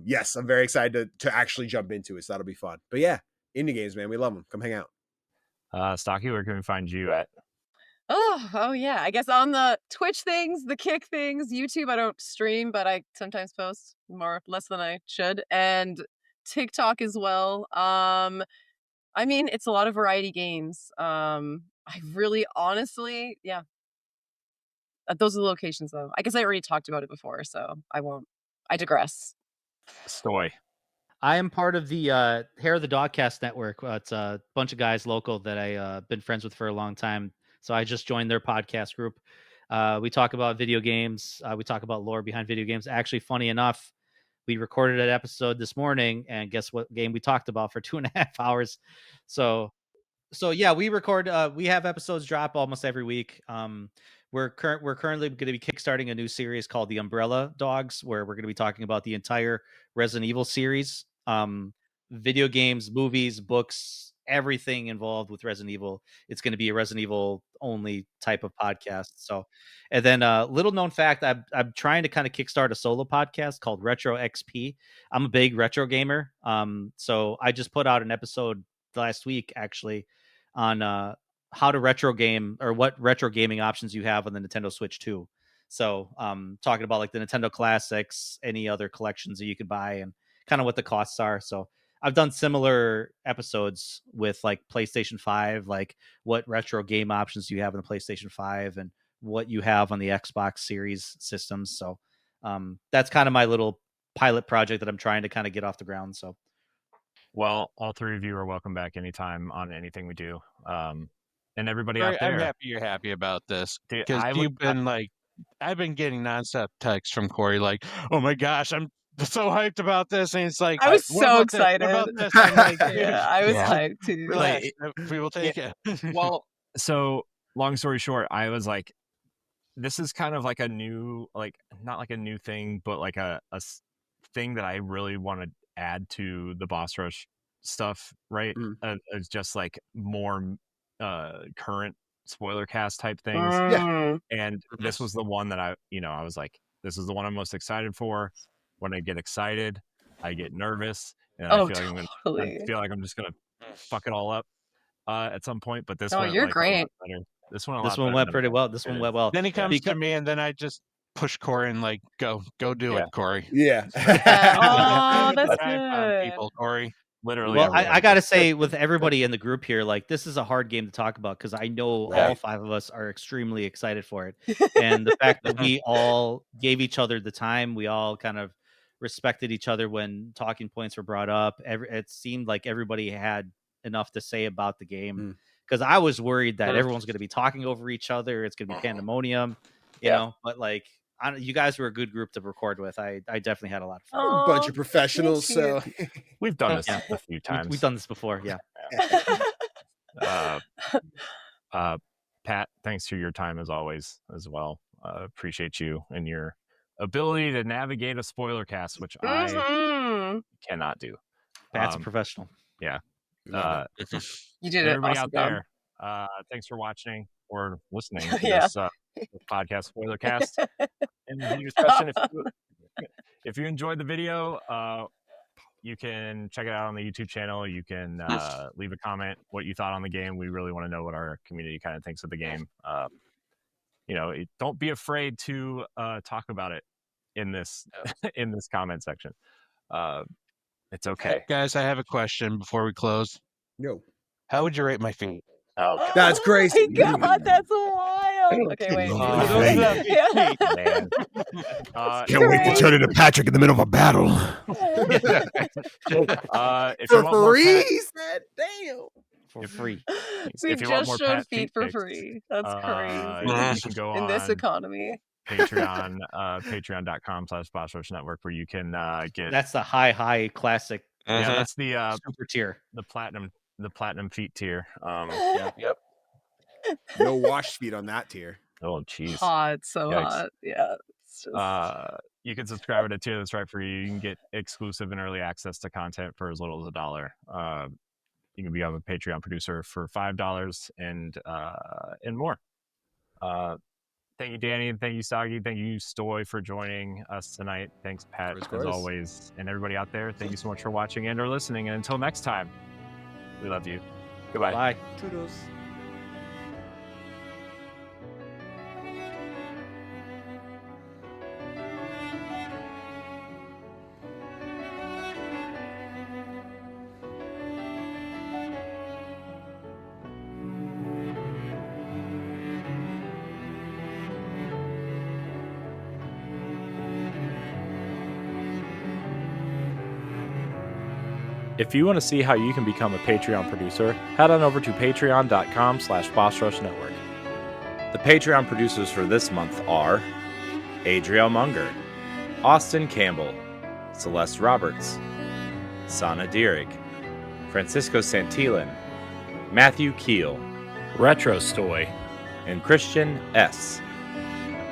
yes, I'm very excited to actually jump into it. So that'll be fun. But yeah, indie games, man. We love them. Come hang out. Stalke, where can we find you at? Oh yeah. I guess on the Twitch things, the Kick things, YouTube, I don't stream, but I sometimes post less than I should, and TikTok as well. I mean, it's a lot of variety games. I really, honestly, yeah. Those are the locations, though. I guess I already talked about it before, so I won't. I digress. Stoy. I am part of the Hair of the Dogcast network. It's a bunch of guys local that I been friends with for a long time. So I just joined their podcast group. We talk about video games. We talk about lore behind video games. Actually, funny enough, we recorded an episode this morning, and guess what game we talked about for 2.5 hours. So yeah, we record. We have episodes drop almost every week. We're currently going to be kickstarting a new series called The Umbrella Dogs, where we're going to be talking about the entire Resident Evil series, video games, movies, books, everything involved with Resident Evil. It's going to be a Resident Evil only type of podcast. So, and then little known fact, I'm trying to kind of kickstart a solo podcast called Retro XP. I'm a big retro gamer. So I just put out an episode last week actually on how to retro game, or what retro gaming options you have on the Nintendo Switch 2. So talking about like the Nintendo Classics, any other collections that you could buy, and kind of what the costs are. So I've done similar episodes with like PlayStation 5, like what retro game options you have on the PlayStation 5 and what you have on the Xbox Series systems. So that's kind of my little pilot project that I'm trying to kind of get off the ground. So, well, all three of you are welcome back anytime on anything we do. And everybody out there, I'm happy you're happy about this, because I've been getting nonstop texts from Corey like, oh my gosh, I'm so hyped about this, and it's like, I was so excited. What about this? I'm like, yeah, I was hyped too. Relax, we will take it. Well, so long story short, I was like, this is kind of like a new, like not like a new thing, but like a thing that I really want to add to the boss rush stuff, right? It's just like more current Spoilercast type things. And this was the one that I was like, this is the one I'm most excited for. When I get excited, I get nervous, and I feel like I'm just gonna fuck it all up at some point. But this one, you're great. This one went pretty well. This one went well. Then he comes to me, and then I just push Corey and like, go do it, Corey. Yeah. Oh, that's good. People, Corey. Literally. Well, I got to say, with everybody in the group here, like, this is a hard game to talk about, because I know all five of us are extremely excited for it. And the fact that we all gave each other the time, we all kind of respected each other when talking points were brought up. It seemed like everybody had enough to say about the game, because I was worried that everyone's going to be talking over each other. It's going to be pandemonium, you know, but like, you guys were a good group to record with. I definitely had a lot of fun. A bunch of professionals. So we've done this a few times. We've done this before. Yeah. Pat, thanks for your time as always as well. Appreciate you and your ability to navigate a spoiler cast, which I cannot do. Pat's a professional. Yeah. You did it. Everybody awesome out job. there, thanks for watching or listening to this podcast Spoilercast. And your question, if you enjoyed the video, you can check it out on the YouTube channel. You can leave a comment what you thought on the game. We really want to know what our community kind of thinks of the game. Don't be afraid to talk about it in this in this comment section. It's okay. Guys, I have a question before we close. No. How would you rate my feet? Oh, God. That's crazy. Oh my god, that's wild. Okay, wait. Man. Can't wait to turn into Patrick in the middle of a battle. If you want more free, pet- he said, damn. For free. We if you want just more showed pet feet for pics, free. That's crazy. you can go In this on economy. Patreon, patreon.com/Boss Network, where you can get. That's the high classic Yeah, that's the super tier. the platinum feet tier. Yep. No wash feet on that tier. Oh, jeez. Hot, so Yikes. hot. Yeah. It's just... You can subscribe at a tier that's right for you. You can get exclusive and early access to content for as little as $1. You can become a Patreon producer for $5 and more. Thank you, Danny, and thank you, Sagi. Thank you, Stoy, for joining us tonight. Thanks, Pat, Of course. as always. And everybody out there, thank you so much for watching and or listening. And until next time, we love you. Goodbye. Bye. Toodles. If you want to see how you can become a Patreon producer, head on over to patreon.com/BossRushNetwork. The Patreon producers for this month are Adriel Munger, Austin Campbell, Celeste Roberts, Sana Dirrig, Francisco Santillan, Matthew Keel, Retro Stoy, and Christian S.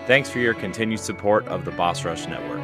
Thanks for your continued support of the Boss Rush Network.